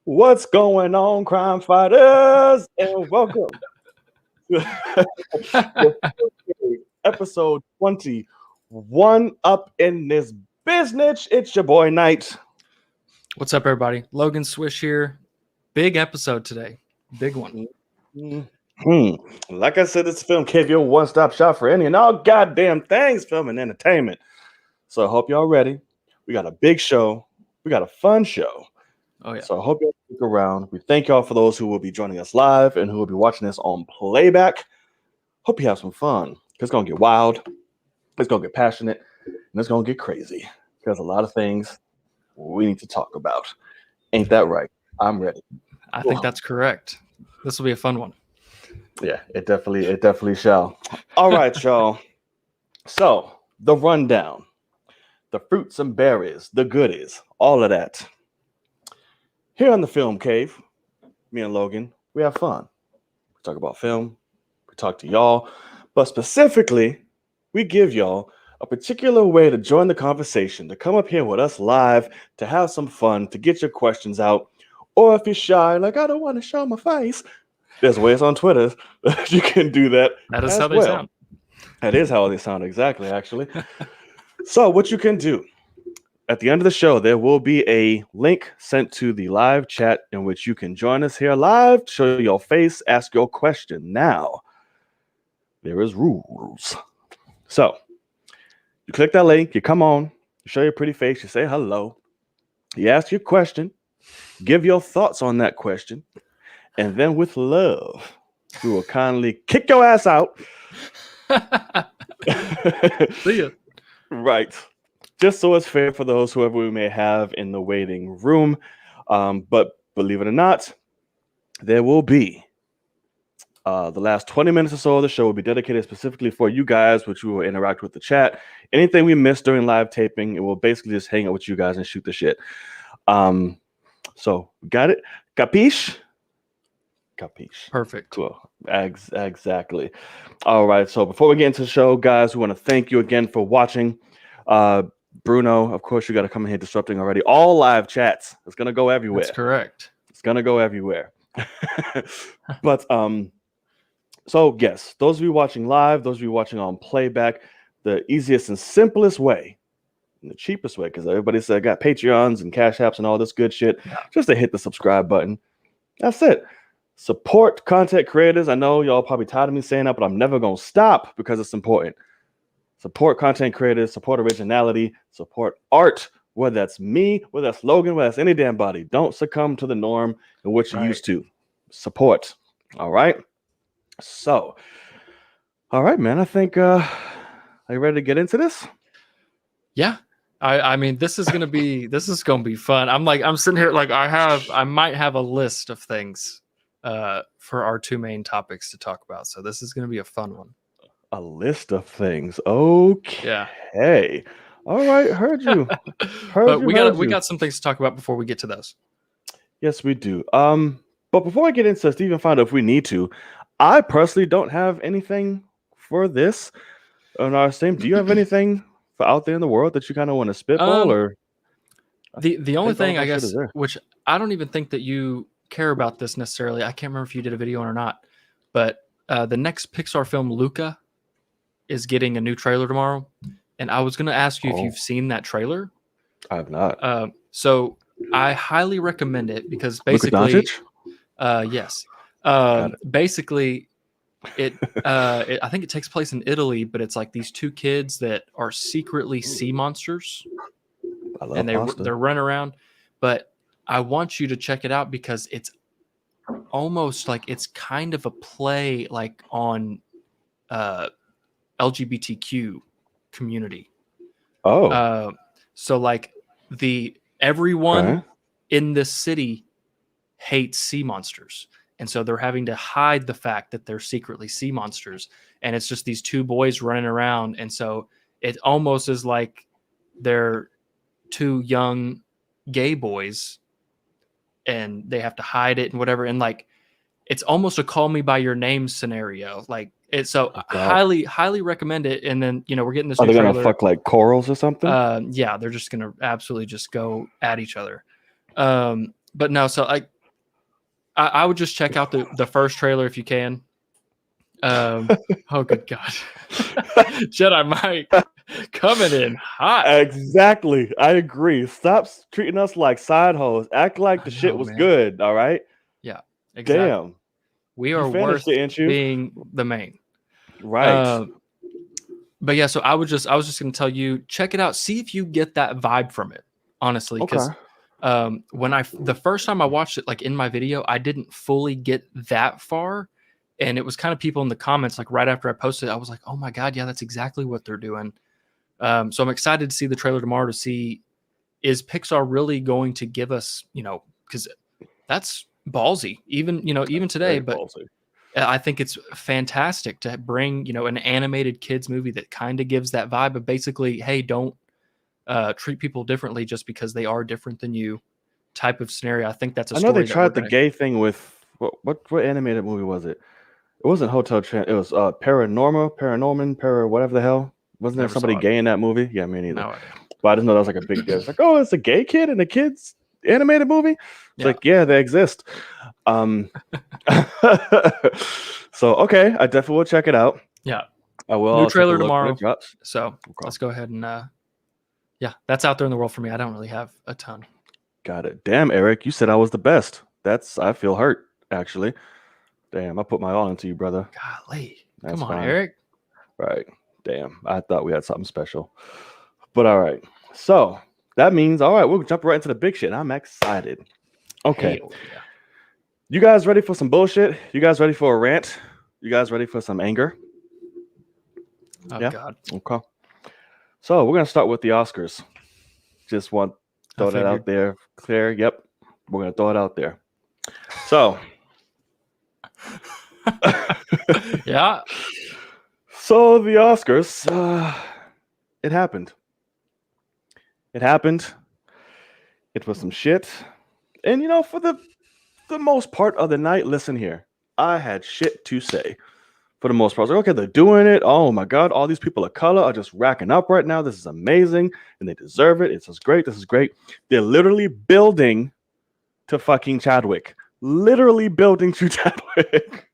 What's going on, crime fighters? And welcome to episode 21 up in this business. It's your boy Knight. What's up, everybody? Logan Swish here. Big episode today. Big one. Like I said, this film gave you a one-stop shop for any and all goddamn things, film and entertainment. So I hope y'all ready. We got a big show. We got a fun show. Oh, yeah. So I hope y'all stick around. We thank y'all for those who will be joining us live and who will be watching this on playback. Hope you have some fun. It's going to get wild. It's going to get passionate. And it's going to get crazy. There's a lot of things we need to talk about. Ain't that right? I'm ready. I think that's correct. This will be a fun one. Yeah, it definitely shall. All right, y'all. So the rundown, the fruits and berries, the goodies, all of that. Here on the Film Cave, me and Logan, we have fun. We talk about film, we talk to y'all, but specifically, we give y'all a particular way to join the conversation, to come up here with us live, to have some fun, to get your questions out, or if you're shy, like, I don't want to show my face, there's ways on Twitter that you can do that. That is how they sound. That is how they sound, exactly, actually. So what you can do, at the end of the show, there will be a link sent to the live chat in which you can join us here live, show your face, ask your question. Now, there is rules. So, you click that link, you come on, you show your pretty face, you say hello, you ask your question, give your thoughts on that question, and then with love, we will kindly kick your ass out. See ya. Right. Just so it's fair for those whoever we may have in the waiting room. But believe it or not, there will be the last 20 minutes or so of the show will be dedicated specifically for you guys, which we will interact with the chat. Anything we missed during live taping, it will basically just hang out with you guys and shoot the shit. So got it? Capiche? Capiche. Perfect. Cool. Exactly. All right. So before we get into the show, guys, we want to thank you again for watching. Bruno, of course, you got to come in here disrupting already. All live chats. It's going to go everywhere. That's correct. It's going to go everywhere. But so yes, those of you watching live, those of you watching on playback, the easiest and simplest way, and the cheapest way, because everybody said I got Patreons and Cash Apps and all this good shit, just to hit the subscribe button. That's it. Support content creators. I know y'all probably tired of me saying that, but I'm never going to stop because it's important. Support content creators, support originality, support art, whether that's me, whether that's Logan, whether that's any damn body. Don't succumb to the norm and what you're used to. Support. All right? So, all right, man. I think, are you ready to get into this? Yeah. I mean, this is gonna be fun. I'm sitting here like I might have a list of things for our two main topics to talk about. So this is gonna be a fun one. A list of things. Okay. Yeah. All right. Heard you. But we got some things to talk about before we get to those. Yes, we do. But before I get into this, to even find out if we need to, I personally don't have anything for this on our stream. Do you have anything for out there in the world that you kind of want to spitball? Or the only thing I guess, which I don't even think that you care about this necessarily. I can't remember if you did a video on or not, but the next Pixar film, Luca, is getting a new trailer tomorrow, and I was going to ask you if you've seen that trailer. I have not. So I highly recommend it because basically, yes, basically, I think it takes place in Italy, but it's like these two kids that are secretly sea monsters, and they're running around. But I want you to check it out because it's almost like it's kind of a play like on LGBTQ community. So like everyone in this city hates sea monsters, and so they're having to hide the fact that they're secretly sea monsters, and it's just these two boys running around, and so it almost is like they're two young gay boys and they have to hide it and whatever. And like it's almost a Call Me by Your Name scenario. Like it's so God. highly recommend it. And then we're getting this Are new they gonna trailer. fuck like corals or something? Yeah, they're just gonna absolutely just go at each other. But no, so I would just check out the first trailer if you can. Oh good God. Jedi Mike coming in hot. Exactly. I agree. Stop treating us like side hoes. Act like the shit was man. good. All right. Yeah, exactly. Damn. We You are worth finished it, ain't you? being the main. Right. But yeah, so I was just gonna tell you, check it out, see if you get that vibe from it, honestly. Because when the first time I watched it, like in my video, I didn't fully get that far. And it was kind of people in the comments, like right after I posted, I was like, oh my God, yeah, that's exactly what they're doing. So I'm excited to see the trailer tomorrow to see, is Pixar really going to give us, because that's ballsy, even today, but ballsy. I think it's fantastic to bring, an animated kids movie that kind of gives that vibe of basically, hey, don't treat people differently just because they are different than you type of scenario. I think that's a story. I know they tried the gay thing with what animated movie was it? It wasn't Hotel Trans. It was Paranorman, whatever the hell. Wasn't there somebody gay in that movie? Yeah, me neither. No idea. But I just know that was like a big deal. It's like, oh, it's a gay kid in a kid's animated movie. It's like, yeah, they exist. So okay, I definitely will check it out. Yeah, I will. New trailer tomorrow. So okay. Let's go ahead and that's out there in the world for me. I don't really have a ton. Got it. Damn, Eric, you said I was the best. I feel hurt actually. Damn, I put my all into you, brother. Golly, come on, Eric. Right. Damn, I thought we had something special. But all right. So that means, all right, we'll jump right into the big shit. I'm excited. Okay. Yeah. You guys ready for some bullshit? You guys ready for a rant? You guys ready for some anger? Oh, yeah? God. Okay. So we're going to start with the Oscars. Just want to throw that out there. Clear. Yep. We're going to throw it out there. So. Yeah. So the Oscars, it happened. It happened. It was some shit. And, for the most part of the night, listen here, I had shit to say. For the most part, I was like, okay, they're doing it. Oh my God, all these people of color are just racking up right now. This is amazing. And they deserve it. It's just great. This is great. They're literally building to fucking Chadwick. Literally building to Chadwick.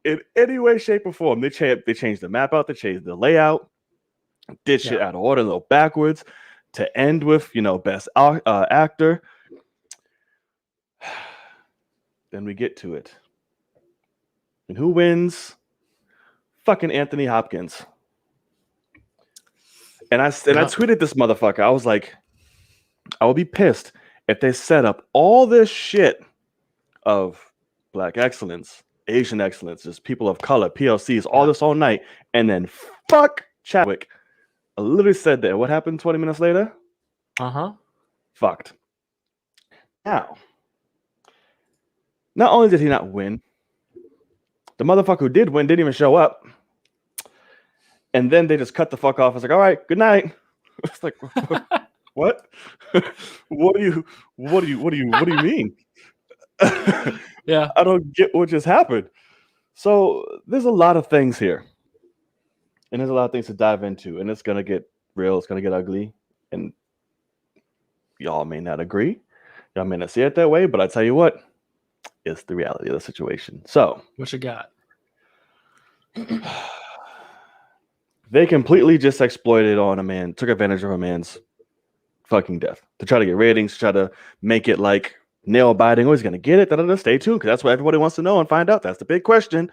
In any way, shape, or form. They changed the map out. They changed the layout. Did shit out of order, a little backwards. To end with, best actor. Then we get to it. And who wins? Fucking Anthony Hopkins. And I tweeted this motherfucker. I was like, I would be pissed if they set up all this shit of Black excellence, Asian excellence, just people of color, PLCs, all this all night, and then fuck Chadwick. I literally said that. What happened 20 minutes later? Fucked. Now, not only did he not win, the motherfucker who did win didn't even show up. And then they just cut the fuck off. It's like, all right, good night. It's like, what? What do you mean? Yeah. I don't get what just happened. So there's a lot of things here. And there's a lot of things to dive into. And it's going to get real. It's going to get ugly. And y'all may not agree. Y'all may not see it that way. But I tell you what, it's the reality of the situation. So what you got? They completely just exploited on a man, took advantage of a man's fucking death to try to get ratings, to try to make it like nail biting. Oh, he's going to get it. Stay tuned because that's what everybody wants to know and find out. That's the big question.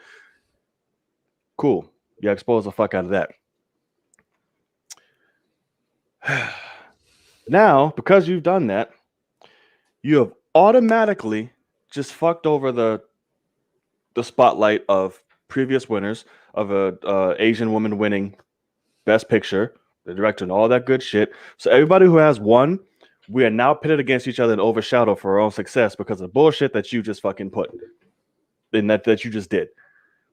Cool. You expose the fuck out of that. Now, because you've done that, you have automatically just fucked over the spotlight of previous winners of a Asian woman winning Best Picture, the director, and all that good shit. So everybody who has won, we are now pitted against each other and overshadowed for our own success because of the bullshit that you just fucking put in that you just did.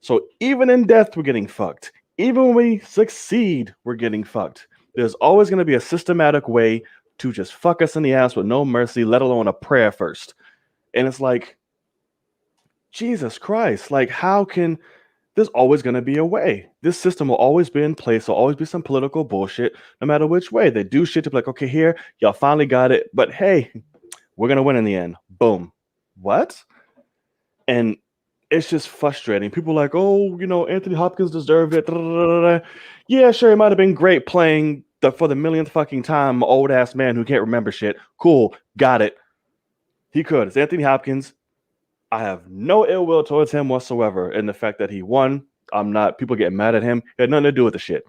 So even in death, we're getting fucked. Even when we succeed, we're getting fucked. There's always going to be a systematic way to just fuck us in the ass with no mercy, let alone a prayer first. And it's like, Jesus Christ. Like, how can there's always going to be a way. This system will always be in place. There'll always be some political bullshit, no matter which way. They do shit to be like, okay, here, y'all finally got it. But hey, we're going to win in the end. Boom. What? And it's just frustrating. People are like, oh, Anthony Hopkins deserved it. Yeah, sure, he might have been great playing for the millionth fucking time, old ass man who can't remember shit. Cool, got it. He could. It's Anthony Hopkins. I have no ill will towards him whatsoever. And the fact that he won, I'm not. People getting mad at him. It had nothing to do with the shit.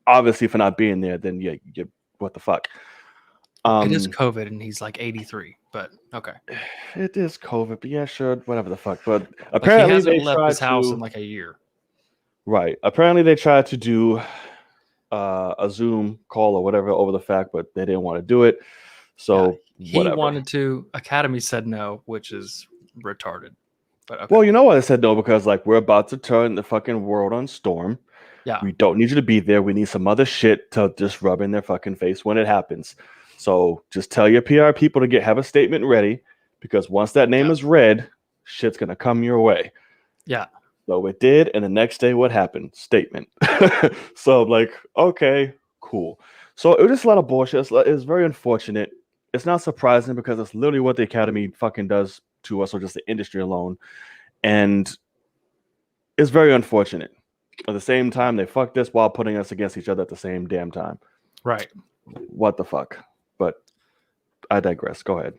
Obviously, for not being there, then yeah, what the fuck. It is COVID, and he's like 83. But okay, it is COVID. But yeah, sure, whatever the fuck. But he apparently hasn't they left tried his house to. in like a year. Right. Apparently they tried to do a Zoom call or whatever over the fact, but they didn't want to do it. So he whatever. wanted to. Academy said no, which is retarded. But okay. Well, you know what I said no, because like we're about to turn the fucking world on storm. Yeah. We don't need you to be there. We need some other shit to just rub in their fucking face when it happens. So just tell your PR people to have a statement ready, because once that name is read, shit's gonna come your way. Yeah. So it did, and the next day, what happened? Statement. So I'm like, okay, cool. So it was just a lot of bullshit. It's very unfortunate. It's not surprising because it's literally what the Academy fucking does to us, or just the industry alone. And it's very unfortunate. At the same time, they fucked us while putting us against each other at the same damn time. Right. What the fuck? But I digress. Go ahead.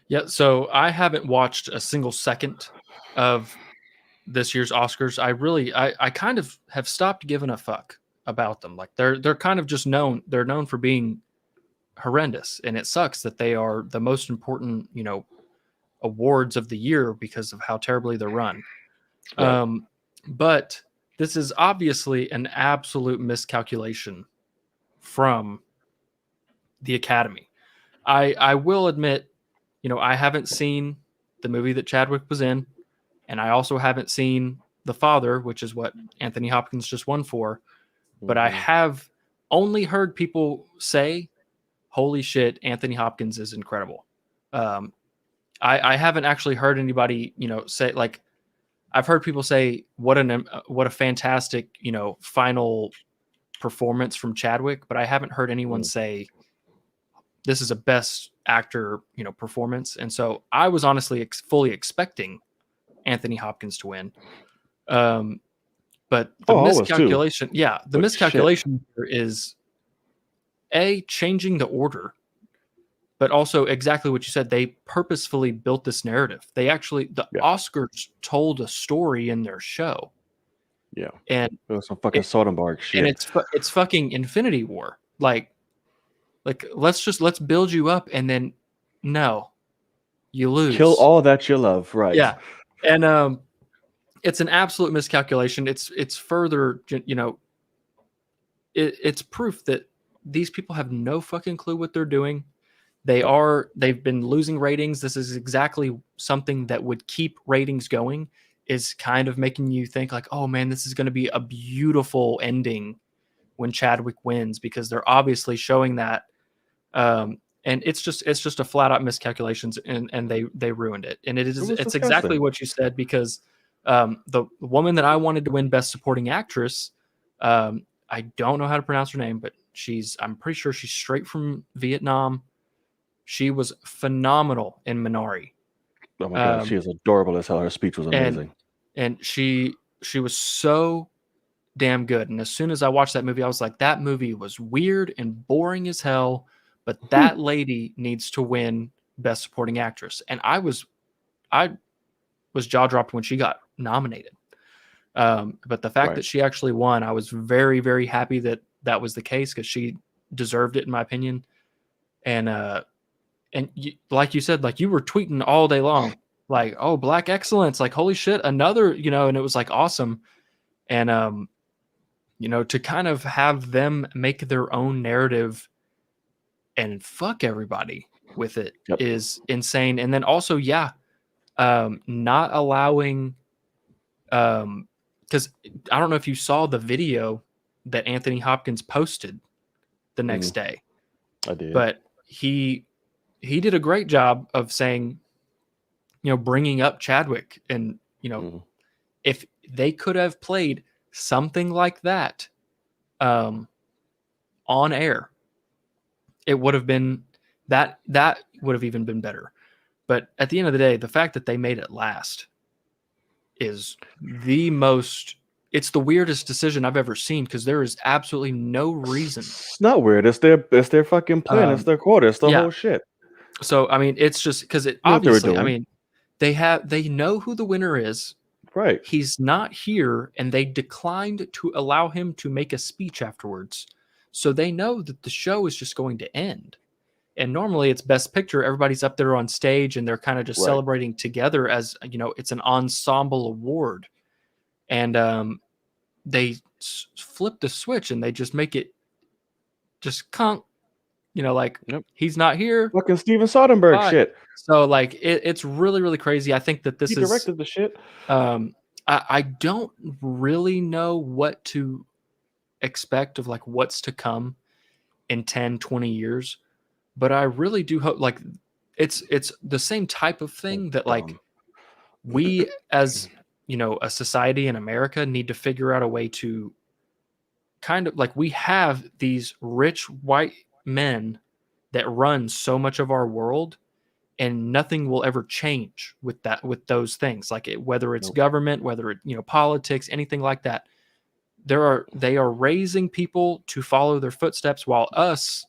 Yeah, so I haven't watched a single second of this year's Oscars. I kind of have stopped giving a fuck about them. Like they're kind of just known. They're known for being horrendous, and it sucks that they are the most important, awards of the year because of how terribly they're run. Right. But this is obviously an absolute miscalculation from the Academy. I will admit, I haven't seen the movie that Chadwick was in, and I also haven't seen The Father, which is what Anthony Hopkins just won for. But I have only heard people say, holy shit, Anthony Hopkins is incredible. I haven't actually heard anybody, say, like, I've heard people say what a fantastic, final performance from Chadwick, but I haven't heard anyone say this is a best actor, performance. And so I was honestly fully expecting Anthony Hopkins to win. But the miscalculation, miscalculation here is changing the order, but also exactly what you said. They purposefully built this narrative. They actually, the Oscars told a story in their show. Yeah. And it was some fucking Soderbergh shit. And it's fucking Infinity War. Like let's build you up, and then no, you lose. Kill all that you love, right? Yeah. And it's an absolute miscalculation. It's further, it's proof that these people have no fucking clue what they're doing. They've been losing ratings. This is exactly something that would keep ratings going, is kind of making you think like, oh man, this is going to be a beautiful ending when Chadwick wins, because they're obviously showing that. And it's just a flat out miscalculations, and they ruined it. And it's exactly what you said, because the woman that I wanted to win Best Supporting Actress, I don't know how to pronounce her name, but I'm pretty sure she's straight from Vietnam. She was phenomenal in Minari. Oh my god, she is adorable as hell. Her speech was amazing. And she was so damn good. And as soon as I watched that movie, I was like, that movie was weird and boring as hell, but that lady needs to win Best Supporting Actress. And I was jaw dropped when she got nominated. But the fact that she actually won, I was very, very happy that was the case, because she deserved it, in my opinion. And like you said, like you were tweeting all day long, like, oh, Black excellence, like, holy shit, another, and it was like awesome. And, to kind of have them make their own narrative and fuck everybody with it is insane. And then also, not allowing, because I don't know if you saw the video that Anthony Hopkins posted the next day. I did. But he did a great job of saying, bringing up Chadwick, and if they could have played something like that on air, it would have been that would have even been better. But at the end of the day, the fact that they made it last is it's the weirdest decision I've ever seen, because there is absolutely no reason. It's not weird. It's their fucking plan. It's their quarter. It's the whole shit. So I mean, it's just because it obviously. I mean, they know who the winner is. Right. He's not here, and they declined to allow him to make a speech afterwards. So they know that the show is just going to end. And normally it's Best Picture. Everybody's up there on stage and they're kind of just celebrating together as, it's an ensemble award. And they flip the switch and they just make it just conk, he's not here. Fucking Steven Soderbergh shit. So it's really, really crazy. I think that he directed the shit. I don't really know what to expect of what's to come in 10, 20 years. But I really do hope it's the same type of thing that we as a society in America need to figure out a way to kind of we have these rich white men that run so much of our world, and nothing will ever change with those things, whether it's government, whether it politics, anything like that. They are raising people to follow their footsteps, while us,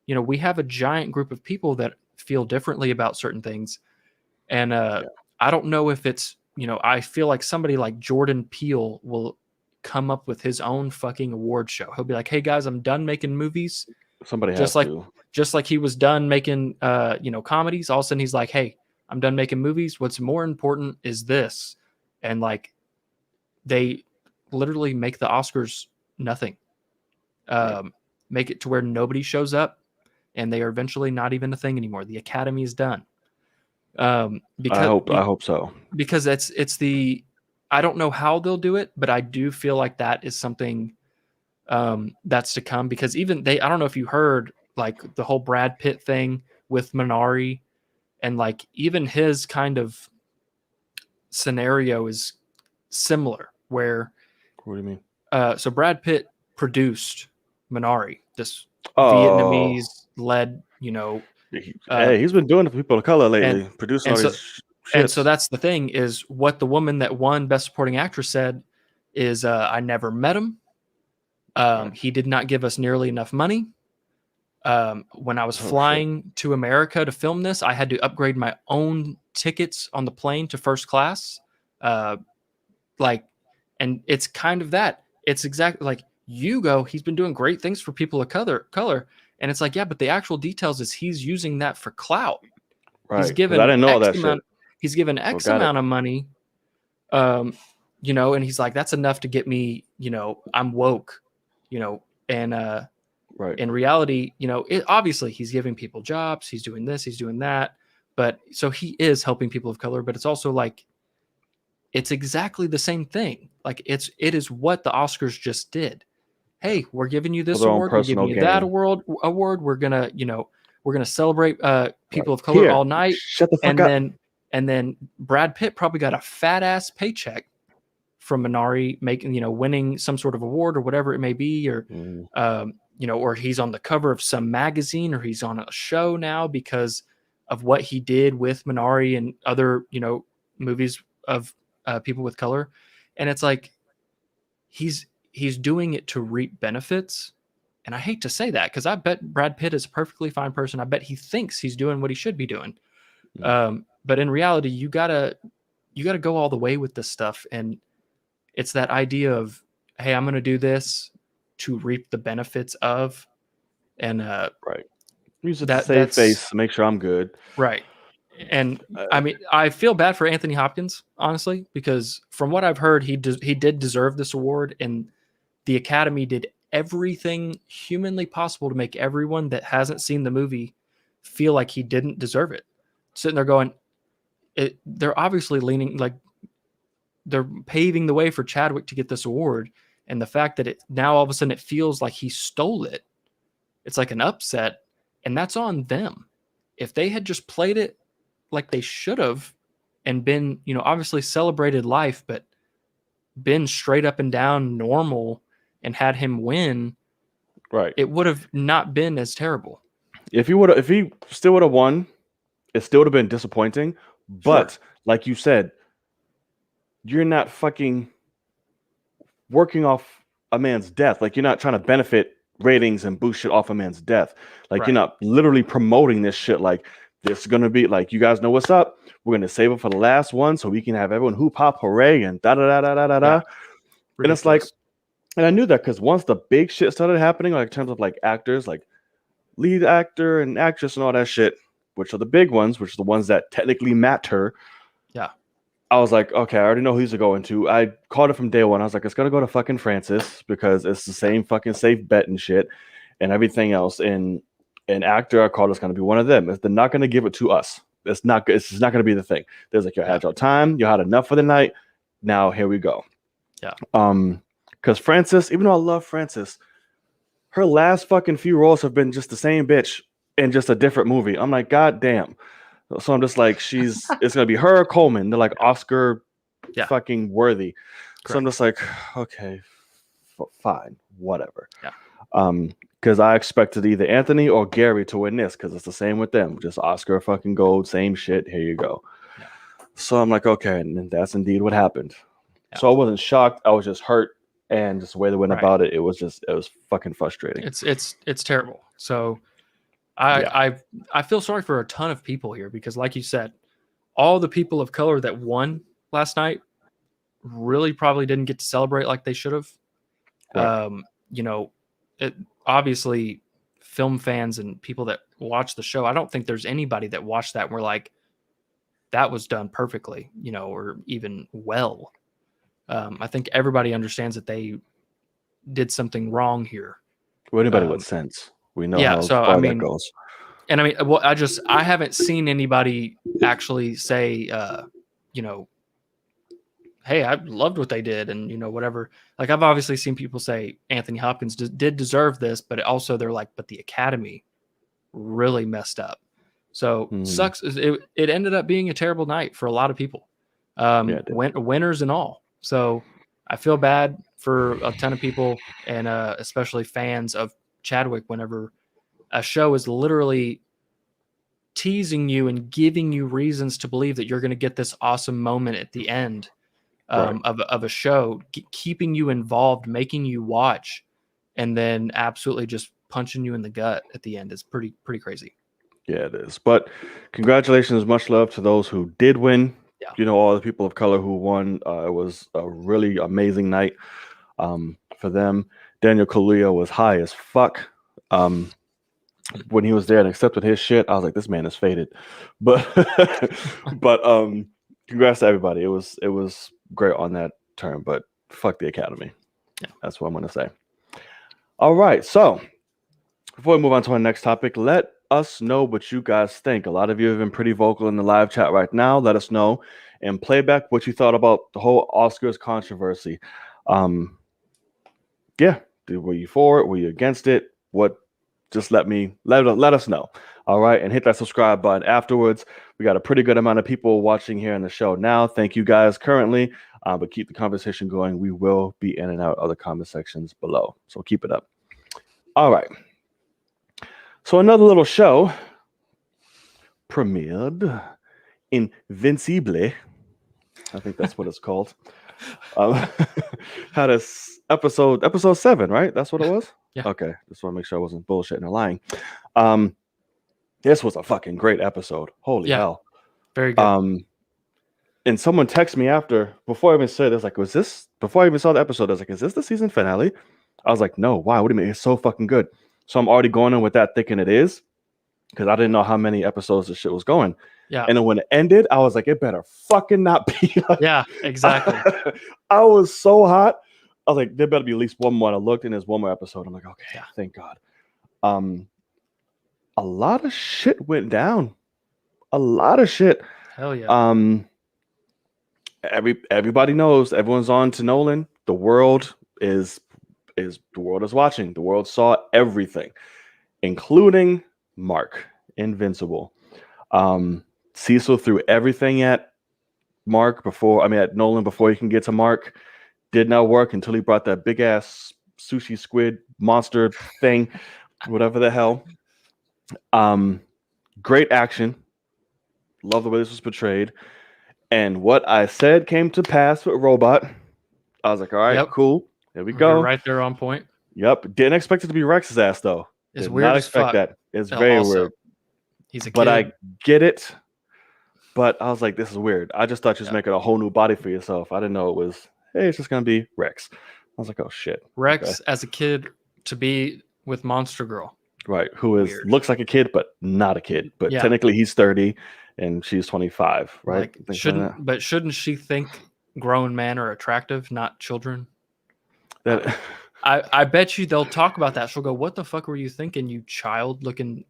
we have a giant group of people that feel differently about certain things. And I don't know if it's, I feel like somebody like Jordan Peele will come up with his own fucking award show. He'll be like, hey guys, I'm done making movies. Somebody has to. Just like he was done making, comedies. All of a sudden he's like, hey, I'm done making movies. What's more important is this. And they literally make the Oscars nothing. Make it to where nobody shows up. And they are eventually not even a thing anymore. The Academy is done. Because I hope so. Because I don't know how they'll do it, but I do feel like that is something that's to come. Because even I don't know if you heard the whole Brad Pitt thing with Minari, and even his kind of scenario is similar. Where, what do you mean? So Brad Pitt produced Minari, this Vietnamese-led, hey, he's been doing it for people of color lately, producing all these shits. And so that's the thing, is what the woman that won Best Supporting Actress said is, I never met him. He did not give us nearly enough money. When I was flying to America to film this, I had to upgrade my own tickets on the plane to first class. And it's kind of that. It's exactly Hugo, he's been doing great things for people of color. And it's yeah, but the actual details is he's using that for clout. Right. He's given I didn't know that shit. He's given X amount of money, and he's that's enough to get me, I'm woke, and right. In reality, obviously he's giving people jobs, he's doing this, he's doing that. But so he is helping people of color, but it's also it's exactly the same thing. It is what the Oscars just did. Hey, we're giving you this award. We're giving you that award. We're gonna, we're gonna celebrate people of color all night. Shut the fuck up. And then Brad Pitt probably got a fat ass paycheck from Minari, winning some sort of award or whatever it may be, or or he's on the cover of some magazine, or he's on a show now because of what he did with Minari and other movies of people with color. And it's he's doing it to reap benefits. And I hate to say that, because I bet Brad Pitt is a perfectly fine person. I bet he thinks he's doing what he should be doing. But in reality, you gotta go all the way with this stuff. And it's that idea of, hey, I'm going to do this to reap the benefits of, and right. Use it to save face, make sure I'm good. Right. And I mean, I feel bad for Anthony Hopkins, honestly, because from what I've heard, he did deserve this award, and the Academy did everything humanly possible to make everyone that hasn't seen the movie feel like he didn't deserve it. Sitting there going, they're obviously leaning, they're paving the way for Chadwick to get this award. And the fact that it now all of a sudden it feels like he stole it, it's like an upset, and that's on them. If they had just played it like they should have, and been, obviously celebrated life, but been straight up and down normal and had him win, right. it would have not been as terrible. If he still would have won, it still would have been disappointing. But Sure. like you said, you're not fucking working off a man's death. Like, you're not trying to benefit ratings and boost shit off a man's death. Like, Right. you're not literally promoting this shit. Like, this is gonna be like, you guys know what's up. We're gonna save it for the last one so we can have everyone hoop hop hooray and da da da da da da da. And it's like, and I knew that because once the big shit started happening, like in terms of like actors, like lead actor and actress and all that shit, which are the big ones, which are the ones that technically matter. Yeah. I was like, okay, I already know who he's going to. I called it from day one. I was like, it's gonna go to fucking Francis because it's the same fucking safe bet and shit and everything else. And an actor, I called it's gonna be one of them. They're not gonna give it to us. It's just not gonna be the thing. There's like, you had your time, you had enough for the night. Now here we go. Yeah. Because Francis, even though I love Francis, her last fucking few roles have been just the same bitch in just a different movie. I'm like, God damn. So I'm just like, it's gonna be her or Coleman. They're like Oscar fucking worthy. Correct. So I'm just like, okay, fine, whatever. Yeah. Because I expected either Anthony or Gary to win this because it's the same with them. Just Oscar fucking gold, same shit. Here you go. Yeah. So I'm like, okay, and that's indeed what happened. Yeah. So I wasn't shocked. I was just hurt. And just the way they went about it, it was fucking frustrating. It's terrible. So I feel sorry for a ton of people here because, like you said, all the people of color that won last night really probably didn't get to celebrate like they should have. Right. Obviously, film fans and people that watch the show, I don't think there's anybody that watched that and were like, that was done perfectly, or even well. I think everybody understands that they did something wrong here. Well, anybody with sense, we know how far that goes. And I haven't seen anybody actually say, hey, I loved what they did, and whatever. Like, I've obviously seen people say Anthony Hopkins did deserve this, but also they're like, but the Academy really messed up. So sucks. It ended up being a terrible night for a lot of people, winners and all. So I feel bad for a ton of people, and especially fans of Chadwick, whenever a show is literally teasing you and giving you reasons to believe that you're going to get this awesome moment at the end of a show, keeping you involved, making you watch, and then absolutely just punching you in the gut at the end is pretty crazy. Yeah, it is. But congratulations, much love to those who did win. Yeah. All the people of color who won. It was a really amazing night for them. Daniel Kaluuya was high as fuck when he was there and accepted his shit. I was like, this man is faded. But congrats to everybody. It was great on that term, but fuck the Academy. Yeah. That's what I'm gonna say. All right, so before we move on to our next topic, let us know what you guys think. A lot of you have been pretty vocal in the live chat right now. Let us know and playback what you thought about the whole Oscars controversy. Yeah, were you for it? Were you against it? What? Just let us know. All right, and hit that subscribe button afterwards. We got a pretty good amount of people watching here in the show now. Thank you guys currently, but keep the conversation going. We will be in and out of the comment sections below, so keep it up. All right. So another little show premiered, Invincible. I think that's what it's called. Had a episode 7, right? That's what it was? Yeah. Okay. Just want to make sure I wasn't bullshitting or lying. This was a fucking great episode. Holy hell. Very good. And someone texted me before I even said this, like, before I even saw the episode, I was like, is this the season finale? I was like, no, why? What do you mean? It's so fucking good. So I'm already going in with that thinking it is, because I didn't know how many episodes this shit was going. Yeah. And then when it ended, I was like, it better fucking not be. Yeah, exactly. I was so hot. I was like, there better be at least one more. I looked and there's one more episode. I'm like, okay, thank God. A lot of shit went down. A lot of shit. Hell yeah. Everybody knows. Everyone's on to Nolan. The world is watching. The world saw everything, including Mark, Invincible. Cecil threw everything at at Nolan before he can get to Mark. Did not work until he brought that big ass sushi squid monster thing, whatever the hell. Great action. Love the way this was portrayed. And what I said came to pass with Robot. I was like, all right, cool. There we go. You're right there on point. Yep. Didn't expect it to be Rex's ass, though. It's Did weird not as expect fuck. that. It's very weird. He's a kid. But I get it. But I was like, this is weird. I just thought you was making a whole new body for yourself. I didn't know it was, hey, it's just going to be Rex. I was like, oh, shit. Rex, as a kid, to be with Monster Girl. Right. Who looks like a kid, but not a kid. But technically he's 30 and she's 25, right? Like, shouldn't she think grown men are attractive, not children? I bet you they'll talk about that. She'll go, what the fuck were you thinking, you child looking,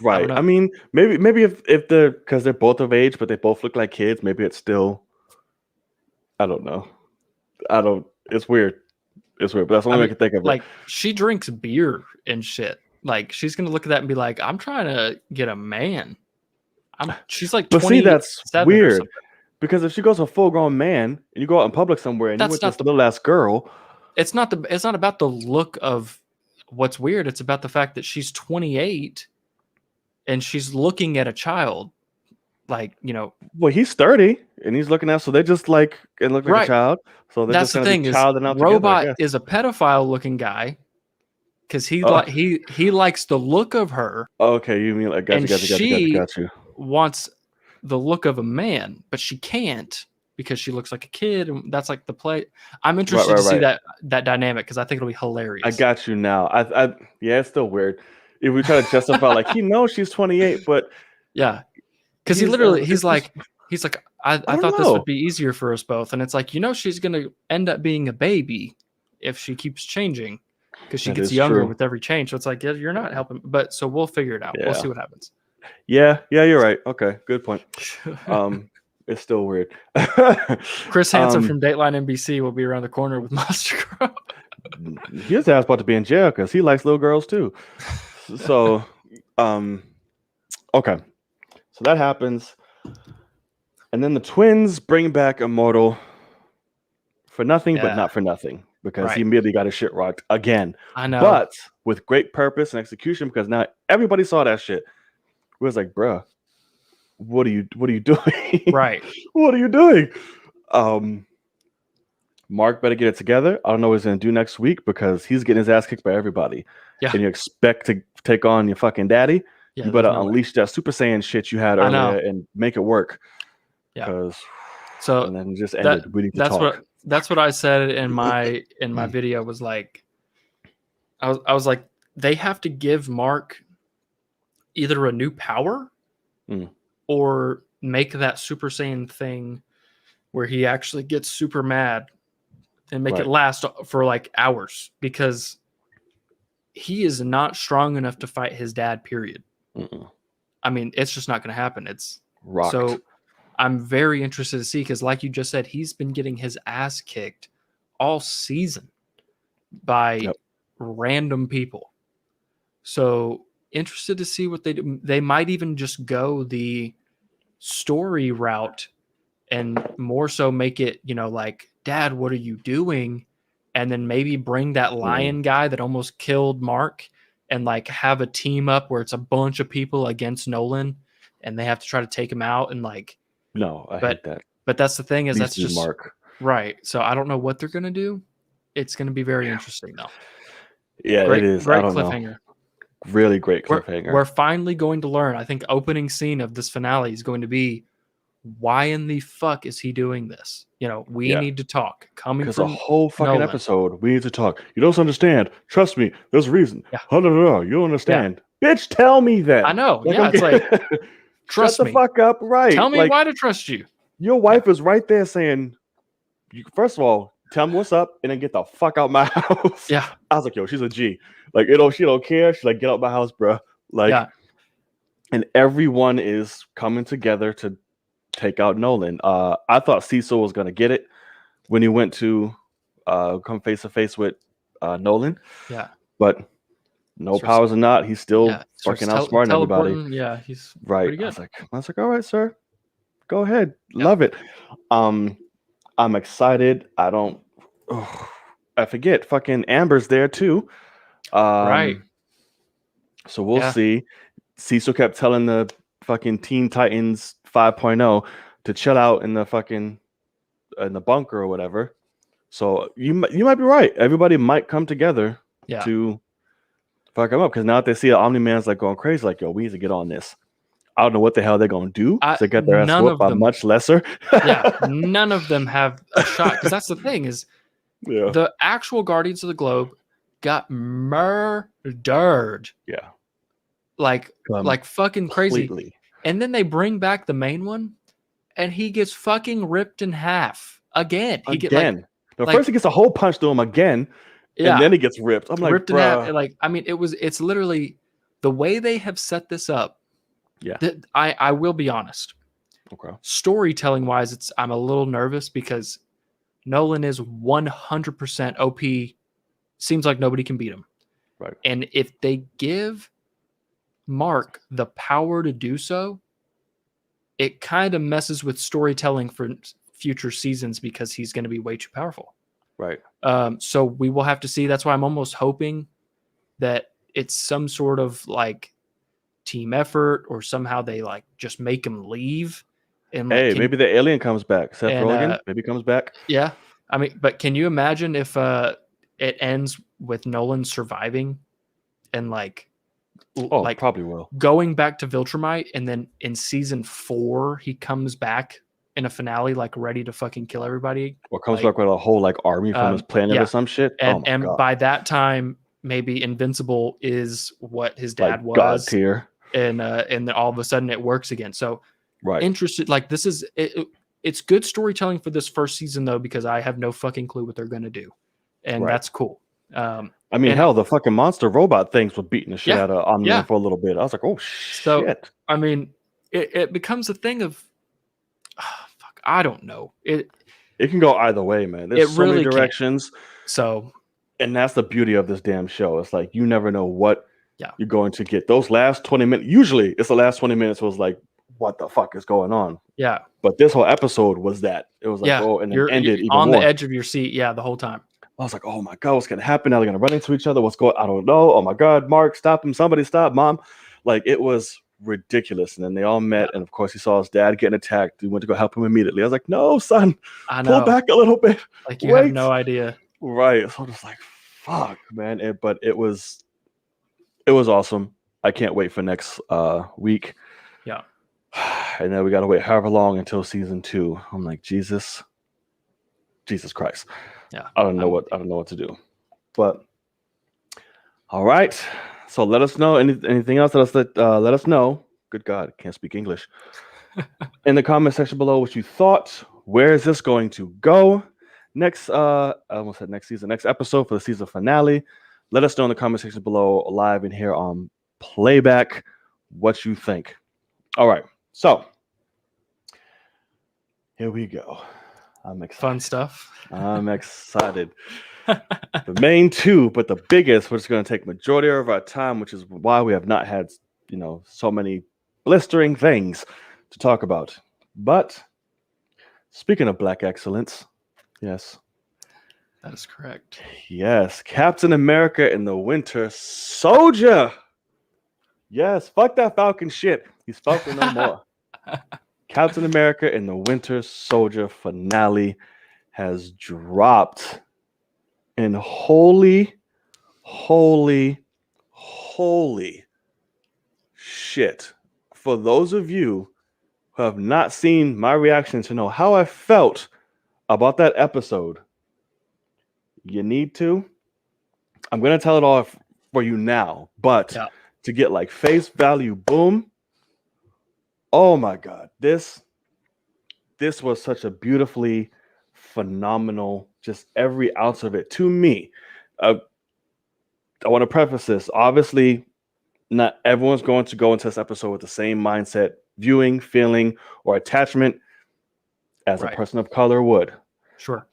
Right. I mean, maybe if because they're both of age, but they both look like kids, maybe it's still, I don't know. It's weird. It's weird, but that's the only way I can think of it. Like, she drinks beer and shit. Like, she's going to look at that and be like, I'm trying to get a man. She's like 20. But see, that's weird. Because if she goes a full-grown man and you go out in public somewhere and you're with this little ass girl. It's not about the look of what's weird. It's about the fact that she's 28 and she's looking at a child. Like, well, he's 30 and he's looking at, so they just look like a child. So that's the thing is, Robot is a pedophile looking guy because he likes the look of her. Okay, you mean like got you. Wants the look of a man, but she can't because she looks like a kid, and that's like the play. I'm interested to see that dynamic because I think it'll be hilarious. I got you now. Yeah, it's still weird if we try to justify like he knows she's 28, but yeah. Because he's like, I thought this would be easier for us both. And it's like, she's going to end up being a baby if she keeps changing because she gets younger with every change. So it's like, you're not helping. But so we'll figure it out. Yeah. We'll see what happens. Yeah, you're right. Okay, good point. It's still weird. Chris Hansen from Dateline NBC will be around the corner with Monster Girl. His ass about to be in jail because he likes little girls too. So, okay. So that happens. And then the twins bring back Immortal for nothing, but not for nothing, because he immediately got his shit rocked again. I know. But with great purpose and execution, because now everybody saw that shit. We was like, bruh, what are you doing? Right. What are you doing? Mark better get it together. I don't know what he's going to do next week because he's getting his ass kicked by everybody. Yeah. And you expect to take on your fucking daddy. Yeah, you better unleash that Super Saiyan shit you had earlier and make it work. Yeah. And then just ended. We need to talk. That's what I said in my video was like, I was like, they have to give Mark either a new power or make that Super Saiyan thing where he actually gets super mad and make it last for like hours, because he is not strong enough to fight his dad, period. I mean, it's just not going to happen. It's rocked. So I'm very interested to see, because like you just said, he's been getting his ass kicked all season by random people. So interested to see what they do. They might even just go the story route and more so make it, like, Dad, what are you doing? And then maybe bring that lion guy that almost killed Mark and like have a team up where it's a bunch of people against Nolan and they have to try to take him out. And like, I hate that. But that's the thing is that's just Mark. Right. So I don't know what they're going to do. It's going to be very interesting though. Yeah, it is. Great cliffhanger. Really great cliffhanger. We're finally going to learn. I think opening scene of this finale is going to be, why in the fuck is he doing this? We need to talk. Coming from a whole fucking Nolan. Episode, we need to talk. You don't understand. Trust me, there's a reason. Yeah. You don't understand. Yeah. Bitch, tell me that. I know. Like, it's like, trust Shut me. the fuck up. Right. Tell me why to trust you. Your wife is right there saying, first of all, tell me what's up and then get the fuck out my house. Yeah. I was like, yo, she's a G. Like, she don't care. She's like, get out my house, bro. Like, and everyone is coming together to take out Nolan. I thought Cecil was gonna get it when he went to come face to face with Nolan. Yeah. But no powers or not, he's still fucking outsmarting everybody. Yeah, he's right. pretty good. I was like, all right, sir. Go ahead. Yeah. Love it. I'm excited. I forget. Fucking Amber's there too. Right. So we'll Yeah. see. Cecil kept telling the fucking Teen Titans 5.0 to chill out in the bunker or whatever. So you might be right. Everybody might come together Yeah. to fuck him up, because now that they see Omni-Man's like going crazy, like, yo, we need to get on this. I don't know what the hell they're gonna do to get their ass None whooped of by them. much lesser. Yeah, none of them have a shot, because that's the thing is Yeah. the actual Guardians of the Globe got murdered. Yeah. Like fucking crazy. Completely. And then they bring back the main one, and he gets fucking ripped in half again. First he gets a hole punch to him again, Yeah, and then he gets ripped. I'm like, ripped in bruh. half. Like, I mean, it's literally the way they have set this up. Yeah. That I will be honest. Okay. Storytelling wise, I'm a little nervous because Nolan is 100% OP. Seems like nobody can beat him. Right. And if they give Mark the power to do so, it kind of messes with storytelling for future seasons because he's going to be way too powerful. Right. So we will have to see. That's why I'm almost hoping that it's some sort of like team effort, or somehow they like just make him leave. And like, maybe the alien comes back. Seth Rogen maybe comes back. Yeah. I mean, but can you imagine if it ends with Nolan surviving and like probably will. Going back to Viltrumite, and then in season 4 he comes back in a finale like ready to fucking kill everybody, or comes back with a whole like army from his planet or some shit. And by that time maybe Invincible is what his dad like was, God tier, and then all of a sudden it works again. So right. Interested, like this is it's good storytelling for this first season though, because I have no fucking clue what they're gonna do, and that's cool. I mean, hell, the fucking monster robot things were beating the shit out of Omni for a little bit. I was like, oh shit. So I mean, it becomes a thing of fuck, I don't know. It can go either way, man. There's so many directions. So, and that's the beauty of this damn show. It's like you never know what you're going to get. Those last 20 minutes, usually it's the last 20 minutes was like, what the fuck is going on? Yeah. But this whole episode was that. It was like, oh, and then ended even on more. the edge of your seat, the whole time. I was like, oh my God, what's gonna happen? Now they're gonna run into each other. What's going? I don't know. Oh my God, Mark, stop him! Somebody stop, Mom! Like it was ridiculous. And then they all met, and of course he saw his dad getting attacked. He went to go help him immediately. I was like, no, son, pull back a little bit. Like you have no idea, right? So I was like, fuck, man. But it was awesome. I can't wait for next week. Yeah. And then we gotta wait however long until season 2. I'm like, Jesus Christ. Yeah, I don't know what to do, but all right. So let us know anything else. Let us know. Good God, can't speak English. In the comment section below, what you thought. Where is this going to go? Next, I almost said next season, next episode for the season finale. Let us know in the comment section below, live and here on playback, what you think. All right, so here we go. I'm excited. Fun stuff. I'm excited. The main 2, but the biggest, which is going to take majority of our time, which is why we have not had, so many blistering things to talk about. But speaking of Black excellence, yes. That is correct. Yes, Captain America and the Winter Soldier. Yes, fuck that Falcon shit. He's Falcon no more. Captain America and the Winter Soldier finale has dropped. And holy shit. For those of you who have not seen my reaction to know how I felt about that episode, you need to. I'm going to tell it all for you now, but to get like face value, boom. Oh my God, this was such a beautifully phenomenal, just every ounce of it to me. I want to preface this. Obviously, not everyone's going to go into this episode with the same mindset, viewing, feeling, or attachment as a person of color would. Sure.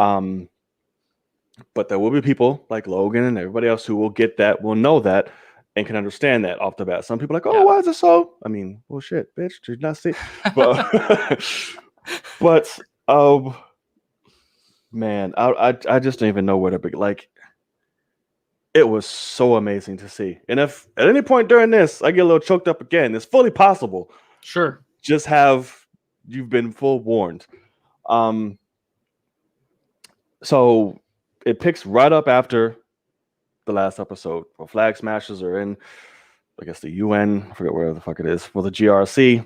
But there will be people like Logan and everybody else who will get that, will know that, and can understand that off the bat. Some people are like, oh, why is it so? I mean, well, shit, bitch, did you not see? But man, I just don't even know where to begin. Like, it was so amazing to see. And if at any point during this I get a little choked up again, it's fully possible. Sure. Just you've been full warned. So it picks right up after the last episode. Where Flag Smashers are in, I guess, the UN. I forget where the fuck it is. For the GRC.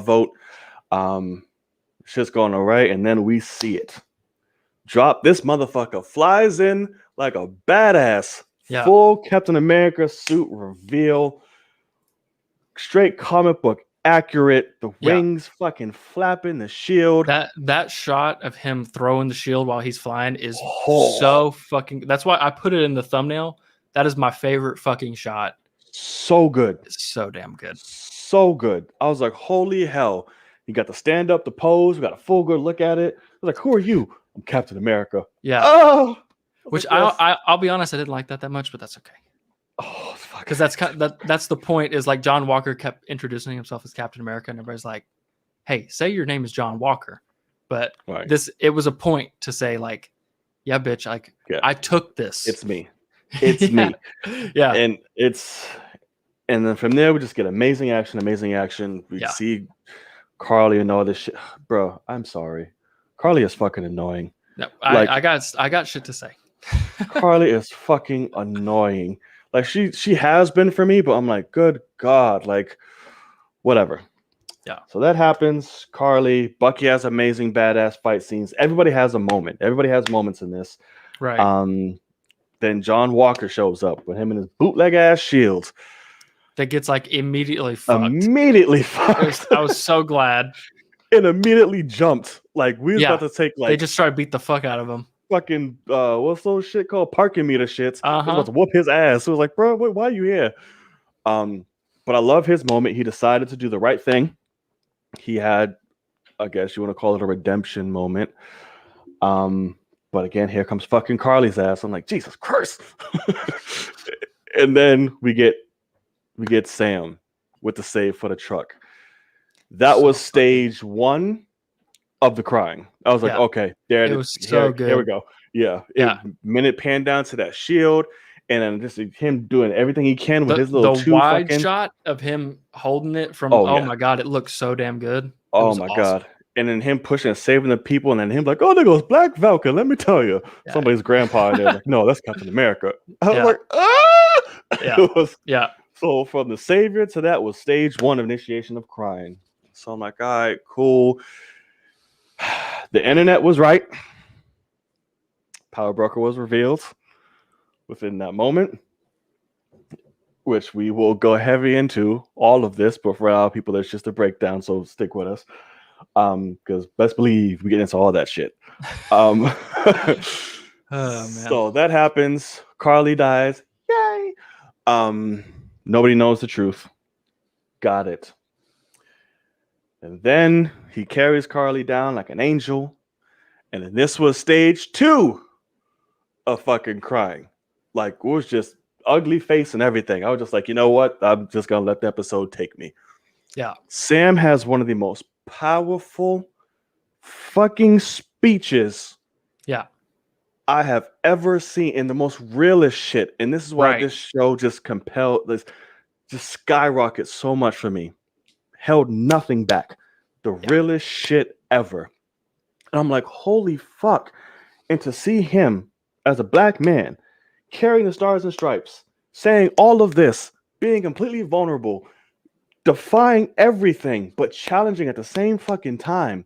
Vote. Shit's going all right, and then we see it. Drop. This motherfucker flies in like a badass. Yeah. Full Captain America suit reveal. Straight comic book accurate. The wings fucking flapping, the shield. That shot of him throwing the shield while he's flying is so fucking. That's why I put it in the thumbnail. That is my favorite fucking shot. So good. It's so damn good. So good. I was like, holy hell. You got to stand up, the pose. We got a full good look at it. I was like, who are you? I'm Captain America. Yeah. Oh. Which I'll be honest, I didn't like that much, but that's okay. Oh, fuck. Because that's the point. Is like John Walker kept introducing himself as Captain America, and everybody's like, "Hey, say your name is John Walker." But it was a point to say like, "Yeah, bitch, like I took this. It's me. It's me." Yeah. And then from there we just get amazing action. We see Carly and all this shit. Bro, I'm sorry. Carly is fucking annoying. No, I got shit to say. Carly is fucking annoying. Like she has been for me, but I'm like, good God, like whatever. Yeah. So that happens. Carly, Bucky has amazing badass fight scenes. Everybody has a moment. Everybody has moments in this. Right. Then John Walker shows up with him and his bootleg ass shield. That gets like immediately fucked. I was so glad. And immediately jumped. Like we was about to take like they just tried to beat the fuck out of him. Fucking what's those shit called? Parking meter shits. Uh-huh. I was about to whoop his ass. So it was like, bro, why are you here? But I love his moment. He decided to do the right thing. He had, I guess you want to call it a redemption moment. But again, here comes fucking Carly's ass. I'm like, Jesus Christ. And then we get Sam with the save for the truck. That was stage 1 of the crying. I was like, okay, there it is. Was so good. Here we go. Yeah. Minute pan down to that shield, and then just him doing everything he can with his little wide shot of him holding it from. Oh my god, it looks so damn good. Oh my god. And then him pushing and saving the people, and then him like, oh, there goes Black Falcon. Let me tell you, somebody's grandpa in there. Like, no, that's Captain America. I was like, ah. So from the savior to that was stage 1 of initiation of crying. So I'm like, all right, cool. The internet was right. Power Broker was revealed within that moment, which we will go heavy into all of this, but for a lot of people, it's just a breakdown, so stick with us. Because best believe we get into all that shit. Oh, man. So that happens. Carly dies. Yay! Nobody knows the truth. Got it. And then he carries Carly down like an angel. And then this was stage 2 of fucking crying. Like, it was just ugly face and everything. I was just like, you know what? I'm just going to let the episode take me. Yeah. Sam has one of the most powerful fucking speeches I have ever seen, in the most realist shit. And this is why this show just just skyrocket so much for me. Held nothing back. The realest shit ever. And I'm like, holy fuck. And to see him as a black man carrying the stars and stripes, saying all of this, being completely vulnerable, defying everything, but challenging at the same fucking time,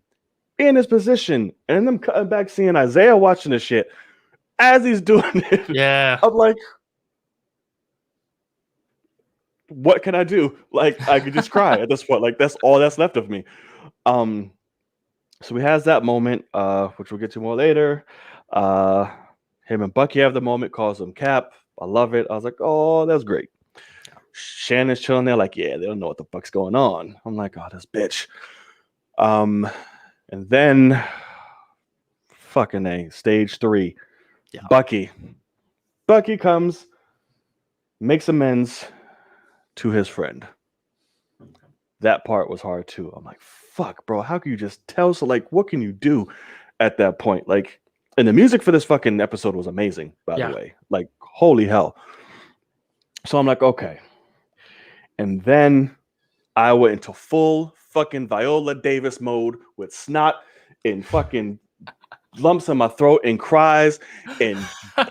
in his position, and them cutting back, seeing Isaiah watching the shit as he's doing it. Yeah. I'm like, what can I do? Like, I could just cry at this point. Like, that's all that's left of me. So he has that moment, which we'll get to more later. Him and Bucky have the moment, calls him Cap. I love it. I was like, oh, that's great. Shannon's chilling there, like, yeah, they don't know what the fuck's going on. I'm like, oh, this bitch. And then fucking stage 3. Yeah. Bucky comes, makes amends to his friend. That part was hard too. I'm like, fuck, bro, how can you just tell? So like, what can you do at that point? Like, and the music for this fucking episode was amazing, by the way. Like, holy hell. So I'm like, okay. And then I went into full fucking Viola Davis mode with snot and fucking lumps in my throat and cries and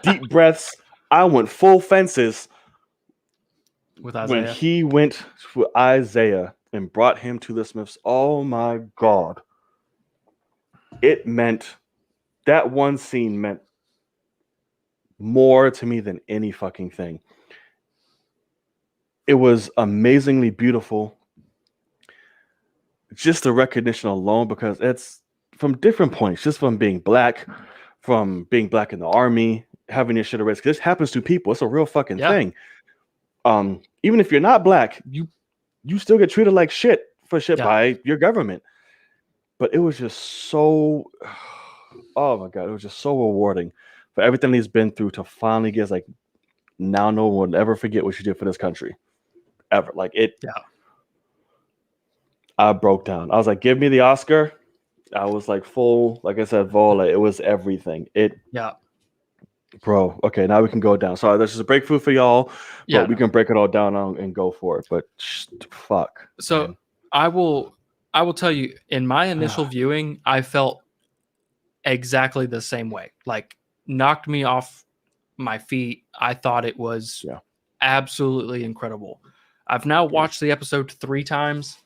deep breaths. I went full fences with Isaiah. When he went to Isaiah and brought him to the Smiths. Oh my God. It meant, that one scene meant more to me than any fucking thing. It was amazingly beautiful. Just the recognition alone, because it's from different points, just from being black in the army, having your shit erased. This happens to people. It's a real fucking thing. Even if you're not black, you still get treated like shit by your government. But it was just so, oh my God, it was just so rewarding for everything he's been through to finally get like, now no one will ever forget what you did for this country. Ever. Like it. Yeah. I broke down. I was like, give me the Oscar. I was like full, like I said, Vola. It was everything. Bro, okay, now we can go down. Sorry, this is a breakthrough for y'all, but we can break it all down and go for it. But fuck. So man. I will tell you, in my initial viewing, I felt exactly the same way. Like, knocked me off my feet. I thought it was absolutely incredible. I've now watched the episode 3 times,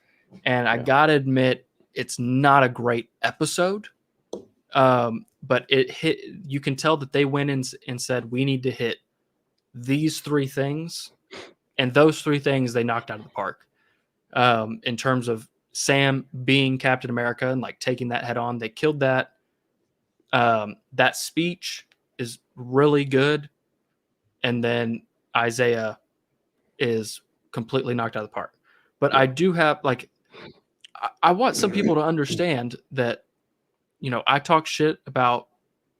and I gotta admit, it's not a great episode. But it hit, you can tell that they went in and said, we need to hit these 3 things. And those 3 things they knocked out of the park. In terms of Sam being Captain America and like taking that head on, they killed that. That speech is really good. And then Isaiah is completely knocked out of the park. But I do have, like, I want some people to understand that, you know, I talk shit about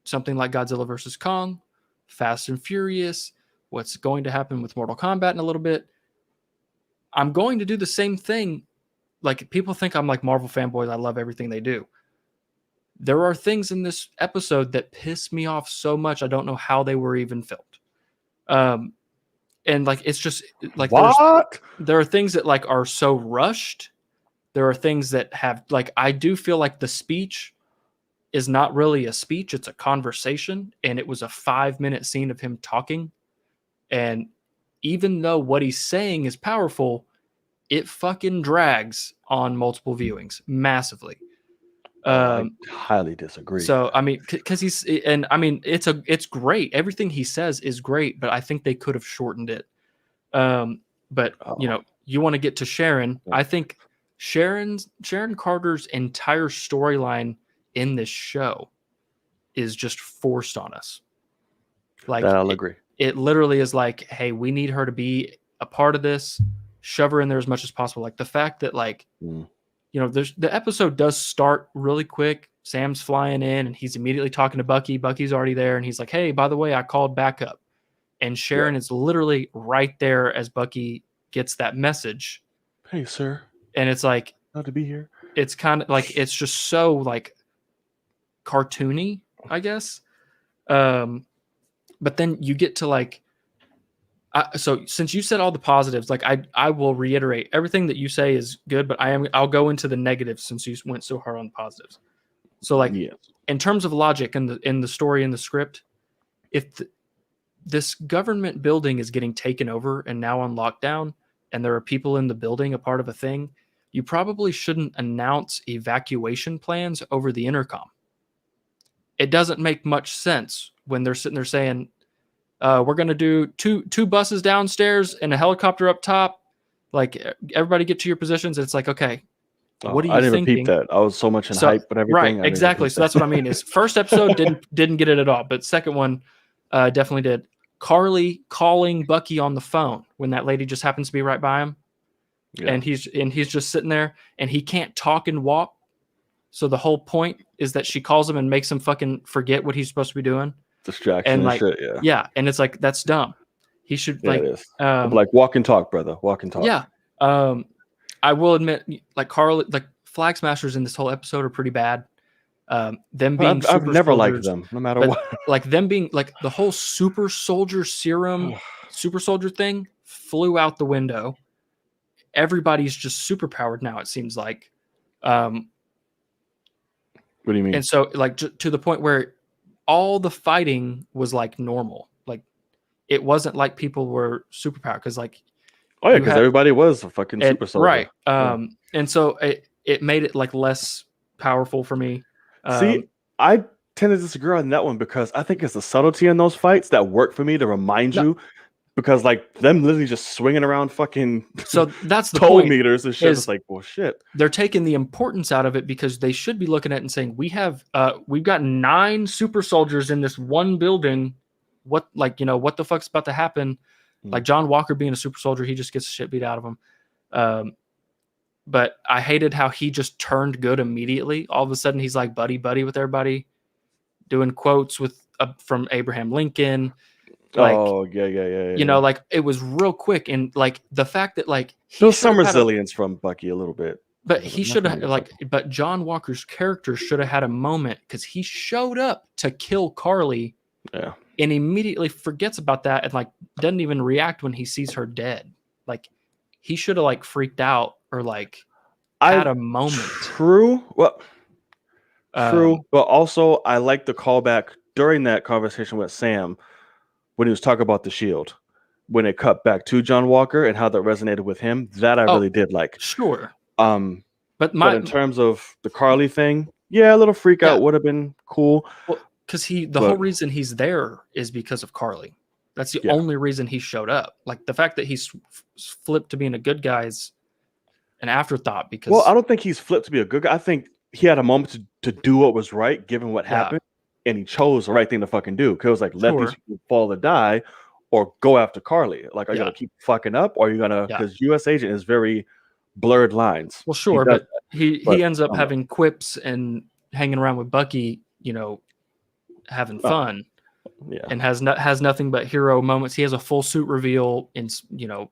something like Godzilla versus Kong, Fast and Furious, what's going to happen with Mortal Kombat in a little bit. I'm going to do the same thing. Like, people think I'm like Marvel fanboys. I love everything they do. There are things in this episode that piss me off so much. I don't know how they were even filmed. And like, it's just like, there are things that like are so rushed. There are things that have, like, I do feel like the speech is not really a speech. It's a conversation. And it was a 5-minute scene of him talking. And even though what he's saying is powerful, it fucking drags on multiple viewings massively. I highly disagree. So, I mean, because it's great. Everything he says is great, but I think they could have shortened it. But you know, you want to get to Sharon. I think Sharon Carter's entire storyline in this show is just forced on us. Like, I'll agree. It literally is like, hey, we need her to be a part of this. Shove her in there as much as possible. Like, the fact that, like, you know, the episode does start really quick. Sam's flying in and he's immediately talking to Bucky. Bucky's already there. And he's like, hey, by the way, I called backup. And Sharon is literally right there as Bucky gets that message. Hey, sir. And it's like, glad to be here. It's kind of like, it's just so like cartoony, I guess. But then you get to like, so since you said all the positives, like I will reiterate everything that you say is good, but I'll go into the negatives since you went so hard on the positives. So like in terms of logic in the story and the script, if this government building is getting taken over and now on lockdown, and there are people in the building a part of a thing, you probably shouldn't announce evacuation plans over the intercom. It doesn't make much sense when they're sitting there saying, we're going to do two buses downstairs and a helicopter up top. Like, everybody get to your positions. And it's like, okay, what are you thinking? I didn't repeat that. I was so much in hype and everything. Right, exactly. So that's what I mean is first episode didn't get it at all. But second one definitely did. Carly calling Bucky on the phone when that lady just happens to be right by him. Yeah. And he's just sitting there and he can't talk and walk. So the whole point is that she calls him and makes him fucking forget what he's supposed to be doing. Distraction and like, shit, and it's like, that's dumb. He should like like walk and talk, brother. Walk and talk. Yeah. I will admit, like Carly, like Flag Smashers in this whole episode are pretty bad. Them But being I've super never liked soldiers, them, no matter but what. like them being like the whole super soldier serum, super soldier thing flew out the window. Everybody's just super powered now. It seems like. What do you mean? And so, like, to the point where all the fighting was like normal. Like, it wasn't like people were superpowered because, like, oh yeah, because everybody was a fucking super soldier, right? And so it made it like less powerful for me. See, I tend to disagree on that one because I think it's the subtlety in those fights that work for me to remind you. Because like them literally just swinging around fucking so that's the toll point meters and shit. It's like, well, shit. They're taking the importance out of it because they should be looking at it and saying, we've got 9 super soldiers in this one building. What the fuck's about to happen? Like John Walker being a super soldier, he just gets the shit beat out of him. But I hated how he just turned good immediately. All of a sudden, he's like buddy with everybody, doing quotes from Abraham Lincoln. Like, yeah. You know, like it was real quick, and like the fact that like there was some resilience from Bucky a little bit, but he should have but John Walker's character should have had a moment because he showed up to kill Carly, and immediately forgets about that and like doesn't even react when he sees her dead. Like he should have like freaked out or like had a moment. True, but also I like the callback during that conversation with Sam. When he was talking about the shield, when it cut back to John Walker and how that resonated with him, that I really did like. Sure. But in terms of the Carly thing, a little freak out would have been cool. Well, because the whole reason he's there is because of Carly. That's the only reason he showed up. Like the fact that he's flipped to being a good guy is an afterthought. Because I don't think he's flipped to be a good guy. I think he had a moment to do what was right, given what happened. And he chose the right thing to fucking do. Because it was like, let these people fall or die, or go after Carly. Like, are you going to keep fucking up? Or are you going to, because U.S. Agent is very blurred lines. Well, sure, but he ends up having quips and hanging around with Bucky, you know, having fun. And has nothing but hero moments. He has a full suit reveal in, you know.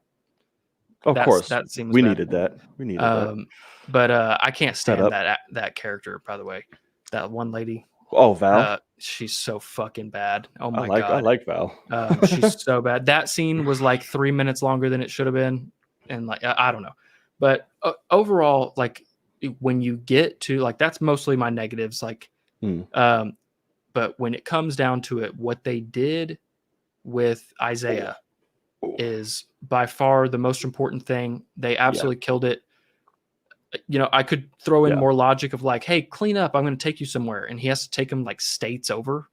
Of course. That seems we bad. needed that. We needed that. But I can't stand that character, by the way. That one lady. Oh, Val. She's so fucking bad. Oh my god. I like Val. She's so bad. That scene was like 3 minutes longer than it should have been, and like I don't know, but overall, like when you get to like that's mostly my negatives. Like, but when it comes down to it, what they did with Isaiah is by far the most important thing. They absolutely killed it. You know, I could throw in more logic of like, hey, clean up. I'm going to take you somewhere. And he has to take him like states over.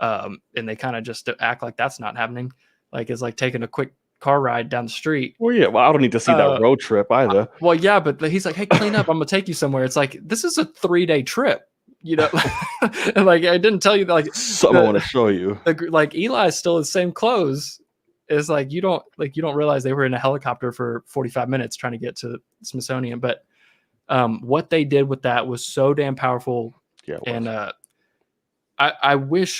And they kind of just act like that's not happening. Like it's like taking a quick car ride down the streat. Well, I don't need to see that road trip either. But he's like, hey, clean up. I'm going to take you somewhere. It's like, this is a 3-day trip. You know, and like I didn't tell you that. Like something I want to show you. Like Eli's still in the same clothes. It's like you don't realize they were in a helicopter for 45 minutes trying to get to Smithsonian. But what they did with that was so damn powerful. Yeah, and I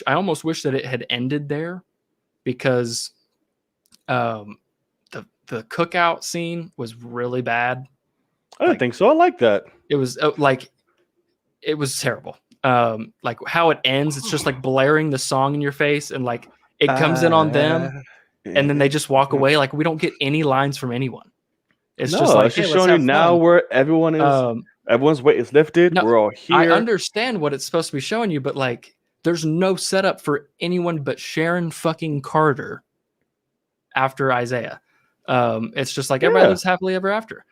almost wish that it had ended there because the cookout scene was really bad. I didn't think so. I like that. It was it was terrible. Like how it ends, it's just like blaring the song in your face, and like it comes in on them, and then they just walk away. Like we don't get any lines from anyone. It's just like, it's just showing you now where everyone is. Everyone's weight is lifted. No, we're all here. I understand what it's supposed to be showing you, but like, there's no setup for anyone but Sharon fucking Carter after Isaiah. It's just like everybody lives happily ever after.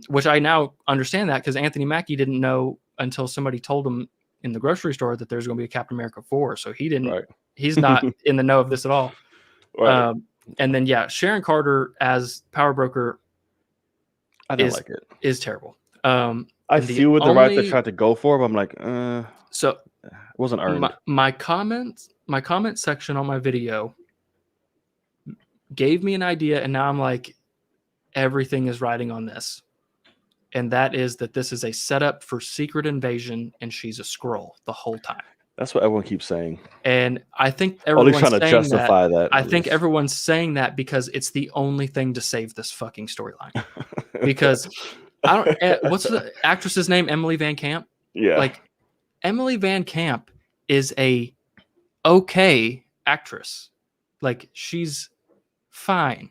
Which I now understand that because Anthony Mackie didn't know until somebody told him in the grocery store that there's going to be a Captain America 4. So he didn't. Right. He's not in the know of this at all. Right. And then Sharon Carter as Power Broker. I don't like it. Is terrible. I see what the writer tried to go for, but I'm like, so it wasn't earned. My comment section on my video gave me an idea, and now I'm like, everything is riding on this. And that is that this is a setup for Secret Invasion, and she's a Skrull the whole time. That's what everyone keeps saying. And I think everyone's trying to justify that. I think everyone's saying that because it's the only thing to save this fucking storyline. Because I don't. What's the actress's name? Emily Van Camp. Yeah. Like Emily Van Camp is a okay actress. Like she's fine,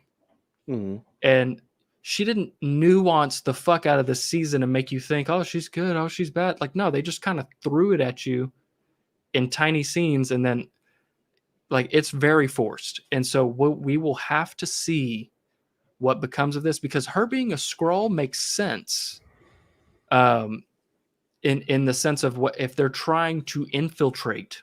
and she didn't nuance the fuck out of the season and make you think, oh, she's good, oh, she's bad. Like no, they just kind of threw it at you in tiny scenes, and then like it's very forced. And so we will have to see what becomes of this, because her being a Skrull makes sense. In the sense of what if they're trying to infiltrate.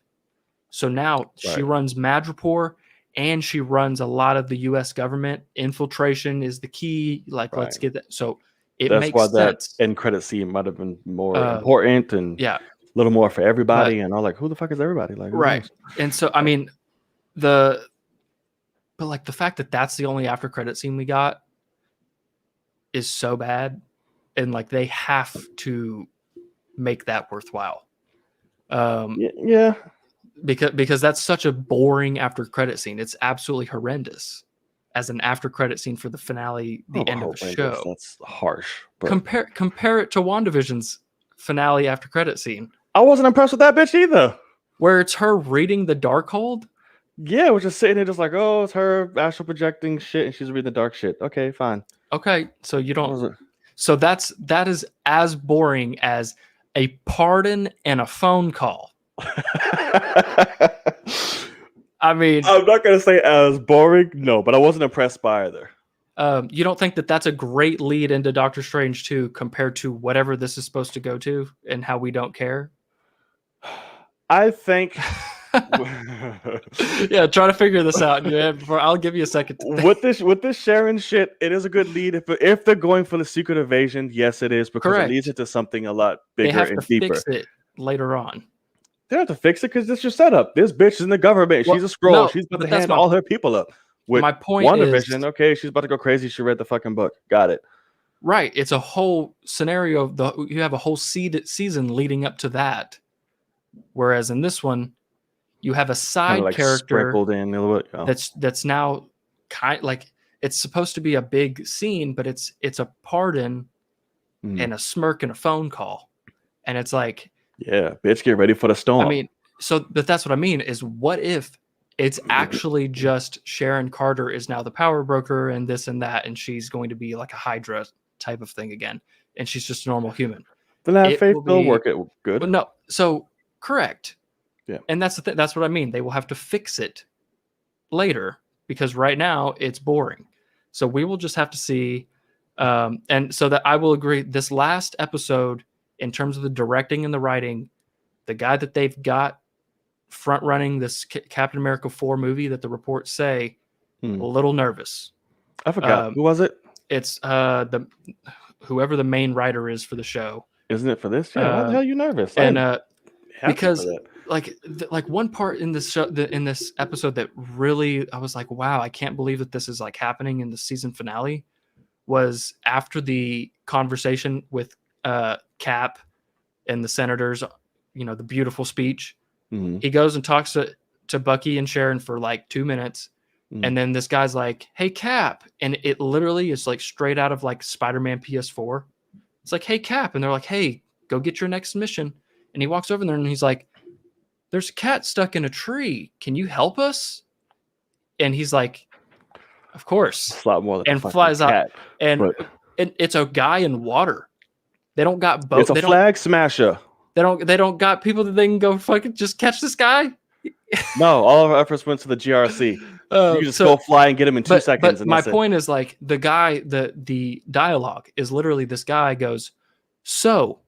So now she runs Madripoor and she runs a lot of the U.S. government. Infiltration is the key. Like, let's get that. So that's makes why sense. that end credit scene might have been more important and a little more for everybody. And I'm like, who the fuck is everybody? Like, right. And so, I mean, but like the fact that that's the only after credit scene we got is so bad. And like, they have to make that worthwhile. Yeah. Because that's such a boring after credit scene. It's absolutely horrendous as an after credit scene for the finale, the end of the show. That's harsh. But compare it to WandaVision's finale after credit scene. I wasn't impressed with that bitch either. Where it's her reading the Darkhold. Yeah, we're just sitting there just like, oh, it's her astral projecting shit and she's reading the dark shit. Okay, fine. Okay, so you don't. So that is as boring as a pardon and a phone call. I mean, I'm not gonna say as boring, no, but I wasn't impressed by either. You don't think that that's a great lead into Doctor Strange 2 compared to whatever this is supposed to go to and how we don't care? I think. Yeah, try to figure this out. I'll give you a second. With this Sharon shit, it is a good lead. If they're going for the secret invasion, yes, it is, because it leads into something a lot bigger and deeper. Fix it later on. They don't have to fix it because this is your setup. This bitch is in the government. She's a Skrull. No, she's about to hand all her people up. With my point WandaVision, okay, she's about to go crazy. She read the fucking book. Got it. Right. It's a whole scenario. You have a whole season leading up to that. Whereas in this one, you have a side like character sprinkled in a little bit. That's now like it's supposed to be a big scene, but it's a pardon and a smirk and a phone call. And it's like, yeah, bitch, get ready for the storm. I mean, but that's what I mean is what if it's actually just Sharon Carter is now the power broker and this and that, and she's going to be like a Hydra type of thing again, and she's just a normal human. Then that faith will work it good. Well, no, so correct. Yeah, and that's that's what I mean. They will have to fix it later because right now it's boring. So we will just have to see. And so that I will agree. This last episode, in terms of the directing and the writing, the guy that they've got front running this Captain America 4 movie that the reports say a little nervous. I forgot. Who was it? It's whoever the main writer is for the show. Isn't it for this? Yeah. Why the hell are you nervous? And because like one part in this show, in this episode that really I was like, wow, I can't believe that this is like happening in the season finale, was after the conversation with Cap and the senators, the beautiful speech. He goes and talks to Bucky and Sharon for like 2 minutes. And then this guy's like, hey, Cap. And it literally is like straight out of like Spider-Man PS4. It's like, hey, Cap. And they're like, hey, go get your next mission. And he walks over there and he's like, there's a cat stuck in a tree. Can you help us? And he's like, of course. It's a lot more than and flies out. And it's a guy in water. They don't got boats. It's a flag smasher. They don't got people that they can go fucking just catch this guy. No, all of our efforts went to the GRC. You can just go fly and get him in 2 seconds. But my point is like the guy, the dialogue is literally this guy goes, so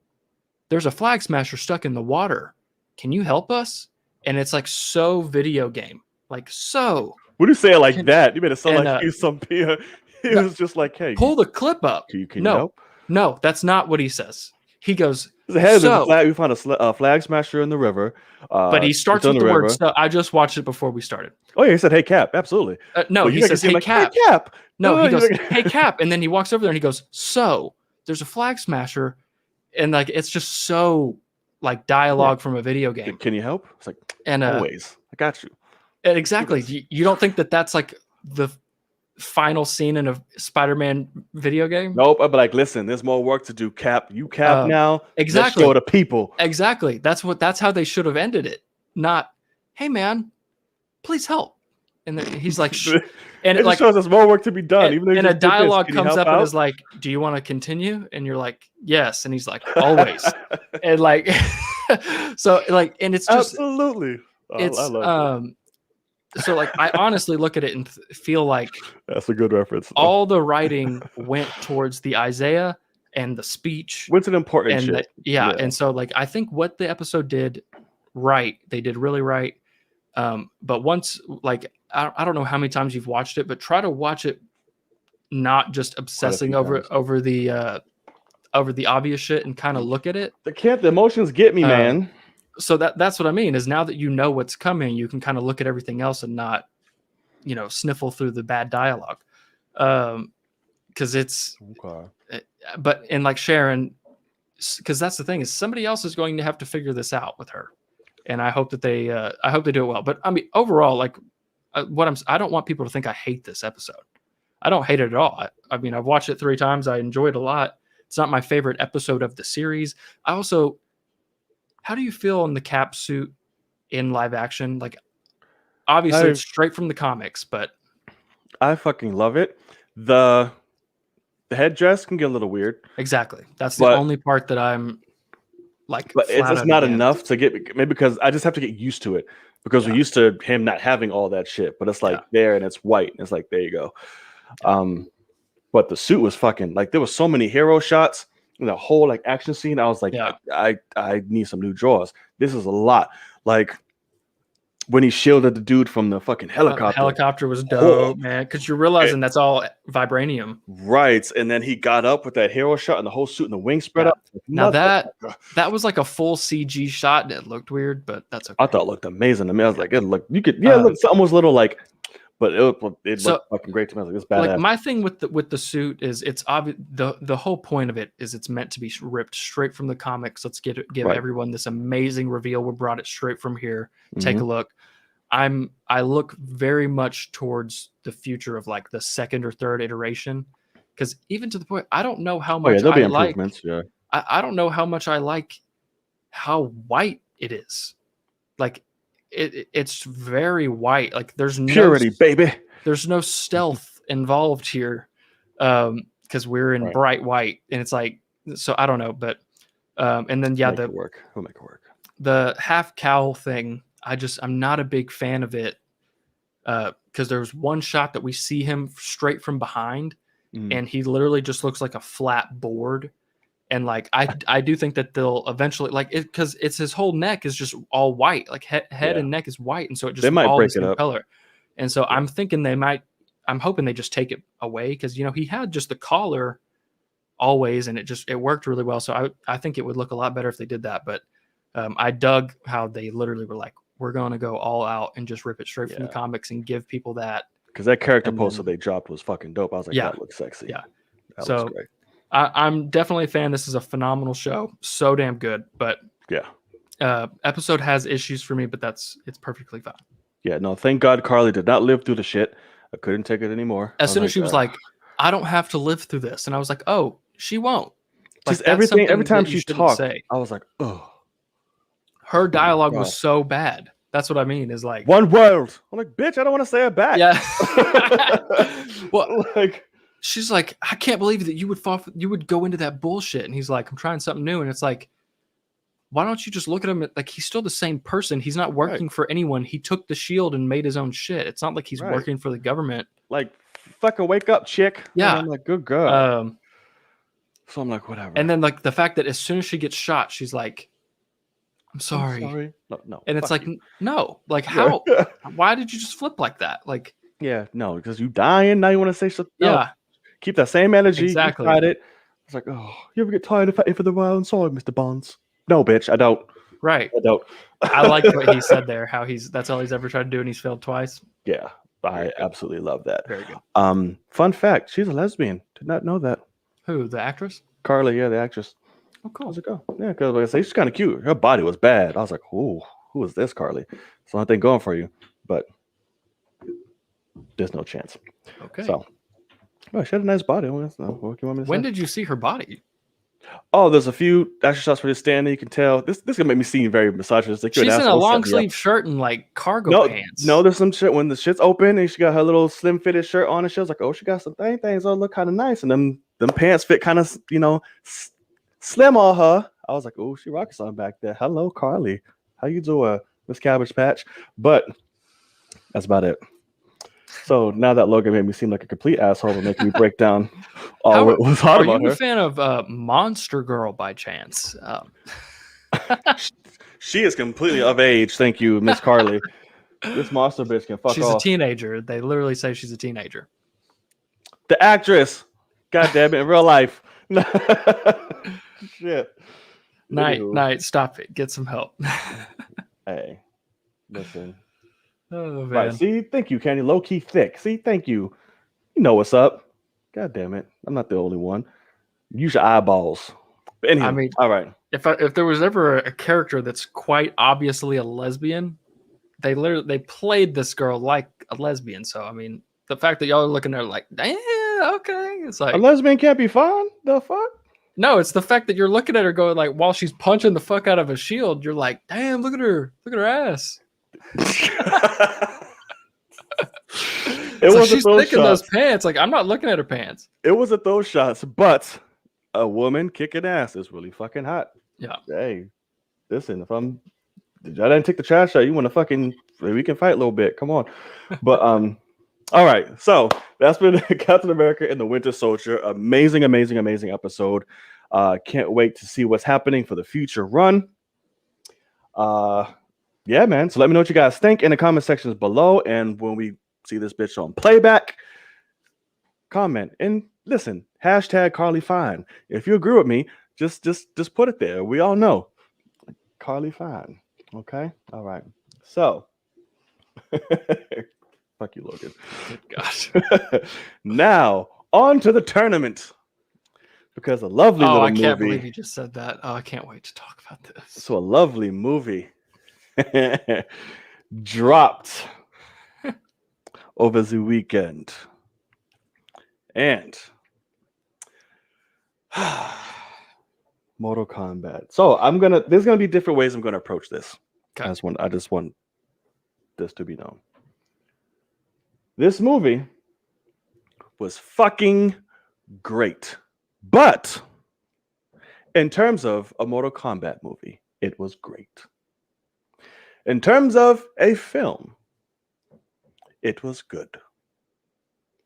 there's a flag smasher stuck in the water. Can you help us? And it's like so video game. Like so. What do you say it like that? You made it sound like he's some peer. He was just like, hey. Pull the clip up. Can you help? No, that's not what he says. He goes, we found a flag smasher in the river. But he starts with the word so. I just watched it before we started. Oh, yeah, he said, hey, Cap. Absolutely. No, he says, hey, Cap. Hey, Cap. No, he goes, hey, Cap. And then he walks over there and he goes, so there's a flag smasher. And like, it's just so like dialogue from a video game. Can you help? It's like, always. I got you. And exactly. You don't think that that's like the final scene in a Spider-Man video game. Nope. I'd be like, listen, there's more work to do, Cap. You Cap now. Exactly. Let's show the people. Exactly. That's how they should have ended it. Not, hey man, please help. And then he's like, shh. And it like shows us more work to be done. And a dialogue comes up and is like, do you want to continue? And you're like, yes. And he's like, always. And like, so like, and it's just absolutely. It's so like I honestly look at it and feel like that's a good reference. All the writing went towards the Isaiah and the speech. What's an important shit? Yeah. And so like I think what the episode did right, they did really right. But once like I don't know how many times you've watched it, but try to watch it not just obsessing over the obvious shit and kind of look at it. The emotions get me, man. So that's what I mean is now that you know what's coming, you can kind of look at everything else and not, sniffle through the bad dialogue. Because it's, but and like Sharon, because that's the thing is somebody else is going to have to figure this out with her, and I hope that they do it well. But I mean, overall, like I don't want people to think I hate this episode. I don't hate it at all. I mean, I've watched it 3 times. I enjoyed it a lot. It's not my favorite episode of the series. I also. How do you feel in the Cap suit in live action? Like, obviously, it's straight from the comics, but I fucking love it. The headdress can get a little weird. Exactly. That's the only part that I'm like. But it's just not enough to get maybe because I just have to get used to it because we're used to him not having all that shit. But it's like there and it's white and it's like there you go. But the suit was fucking like there was so many hero shots. The whole like action scene, I was like, I need some new drawers. This is a lot. Like when he shielded the dude from the fucking helicopter. The helicopter was dope, man. Because you're realizing that's all vibranium, right? And then he got up with that hero shot and the whole suit and the wings spread up. Now that was like a full CG shot and it looked weird, but that's okay. I thought it looked amazing to me. I was like, it looked it looked almost a little like. But it looked fucking great to me. I was like, it's badass. Like my thing with the suit is it's obvious. The whole point of it is it's meant to be ripped straight from the comics. Let's give everyone this amazing reveal. We brought it straight from here. Take a look. I look very much towards the future of like the second or third iteration, because even to the point I don't know how much there'll be improvements. Yeah, I don't know how much I like how white it is. Like. It's very white. Like there's purity, baby. There's no stealth involved here, because we're in bright white, and it's like so. I don't know, but and then we'll make it work. The half cowl thing. I'm not a big fan of it, because there's one shot that we see him straight from behind, and he literally just looks like a flat board. And like I do think that they'll eventually like it because it's his whole neck is just all white, like head and neck is white, and so it just they might all break the it same up. color. And so I'm thinking I'm hoping they just take it away because he had just the collar always, and it worked really well. So I think it would look a lot better if they did that. But I dug how they literally were like, we're going to go all out and just rip it straight from the comics and give people that. Because that character poster they dropped was fucking dope. I was like, that looks sexy. Yeah, that looks great. I'm definitely a fan. This is a phenomenal show. So damn good. But episode has issues for me, but it's perfectly fine. Yeah, no, thank God Carly did not live through the shit. I couldn't take it anymore. As soon as she was like, I don't have to live through this. And I was like, oh, she won't. Like, just everything, every time she talked, I was like, oh. Her dialogue was so bad. That's what I mean, is like one word. I'm like, bitch, I don't want to say it back. Yeah. Well, like she's like, I can't believe that you would go into that bullshit. And he's like, I'm trying something new. And it's like, why don't you just look at him? Like, he's still the same person. He's not working for anyone. He took the shield and made his own shit. It's not like he's working for the government. Like, fucking wake up, chick. Yeah. And I'm like, good girl. So I'm like, whatever. And then like the fact that as soon as she gets shot, she's like, I'm sorry. No. And it's like, no, like how? Why did you just flip like that? Like, yeah, no, because you dying. Now you want to say something. Yeah. Keep that same energy. Exactly. You tried it. It's like, oh, you ever get tired of fighting for the wild? I'm sorry, Mr. Bonds. No, bitch, I don't. Right. I don't. I like what he said there, how that's all he's ever tried to do and he's failed twice. Yeah, I absolutely love that. Very good. Fun fact, she's a lesbian. Did not know that. Who, the actress? Carly, yeah, the actress. Oh, cool. How's it go? Yeah, because like I say, she's kind of cute. Her body was bad. I was like, ooh, who is this Carly? So I think going for you. But There's no chance. Okay. So, oh, she had a nice body. What do you want me to When say? did you see her body? Oh, there's a few action shots where you're standing. You can tell this gonna make me seem very misogynistic. You're an She's in a asshole, shut long me up. sleeve shirt and like cargo No, pants. no, there's some shit when the shit's open and she got her little slim fitted shirt on and she was like, oh, she got some things. Oh, look kind of nice. And them pants fit kind of, slim on her. I was like, oh, she rocking something back there. Hello, Carly. How you doing, Miss Cabbage Patch? But that's about it. So now that Logan made me seem like a complete asshole and making me break down all what was hot about her. Are you a fan of Monster Girl by chance? She is completely of age. Thank you, Miss Carly. This monster bitch can fuck off. She's a teenager. They literally say she's a teenager. The actress. God damn it, in real life. Shit. Night, stop it. Get some help. Hey, listen. Oh, man. Right, see? Thank you, Candy. Low-key thick. See? Thank you. You know what's up. God damn it. I'm not the only one. Use your eyeballs. But anyway, I mean, all right. If there was ever a character that's quite obviously a lesbian, they played this girl like a lesbian. So I mean, the fact that y'all are looking at her like, damn, okay, it's like A lesbian can't be fine? The fuck? no, it's the fact that you're looking at her going like while she's punching the fuck out of a shield, you're like, damn, look at her ass. It was she's thick in those pants. Like I'm not looking at her pants. It was at those shots, but a woman kicking ass is really fucking hot. Yeah. Hey, listen, I didn't take the trash out, you want to fucking, we can fight a little bit. Come on. But all right. So that's been Captain America and the Winter Soldier. Amazing episode. Can't wait to see what's happening for the future run. Yeah, man. So let me know what you guys think in the comment sections below. And when we see this bitch on playback, comment and listen. Hashtag Carly Fine. If you agree with me, just put it there. We all know Carly Fine. Okay. All right. So fuck you, Logan. Gosh. Now on to the tournament. Because a lovely little movie. I can't believe you just said that. Oh, I can't wait to talk about this. So a lovely movie dropped over the weekend. And Mortal Kombat. So there's gonna be different ways I'm gonna approach this. Okay. I just want this to be known. This movie was fucking great. But in terms of a Mortal Kombat movie, it was great. In terms of a film, it was good.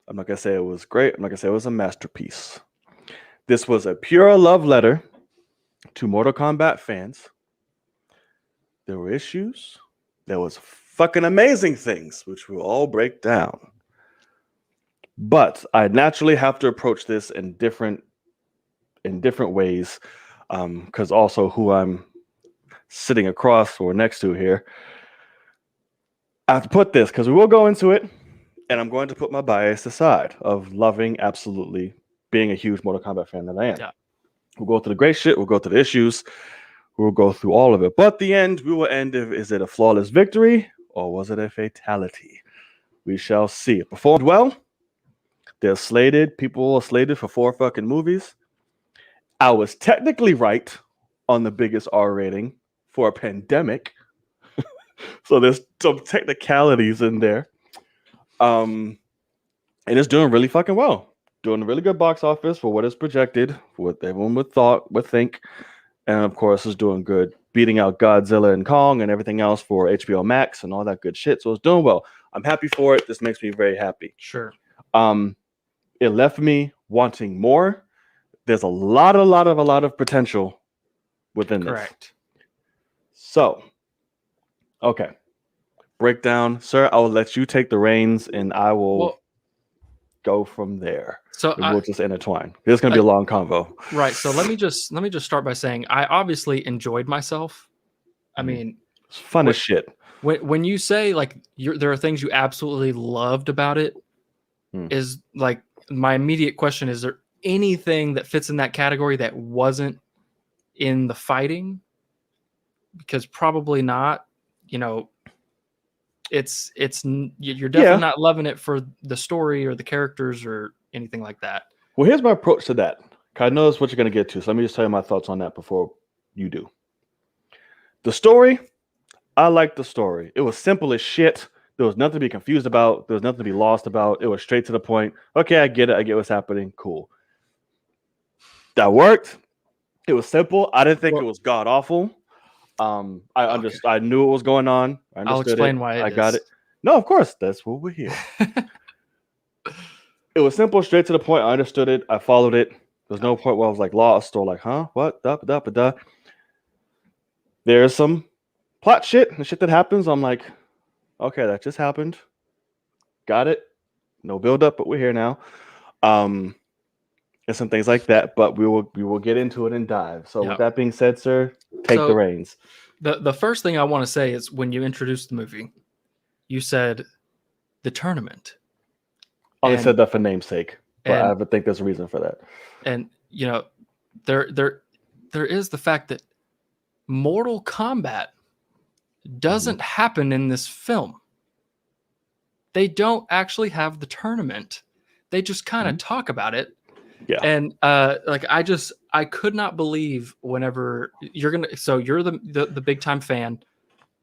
I'm not going to say it was great. I'm not going to say it was a masterpiece. This was a pure love letter to Mortal Kombat fans. There were issues. There was fucking amazing things, which we'll all break down. But I naturally have to approach this in different ways, because also who I'm sitting across or next to here. I have to put this because we will go into it, and I'm going to put my bias aside of loving, absolutely being a huge Mortal Kombat fan that I am. Yeah. We'll go through the great shit. We'll go through the issues. We'll go through all of it. But the end, we will end. Is it a flawless victory or was it a fatality? We shall see. It performed well. People are slated for 4 fucking movies. I was technically right on the biggest R rating for a pandemic. So there's some technicalities in there. And it's doing really fucking well. Doing a really good box office for what is projected, for what everyone would think. And of course, it's doing good, beating out Godzilla and Kong and everything else for HBO Max and all that good shit. So it's doing well. I'm happy for it. This makes me very happy. Sure. It left me wanting more. There's a lot of potential within this. Correct. So, okay. Breakdown. Sir, I will let you take the reins and I will go from there. So we'll just intertwine. It's going to be a long convo. Right. So let me just start by saying I obviously enjoyed myself. I mean, it's fun as shit. When you say like there are things you absolutely loved about it, is like my immediate question: is there anything that fits in that category that wasn't in the fighting? Because probably not. You know, you're definitely not loving it for the story or the characters or anything like that. Well, here's my approach to that. I know that's what you're going to get to, so let me just tell you my thoughts on that before you do. The story, I like the story. It was simple as shit. There was nothing to be confused about. There was nothing to be lost about. It was straight to the point. Okay, I get it. I get what's happening. Cool. That worked. It was simple. I didn't think it was god awful. I understood. I knew what was going on. I understood. I'll explain why I got it. No, of course. That's what we're here. It was simple, straight to the point. I understood it. I followed it. There's no point where I was like lost or like, huh? What? Da. There's some plot shit and shit that happens. I'm like, okay, that just happened. Got it. No build up, but we're here now. And some things like that, but we will get into it and dive. So with that being said, sir, take the reins. The first thing I want to say is when you introduced the movie, you said the tournament. I said that for namesake, but I would think there's a reason for that. And there is the fact that Mortal Kombat doesn't happen in this film. They don't actually have the tournament. They just kind of talk about it. Yeah. And I could not believe whenever you're the big time fan.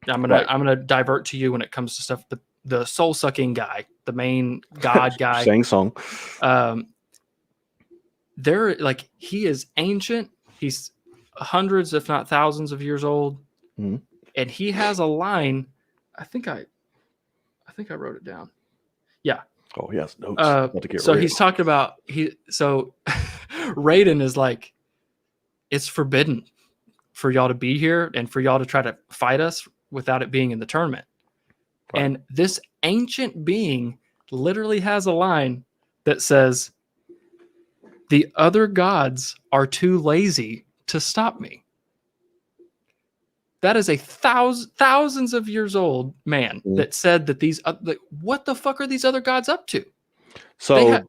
I'm gonna divert to you when it comes to stuff. The soul sucking guy, the main god guy, Shang Tsung. He is ancient. He's hundreds, if not thousands, of years old, and he has a line. I think I wrote it down. Yeah. Oh, yes. Notes. He's talking about Raiden is like, it's forbidden for y'all to be here and for y'all to try to fight us without it being in the tournament. Right. And this ancient being literally has a line that says, "The other gods are too lazy to stop me." That is a thousands of years old man that said that what the fuck are these other gods up to? So I'm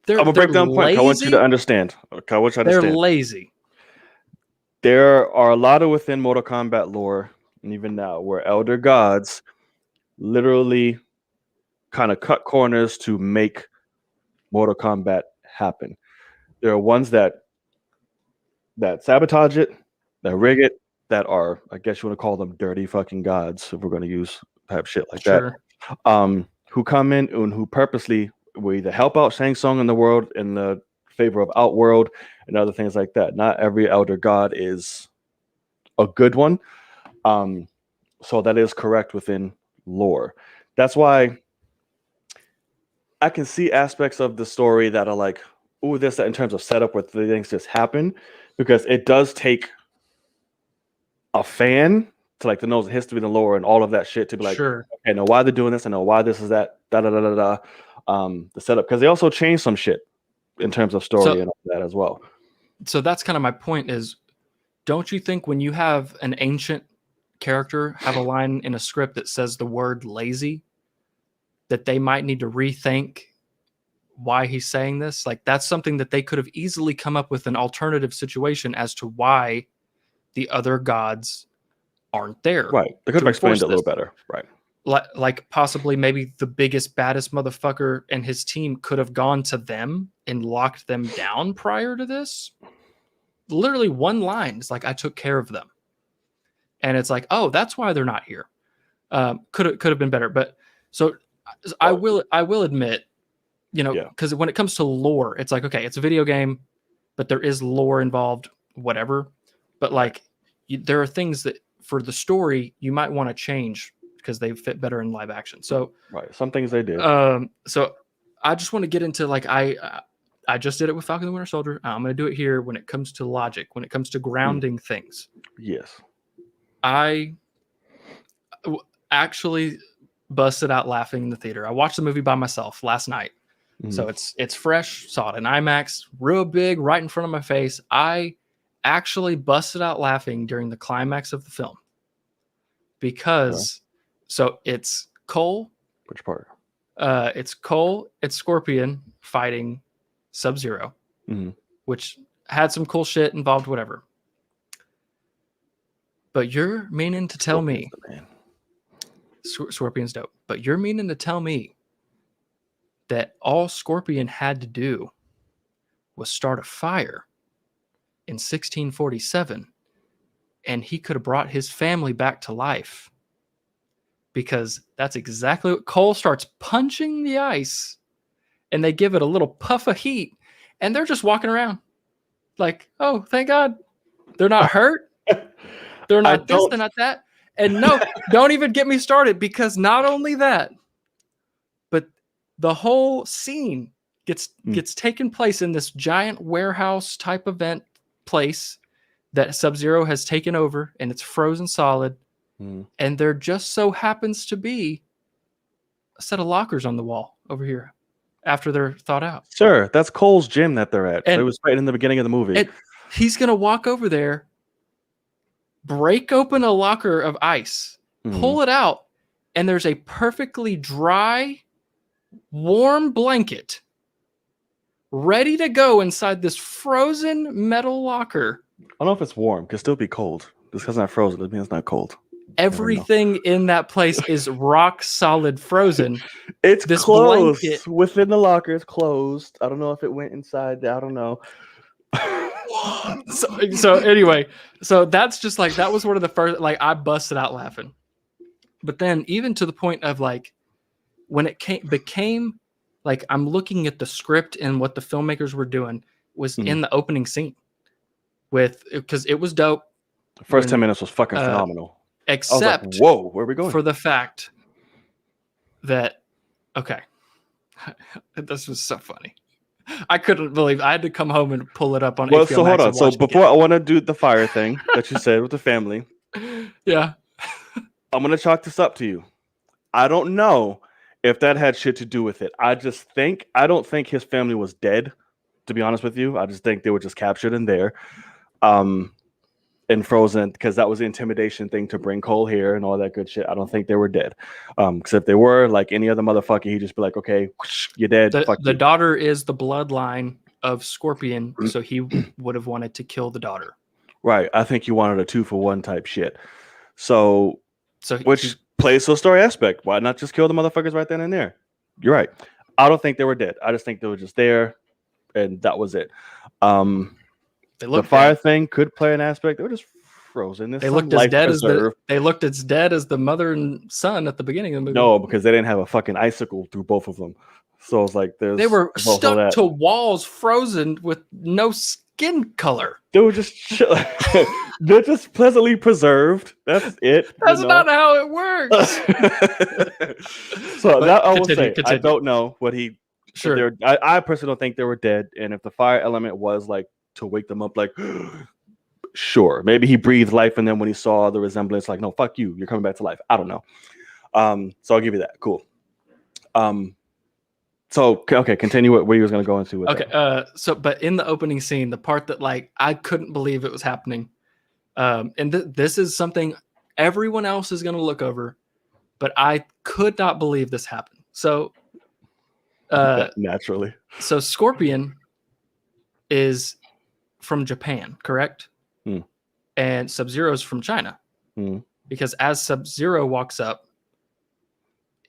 gonna break down point. I want you to understand. They're lazy. There are a lot of within Mortal Kombat lore, and even now, where elder gods literally kind of cut corners to make Mortal Kombat happen. There are ones that sabotage it, that rig it, that are, I guess you want to call them dirty fucking gods, if we're going to use type shit like that, who come in and who purposely will either help out Shang Tsung in the world in the favor of Outworld and other things like that. Not every elder god is a good one. So that is correct within lore. That's why I can see aspects of the story that are like, ooh, that in terms of setup where things just happen, because it does take a fan to like to know the history and the lore and all of that shit to be like, okay, I know why they're doing this, I know why this is that, the setup, because they also changed some shit in terms of story and all that as well. So that's kind of my point is, don't you think when you have an ancient character have a line in a script that says the word lazy, that they might need to rethink why he's saying this? Like, that's something that they could have easily come up with an alternative situation as to why the other gods aren't there. Right. They could have explained it a little better. Right. Like possibly maybe the biggest, baddest motherfucker and his team could have gone to them and locked them down prior to this. Literally one line. It's like, I took care of them. And it's like, oh, that's why they're not here. Could have been better. But so I will admit, because when it comes to lore, it's like, okay, it's a video game, but there is lore involved, whatever. But like, there are things that for the story you might want to change because they fit better in live action. So some things they did. So I just want to get into like I just did it with Falcon the Winter Soldier. I'm going to do it here when it comes to logic, when it comes to grounding things. Yes. I actually busted out laughing in the theater. I watched the movie by myself last night. So it's fresh, saw it in IMAX, real big, right in front of my face. I actually busted out laughing during the climax of the film because so it's Cole. Which part? It's Cole, it's Scorpion fighting Sub-Zero, which had some cool shit involved, whatever. But you're meaning to tell me Scorpion's dope. But you're meaning to tell me that all Scorpion had to do was start a fire in 1647 and he could have brought his family back to life? Because that's exactly what Cole starts punching the ice and they give it a little puff of heat and they're just walking around like, oh, thank God. They're not hurt. They're not this, they're not that. And no, don't even get me started, because not only that, but the whole scene gets taken place in this giant warehouse type event place that Sub-Zero has taken over, and it's frozen solid. And there just so happens to be a set of lockers on the wall over here after they're thawed out. Sure, that's Cole's gym that they're at. And it was right in the beginning of the movie. He's going to walk over there, break open a locker of ice, pull it out, and there's a perfectly dry, warm blanket ready to go inside this frozen metal locker. I don't know if it's warm. It could still be cold. Just because it's not frozen doesn't mean it's not cold. Everything in that place is rock solid frozen. It's this closed. Blanket, within the locker, it's closed. I don't know if it went inside. I don't know. So anyway, so that's just like, that was one of the first, like, I busted out laughing. But then even to the point of like, when it became like, I'm looking at the script and what the filmmakers were doing was in the opening scene because it was dope. The first 10 minutes was fucking phenomenal. Except, like, whoa, where are we going? For the fact that, okay, this was so funny. I couldn't believe I had to come home and pull it up on HBO so Max. Hold on. So before I want to do the fire thing that you said with the family. Yeah. I'm going to chalk this up to you. I don't know if that had shit to do with it. I don't think his family was dead, to be honest with you. I just think they were just captured in there. And frozen, because that was the intimidation thing to bring Cole here and all that good shit. I don't think they were dead. Because if they were, like any other motherfucker, he'd just be like, okay, you're dead. The daughter is the bloodline of Scorpion, so he would have wanted to kill the daughter. Right. I think he wanted a 2-for-1 type shit. So which plays to the story aspect. Why not just kill the motherfuckers right then and there? You're right. I don't think they were dead. I just think they were just there, and that was it. The fire thing could play an aspect. They were just frozen. They looked as dead as the mother and son at the beginning of the movie. No, because they didn't have a fucking icicle through both of them. So it's like they were stuck to walls, frozen with no skin color. They were just they're just pleasantly preserved. That's it. That's not how it works. So that I will say, I don't know what he. Sure. I personally don't think they were dead, and if the fire element was like to wake them up, like, sure, maybe he breathed life in them when he saw the resemblance, like, no, fuck you, you're coming back to life. I don't know. So I'll give you that. Cool. So okay, continue where you was going to go into with that. But in the opening scene, the part that like I couldn't believe it was happening, and this is something everyone else is going to look over, but I could not believe this happened. So naturally, so Scorpion is from Japan, correct? And Sub-Zero is from China. Because as Sub-Zero walks up,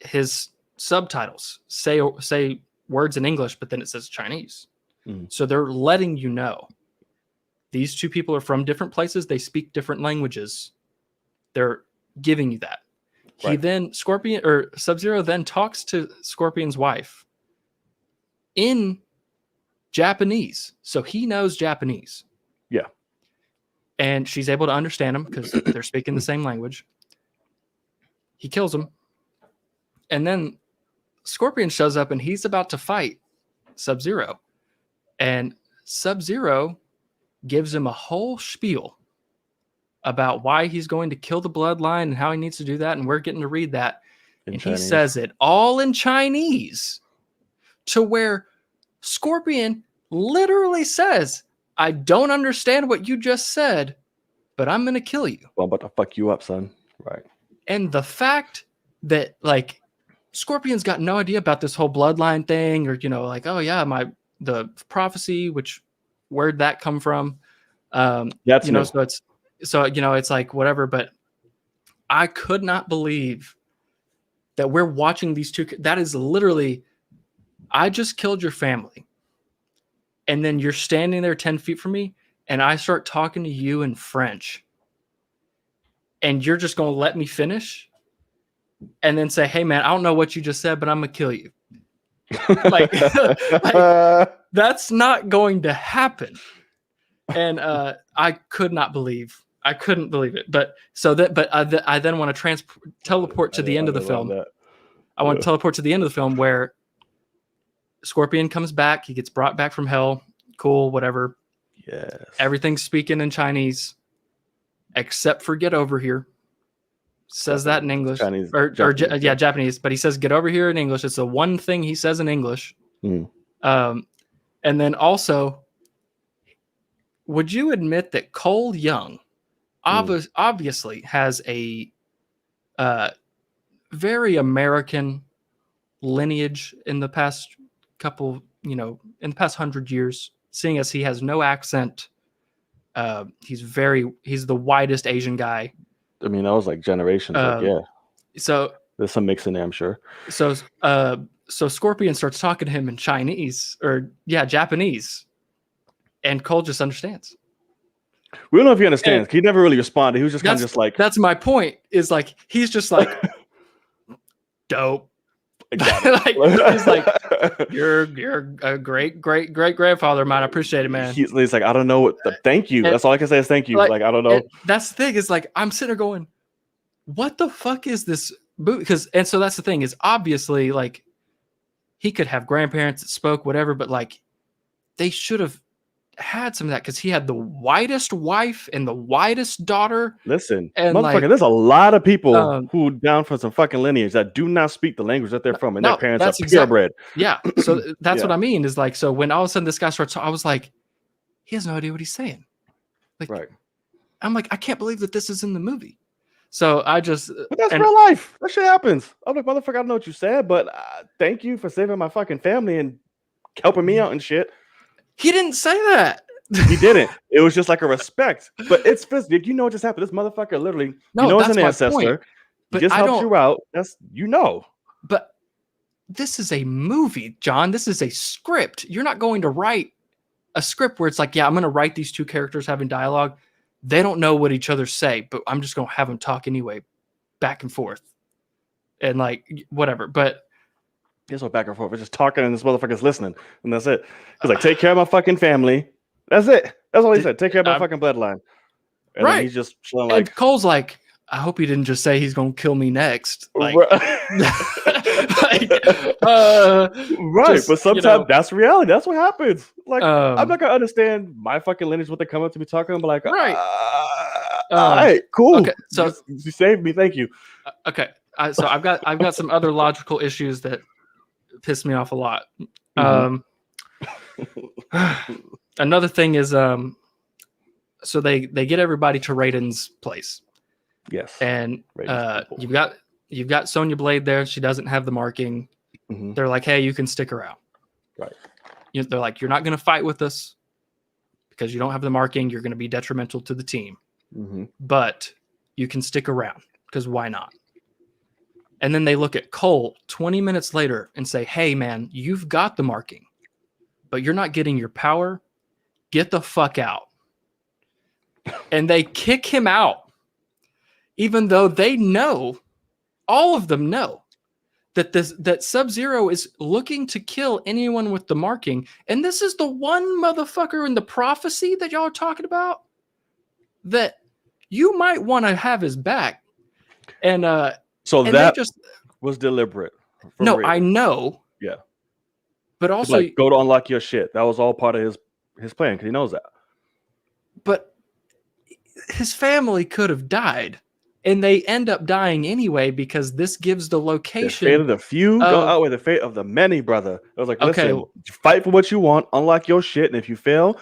his subtitles say words in English, but then it says Chinese. So they're letting you know these two people are from different places. They speak different languages. They're giving you that. Right. He then Sub-Zero then talks to Scorpion's wife in Japanese, so he knows Japanese. Yeah, and she's able to understand him because they're speaking the same language. He kills him, and then Scorpion shows up, and he's about to fight Sub-Zero, and Sub-Zero gives him a whole spiel about why he's going to kill the bloodline and how he needs to do that, and we're getting to read that, and Chinese. He says it all in Chinese, to where Scorpion literally says, I don't understand what you just said, but I'm going to kill you. Well, I'm about to fuck you up, son. Right. And the fact that, like, Scorpion's got no idea about this whole bloodline thing, or, like, oh, yeah, the prophecy, where'd that come from? That's so it's like whatever, but I could not believe that we're watching these two. That is literally, I just killed your family. And then you're standing there 10 feet from me, and I start talking to you in French. And you're just going to let me finish? And then say, hey, man, I don't know what you just said, but I'm going to kill you. like, that's not going to happen. And I couldn't believe it. But I then want to teleport to the end of the film. I want to teleport to the end of the film where Scorpion comes back. He gets brought back from hell. Cool, whatever. Yes. Everything's speaking in Chinese, except for get over here. Says that in English. Japanese. Japanese. But he says get over here in English. It's the one thing he says in English. And then also, would you admit that Cole Young obviously has a very American lineage in the past couple, in the past 100 years, seeing as he has no accent. He's the whitest Asian guy. I mean, that was like generations. So there's some mix in there, I'm sure. So Scorpion starts talking to him in Chinese Japanese, and Cole just understands. We don't know if he understands. He never really responded. He was just kind of just like. That's my point. Is like he's just like dope. Exactly. He's like, you're a great grandfather of mine. I appreciate it, man. He's like, I don't know what. Thank you. That's all I can say is thank you. Like I don't know. That's the thing. Is like I'm sitting there going, what the fuck is this movie? And so that's the thing. Is obviously like he could have grandparents that spoke whatever, but like they should have had some of that because he had the whitest wife and the whitest daughter. Listen, and motherfucker, there's a lot of people who down from some fucking lineage that do not speak the language that they're from, and their parents are purebred. Yeah, so that's what I mean. Is like, so when all of a sudden this guy starts, I was like, he has no idea what he's saying. Like, right? I'm like, I can't believe that this is in the movie. So I just, but that's real life. That shit happens. I'm like, motherfucker, I don't know what you said, but thank you for saving my fucking family and helping me out and shit. He didn't say that. He didn't. It was just like a respect. But it's physical. You know what just happened? This motherfucker literally, he's an ancestor. He just helped you out. That's But this is a movie, John. This is a script. You're not going to write a script where it's like, I'm going to write these two characters having dialogue. They don't know what each other say, but I'm just going to have them talk anyway, back and forth. And like, whatever. But there's no back and forth. We're just talking and this motherfucker's listening. And that's it. He's like, take care of my fucking family. That's it. That's all he said. Take care of my fucking bloodline. And then he's just chilling like. And Cole's like, I hope he didn't just say he's going to kill me next. Like, right. But sometimes that's reality. That's what happens. Like, I'm not going to understand my fucking lineage, what they come up to me talking. I'm like, all right, cool. Okay, so you saved me. Thank you. Okay. So I've got some other logical issues that piss me off a lot. Another thing is, so they get everybody to Raiden's place. Yes. And you've got Sonya Blade there. She doesn't have the marking. They're like, hey, you can stick around. Right. They're like, you're not going to fight with us because you don't have the marking. You're going to be detrimental to the team. But you can stick around because why not? And then they look at Cole 20 minutes later and say, hey, man, you've got the marking, but you're not getting your power. Get the fuck out. And they kick him out, even though they know, all of them know, that Sub-Zero is looking to kill anyone with the marking. And this is the one motherfucker in the prophecy that y'all are talking about that you might want to have his back. And so that was deliberate. No, Raiden. I know. Yeah. But also, like, go to unlock your shit. That was all part of his plan because he knows that. But his family could have died, and they end up dying anyway because this gives the location. The fate of the few go outweigh the fate of the many, brother. I was like, listen, fight for what you want, unlock your shit, and if you fail,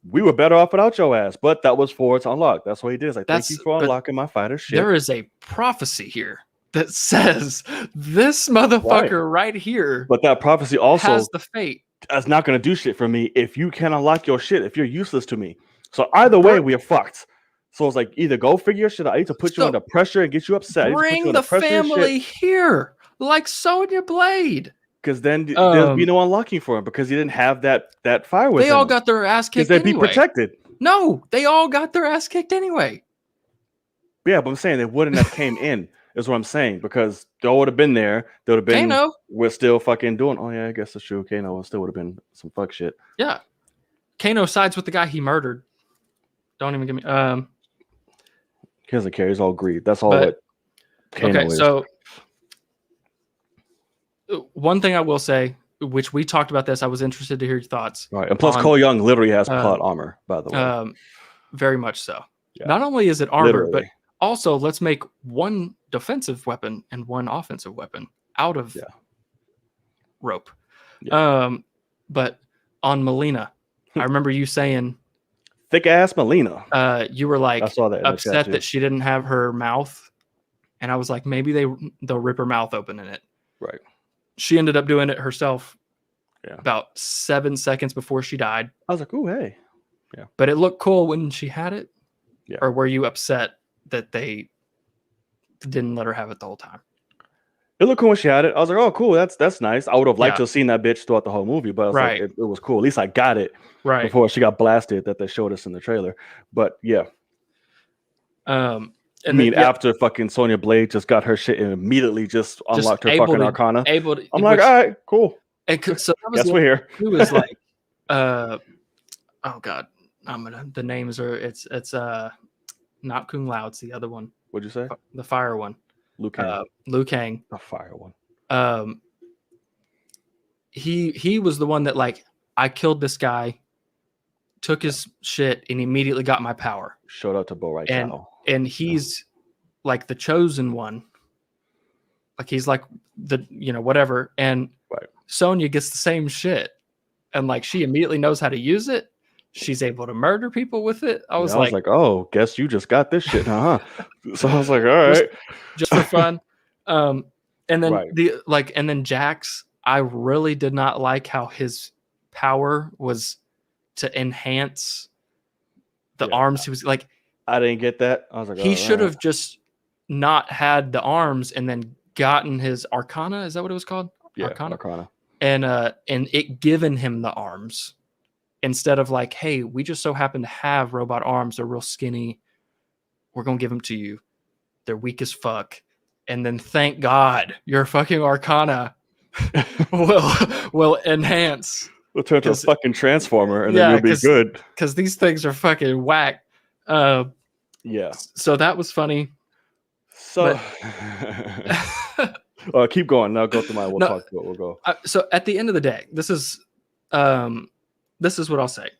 we were better off without your ass. But that was for it to unlock. That's what he did. It's like, thank you for unlocking my fighter's shit. There is a prophecy here that says this motherfucker right here. But that prophecy also has the fate. That's not going to do shit for me if you can't unlock your shit, if you're useless to me. So either way, we are fucked. So it's like, either go figure your shit out. I need to put you under pressure and get you upset. Bring the family here. like Sonya Blade. Because then there'll be no unlocking for him because he didn't have that fire within They all him. got their ass kicked Because they'd anyway. be protected. No, they all got their ass kicked anyway. Yeah, but I'm saying they wouldn't have came in, is what I'm saying. Because they would have been there. They would have been, Kano. we're still fucking doing, oh yeah, I guess that's true. Kano still would have been some fuck shit. Yeah. Kano sides with the guy he murdered. Don't even give me, He doesn't care. He's all greed. That's all what Kano is. So one thing I will say, which we talked about this, I was interested to hear your thoughts. Right. And plus, Cole Young literally has plot armor, by the way. Very much so. Yeah. Not only is it armor, Literally. but also let's make one defensive weapon and one offensive weapon out of rope. Yeah. But on Melina, I remember you saying thick ass Melina. You were like I saw that upset that she didn't have her mouth, and I was like, maybe they'll rip her mouth open in it. Right. She ended up doing it herself. Yeah. About 7 seconds before she died. I was like, "Ooh, hey." Yeah. But it looked cool when she had it. Yeah. Or were you upset that they didn't let her have it the whole time? It looked cool when she had it. I was like, "Oh, cool. That's nice." I would have liked to have seen that bitch throughout the whole movie, but I was like, it was cool. At least I got it before she got blasted that they showed us in the trailer. But yeah. After fucking Sonya Blade just got her shit and immediately just unlocked her fucking Arcana. I'm like, all right, cool. So that was we're here. He was like, oh god, the names are it's not Kung Lao, it's the other one. What'd you say? The fire one. Liu Kang. Liu Kang. The fire one. He was the one that like, I killed this guy, took his shit, and immediately got my power. Showed up to Bo right now. And he's like the chosen one. Like he's like the whatever. And Sonya gets the same shit. And like she immediately knows how to use it. She's able to murder people with it. I was like, oh, guess you just got this shit, huh? So I was like, all right. Just for fun. And then and then Jax, I really did not like how his power was to enhance the arms. He was like, I didn't get that. I was like, he should have just not had the arms and then gotten his Arcana. Is that what it was called? Yeah, Arcana. And it given him the arms instead of like, hey, we just so happen to have robot arms. They're real skinny. We're gonna give them to you. They're weak as fuck. And then thank God your fucking Arcana will enhance. We'll turn to a fucking transformer and then you'll be good. Because these things are fucking whack. Yeah. So that was funny. So keep going. Now go through mine. We'll talk to it. We'll go. So at the end of the day, this is what I'll say.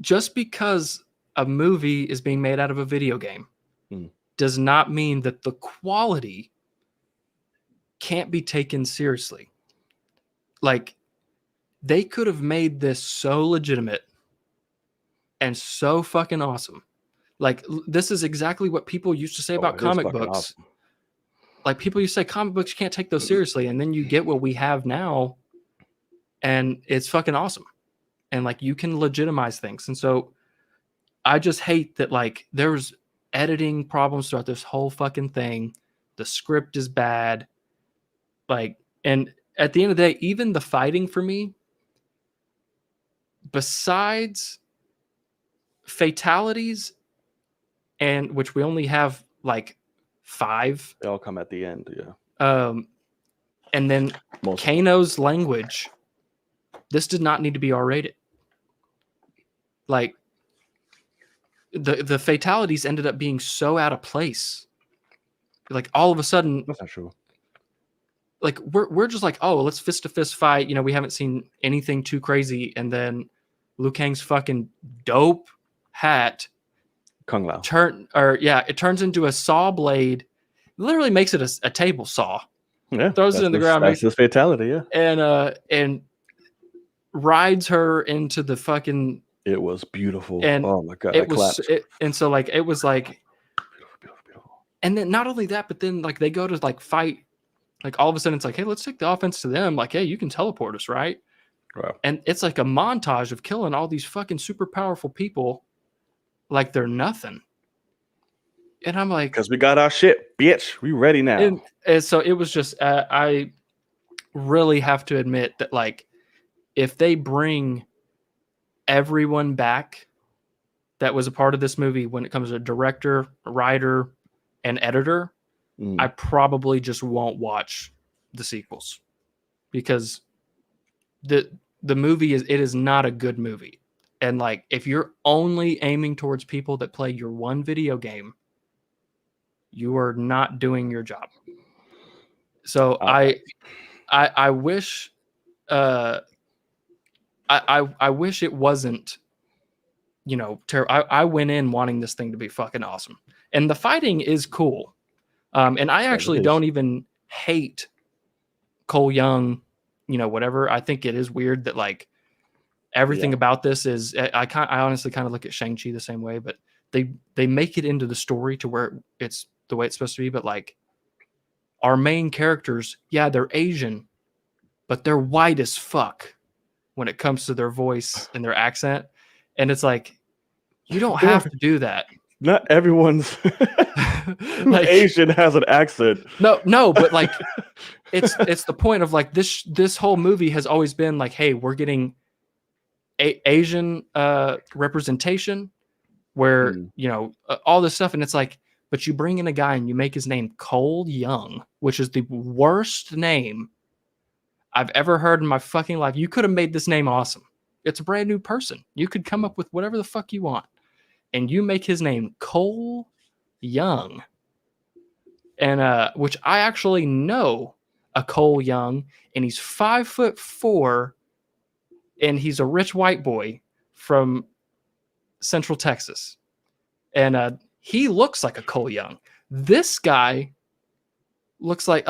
Just because a movie is being made out of a video game does not mean that the quality can't be taken seriously. Like, they could have made this so legitimate and so fucking awesome. Like, this is exactly what people used to say about comic books. Awesome. Like, people used to say comic books, you can't take those seriously. And then you get what we have now, and it's fucking awesome. And, like, you can legitimize things. And so I just hate that, like, there's editing problems throughout this whole fucking thing. The script is bad. Like, and at the end of the day, even the fighting for me, besides fatalities, and which we only have like 5, they all come at the end. And then Kano's language, this did not need to be R-rated. Like, the fatalities ended up being so out of place. Like, all of a sudden, that's not true. Like, we're just like, oh, let's fist to fist fight. We haven't seen anything too crazy. And then Liu Kang's fucking dope hat Kung Lao it turns into a saw blade. Literally makes it a table saw. Yeah, throws it in the ground. That's his fatality. Yeah, and rides her into the fucking. It was beautiful. And oh my god, it was. And so like it was like. Beautiful. And then not only that, but then like they go to like fight. Like all of a sudden it's like, hey, let's take the offense to them. Like, hey, you can teleport us, right? Wow. And it's like a montage of killing all these fucking super powerful people like they're nothing. And I'm like, because we got our shit, bitch. We ready now. and so it was just, I really have to admit that, like, if they bring everyone back that was a part of this movie when it comes to director, writer, and editor, I probably just won't watch the sequels, because the movie is not a good movie. And like, if you're only aiming towards people that play your one video game, you are not doing your job. So I wish, I wish it wasn't, you know, I went in wanting this thing to be fucking awesome, and the fighting is cool. And I actually don't even hate Cole Young, you know, whatever. I think it is weird that, like, everything about this is, I honestly kind of look at Shang-Chi the same way, but they make it into the story to where it's the way it's supposed to be. But like, our main characters, yeah, they're Asian, but they're white as fuck when it comes to their voice and their accent. And it's like, you don't have to do that. Not everyone's like, Asian has an accent. No, but like, it's the point of, like, this whole movie has always been like, hey, we're getting Asian representation, where you know, all this stuff, and it's like, but you bring in a guy and you make his name Cole Young, which is the worst name I've ever heard in my fucking life. You could have made this name awesome. It's a brand new person. You could come up with whatever the fuck you want, and you make his name Cole Young. And which I actually know a Cole Young, and he's 5'4", and he's a rich white boy from Central Texas, and he looks like a Cole Young. This guy looks like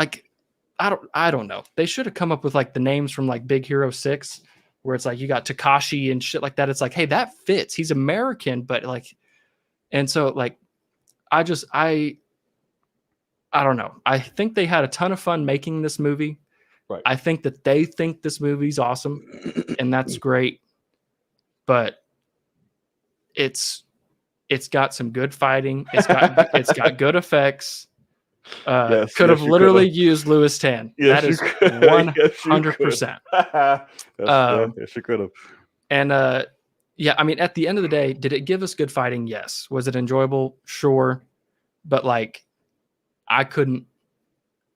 I don't know. They should have come up with like the names from like Big Hero 6, where it's like you got Takashi and shit like that. It's like, hey, that fits. He's American, but like, and so like, I don't know. I think they had a ton of fun making this movie. Right. I think that they think this movie's awesome, and that's great. But it's got some good fighting. It's got good effects. Could have literally used Louis Tan. Yes, that is 100%. Yes, you could have. And yeah, I mean, at the end of the day, did it give us good fighting? Yes. Was it enjoyable? Sure. But like, I couldn't.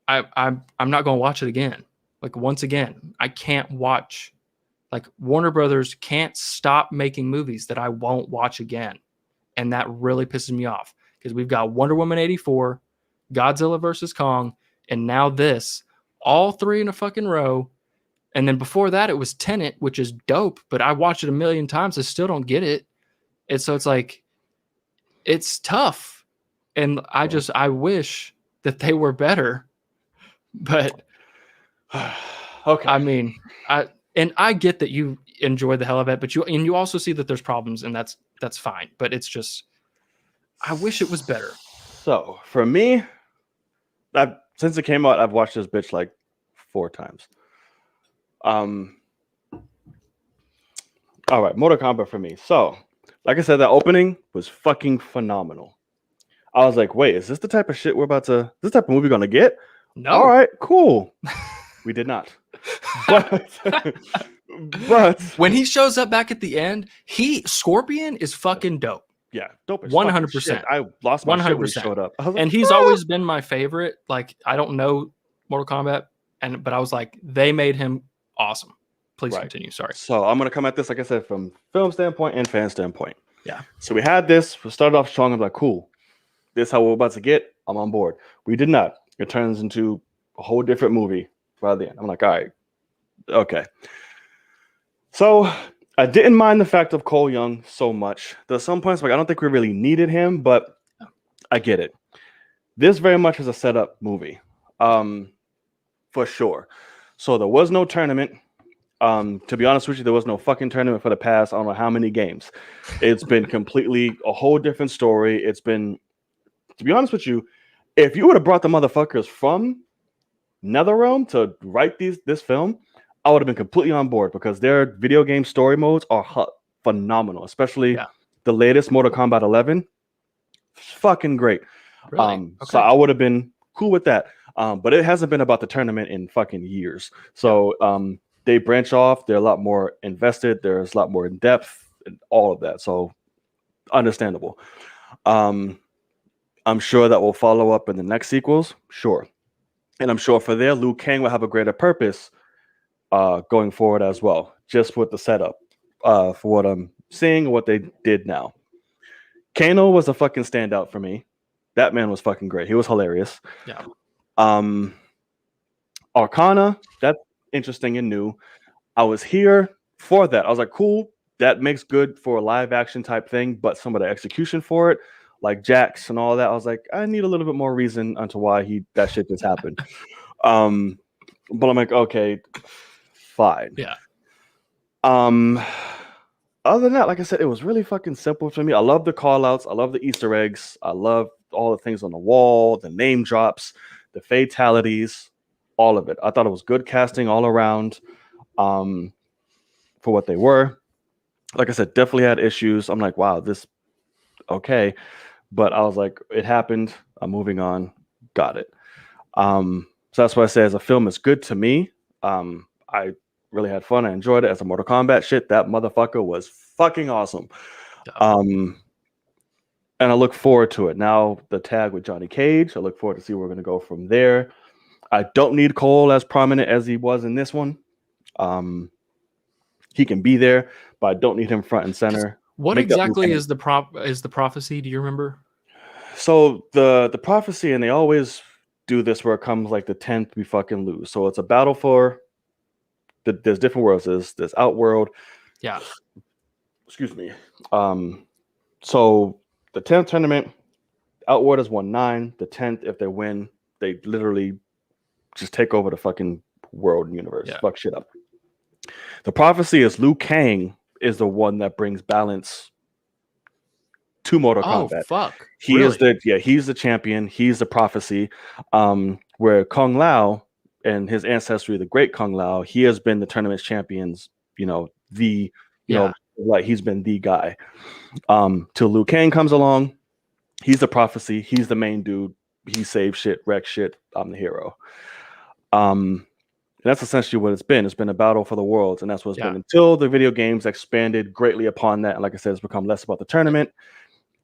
I'm not going to watch it again. Like, once again, I can't watch. Like, Warner Brothers can't stop making movies that I won't watch again. And that really pisses me off, because we've got Wonder Woman 84, Godzilla vs. Kong, and now this, all three in a fucking row. And then before that, it was Tenet, which is dope, but I watched it a million times. I still don't get it. And so it's like, it's tough. And I wish that they were better. But okay. I mean, I get that you enjoy the hell of it, but you also see that there's problems, and that's fine. But it's just, I wish it was better. So for me, since it came out, I've watched this bitch like 4 times. All right, Mortal Kombat for me. So, like I said, that opening was fucking phenomenal. I was like, wait, is this the type of shit this type of movie we're gonna get? No. All right, cool. We did not. But when he shows up back at the end, Scorpion is fucking dope. Yeah, dope. 100%. I lost my shit when he showed up. And he's always been my favorite. Like, I don't know Mortal Kombat, but I was like, they made him awesome. Please continue. Sorry. So I'm gonna come at this, like I said, from film standpoint and fan standpoint. Yeah. So we had this. We started off strong. I'm like, cool. This is how we're about to get. I'm on board. We did not. It turns into a whole different movie by the end. I'm like, all right, okay. So I didn't mind the fact of Cole Young so much. There's some points like I don't think we really needed him, but I get it. This very much is a setup movie, for sure. So there was no tournament. To be honest with you, there was no fucking tournament for the past, I don't know how many games. It's been completely a whole different story. It's been, to be honest with you, if you would have brought the motherfuckers from NetherRealm to write this film, I would have been completely on board, because their video game story modes are phenomenal, especially the latest Mortal Kombat 11. Fucking great. Really? So I would have been cool with that. But it hasn't been about the tournament in fucking years. So they branch off. They're a lot more invested. There's a lot more in depth and all of that. So understandable. I'm sure that will follow up in the next sequels. Sure. And I'm sure for there, Liu Kang will have a greater purpose going forward as well, just with the setup for what I'm seeing, what they did now. Kano was a fucking standout for me. That man was fucking great. He was hilarious. Yeah. Arcana, that's interesting and new. I was here for that. I was like, cool, that makes good for a live action type thing, but some of the execution for it, like Jax and all that, I was like, I need a little bit more reason onto why that shit just happened. But I'm like, okay, fine. Yeah. Other than that, like I said, it was really fucking simple for me. I love the call outs. I love the Easter eggs. I love all the things on the wall, the name drops, the fatalities, all of it. I thought it was good casting all around for what they were. Like I said, definitely had issues. I'm like, wow, this okay. But I was like, it happened. I'm moving on. Got it. So that's why I say as a film, it's good to me. I really had fun. I enjoyed it. As a Mortal Kombat shit, that motherfucker was fucking awesome. And I look forward to it. Now the tag with Johnny Cage, I look forward to see where we're going to go from there. I don't need Cole as prominent as he was in this one. He can be there, but I don't need him front and center. What exactly is the prophecy? Do you remember? So the prophecy, and they always do this where it comes like the 10th, we fucking lose. So it's a battle for there's different worlds. There's Outworld. Yeah. Excuse me. So the 10th tournament, Outworld has won 9. The 10th, if they win, they literally just take over the fucking world and universe. Yeah. Fuck shit up. The prophecy is Liu Kang is the one that brings balance to Mortal Kombat. Fuck. He's the champion. He's the prophecy. Where Kung Lao and his ancestry, the great Kung Lao, he has been the tournament's champions, like he's been the guy. Till Liu Kang comes along, he's the prophecy, he's the main dude, he saves shit, wrecks shit, I'm the hero. And that's essentially what it's been. It's been a battle for the worlds, and that's what it's been until the video games expanded greatly upon that. And like I said, it's become less about the tournament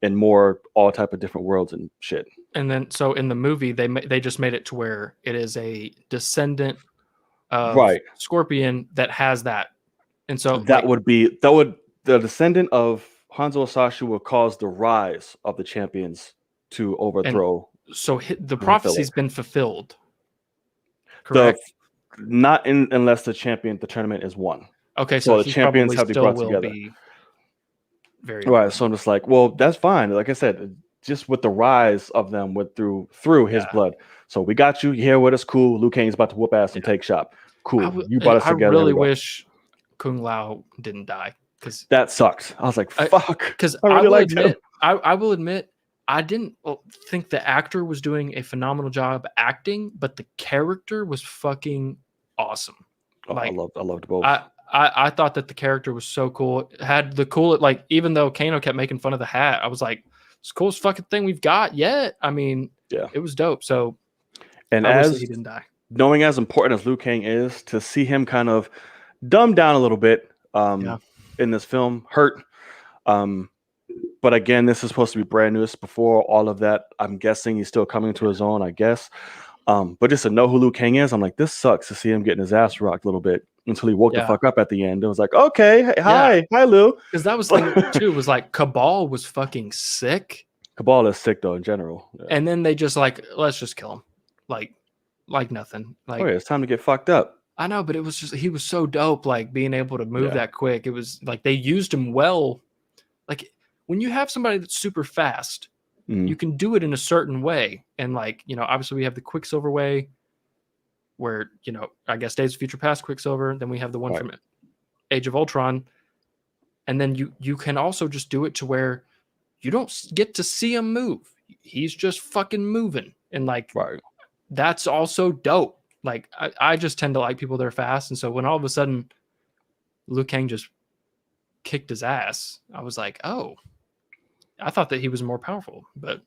and more all type of different worlds and shit. And then, so in the movie, they just made it to where it is a descendant of Scorpion that has that, and so the descendant of Hanzo Hasashi will cause the rise of the champions to overthrow. So the prophecy's been fulfilled. Correct. Unless the tournament is won. Okay, so the champions have to be brought together. Very right. So I'm just like, well, that's fine. Like I said, just with the rise of them through his blood. So we got you here with us. Cool. Liu Kang's about to whoop ass and take shop. Cool. You brought us together. I really wish Kung Lao didn't die, because that sucks. I was like, fuck. Because I will admit, I didn't think the actor was doing a phenomenal job acting, but the character was fucking awesome. I loved both. I thought that the character was so cool. It had the cool, like, even though Kano kept making fun of the hat, I was like, it's the coolest fucking thing we've got yet. I mean, it was dope. So, and as he didn't die, knowing as important as Liu Kang is, to see him kind of dumbed down a little bit in this film hurt. But again, this is supposed to be brand new. It's before all of that. I'm guessing he's still coming to his own, I guess. But just to know who Liu Kang is, I'm like, this sucks to see him getting his ass rocked a little bit until he woke the fuck up at the end. It was like, okay, hi Liu. Because that was like too. Was like Cabal was fucking sick. Cabal is sick though in general. Yeah. And then they just like, let's just kill him, like nothing. Like, it's time to get fucked up. I know, but it was just, he was so dope. Like being able to move that quick. It was like they used him well. Like when you have somebody that's super fast, you can do it in a certain way. And like, obviously we have the Quicksilver way where, I guess Days of Future Past Quicksilver. Then we have the one from Age of Ultron. And then you can also just do it to where you don't get to see him move. He's just fucking moving. And like, that's also dope. Like I just tend to like people that are fast. And so when all of a sudden Liu Kang just kicked his ass, I was like, oh, I thought that he was more powerful, but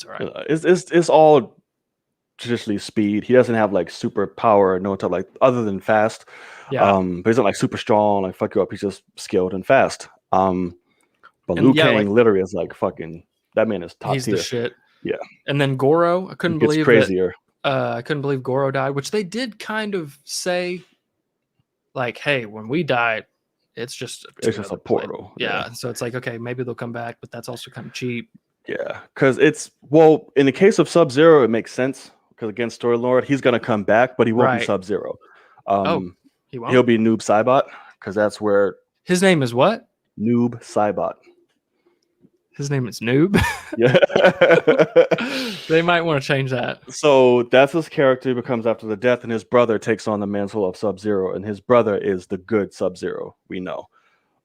It's all right. It's all traditionally speed. He doesn't have like super power, no type like other than fast. Yeah. But he's not like super strong, like fuck you up. He's just skilled and fast. But And Liu yeah, Kang like, literally is like fucking that man is top he's tier. the shit. Yeah. And then Goro, I It couldn't gets believe crazier. I couldn't believe Goro died, which they did kind of say, like, hey, when we die, it's just a portal. Yeah. So it's like, okay, maybe they'll come back, but that's also kind of cheap. Yeah, because it's well, in the case of Sub-Zero, it makes sense because against Story Lord, he's gonna come back, but he won't be Right. Sub-Zero. He won't. He'll be Noob Saibot because that's where His name is what? Noob Saibot. His name is Noob. Yeah. They might want to change that. So that's his character becomes after the death, and his brother takes on the mantle of Sub-Zero, and his brother is the good Sub-Zero. We know.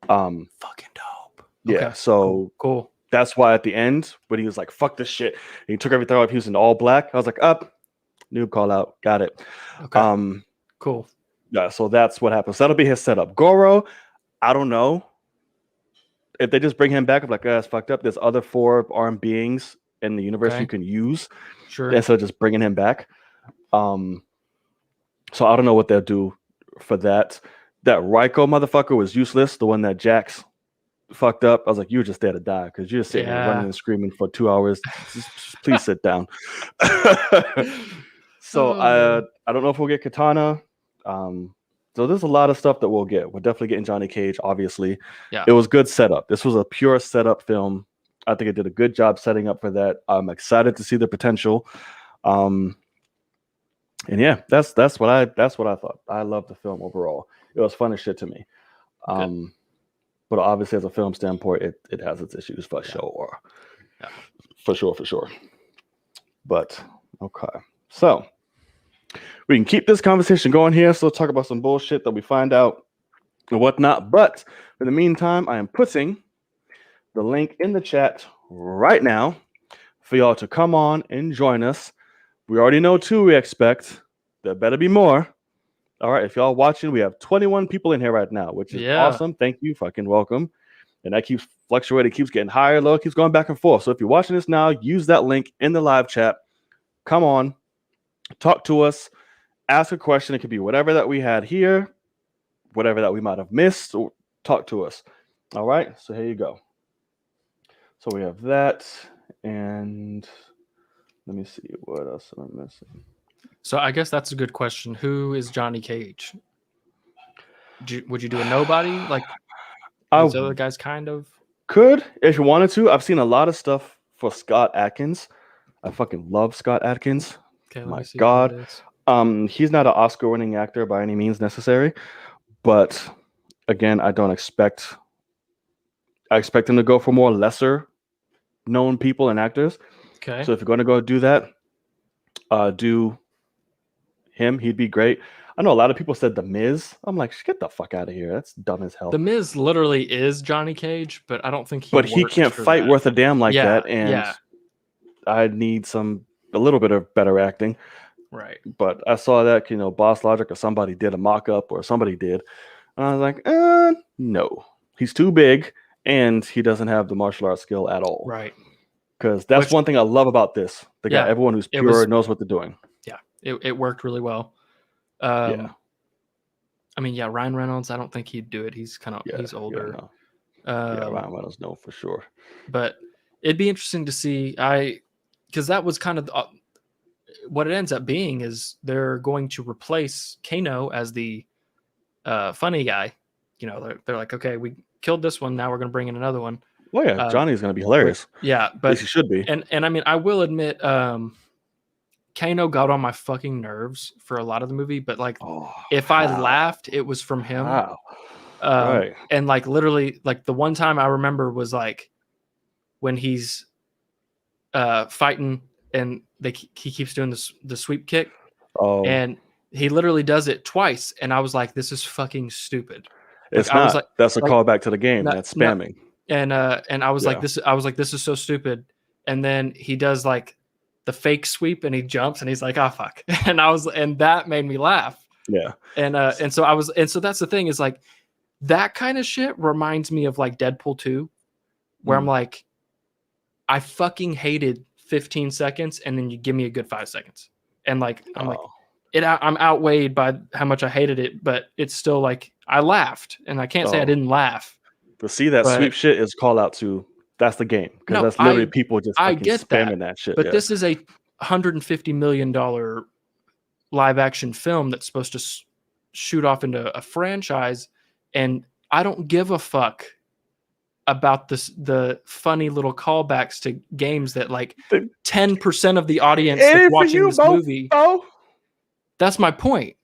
Fucking dope. Yeah. Okay, So cool. That's why at the end, when he was like, "Fuck this shit," and he took everything off. He was in all black. I was like, "Up, noob call out, got it." Okay. Cool. Yeah. So that's what happens. That'll be his setup. Goro, I don't know if they just bring him back. I'm like, "That's fucked up." There's other 4-armed beings in the universe you can use. Sure. Instead of just bringing him back. So I don't know what they'll do for that. That Raiko motherfucker was useless. The one that Jax fucked up. I was like, you were just there to die because you're just sitting here running and screaming for 2 hours. Just please sit down. So I don't know if we'll get Katana. So there's a lot of stuff that we'll get. We're definitely getting Johnny Cage, obviously. Yeah. It was good setup. This was a pure setup film. I think it did a good job setting up for that. I'm excited to see the potential. And yeah, that's what I thought. I loved the film overall. It was fun as shit to me. But obviously, as a film standpoint, it has its issues for sure. Yeah. For sure. But okay. So we can keep this conversation going here. So let's talk about some bullshit that we find out and whatnot. But in the meantime, I am putting the link in the chat right now for y'all to come on and join us. We already know 2 we expect. There better be more. All right, if y'all watching, we have 21 people in here right now, which is awesome. Thank you, fucking welcome. And that keeps fluctuating, keeps getting higher, low, keeps going back and forth. So if you're watching this now, use that link in the live chat. Come on, talk to us, ask a question. It could be whatever that we had here, whatever that we might have missed, or talk to us. All right, so here you go. So we have that, and let me see, what else am I missing? So I guess that's a good question. Who is Johnny Cage? Would you do a nobody like these other guys? Kind of could if you wanted to. I've seen a lot of stuff for Scott Adkins. I fucking love Scott Adkins. Okay, my God. He's not an Oscar-winning actor by any means necessary, but again, I expect him to go for more lesser known people and actors. Okay. So if you're going to go do that, do him. He'd be great. I know a lot of people said The Miz. I'm like, get the fuck out of here. That's dumb as hell. The Miz literally is Johnny Cage, but I don't think he. But he can't fight worth a damn like that, and I need a little bit of better acting. Right. But I saw that Boss Logic or somebody did a mock-up or somebody did, and I was like, no, he's too big, and he doesn't have the martial arts skill at all. Right. Because that's one thing I love about this. Everyone who's pure knows what they're doing. Yeah, it worked really well. I mean, Ryan Reynolds, I don't think he'd do it. He's he's older. Ryan Reynolds, no, for sure. But it'd be interesting to see. Because that was kind of what it ends up being is they're going to replace Kano as the funny guy. They're like, okay, we killed this one. Now we're going to bring in another one. Well, yeah, Johnny's going to be hilarious. But he should be. And I mean, I will admit, Kano got on my fucking nerves for a lot of the movie. But if I laughed, it was from him. Wow. Right. And literally, the one time I remember was when he's fighting and he keeps doing the sweep kick. Oh. And he literally does it twice, and I was like, "This is fucking stupid." It's not. That's a callback to the game. That's spamming. And I was like, "This." I was like, "This is so stupid." And then he does the fake sweep, and he jumps, and he's like, "Ah, fuck!" And that made me laugh. Yeah. And so that's the thing is that kind of shit reminds me of Deadpool 2, where I'm like, I fucking hated 15 seconds, and then you give me a good 5 seconds. And like, I'm like, Oh. I'm outweighed by how much I hated it, but it's still like, I laughed, and I can't say I Oh. didn't laugh. But see, that But- sweep shit is call out to that's the game. Because No, that's literally people just I fucking get spamming that shit. But yeah. this is a $150 million live action film that's supposed to shoot off into a franchise, and I don't give a fuck about the funny little callbacks to games that like 10% of the audience that's watching this movie. Oh, that's my point.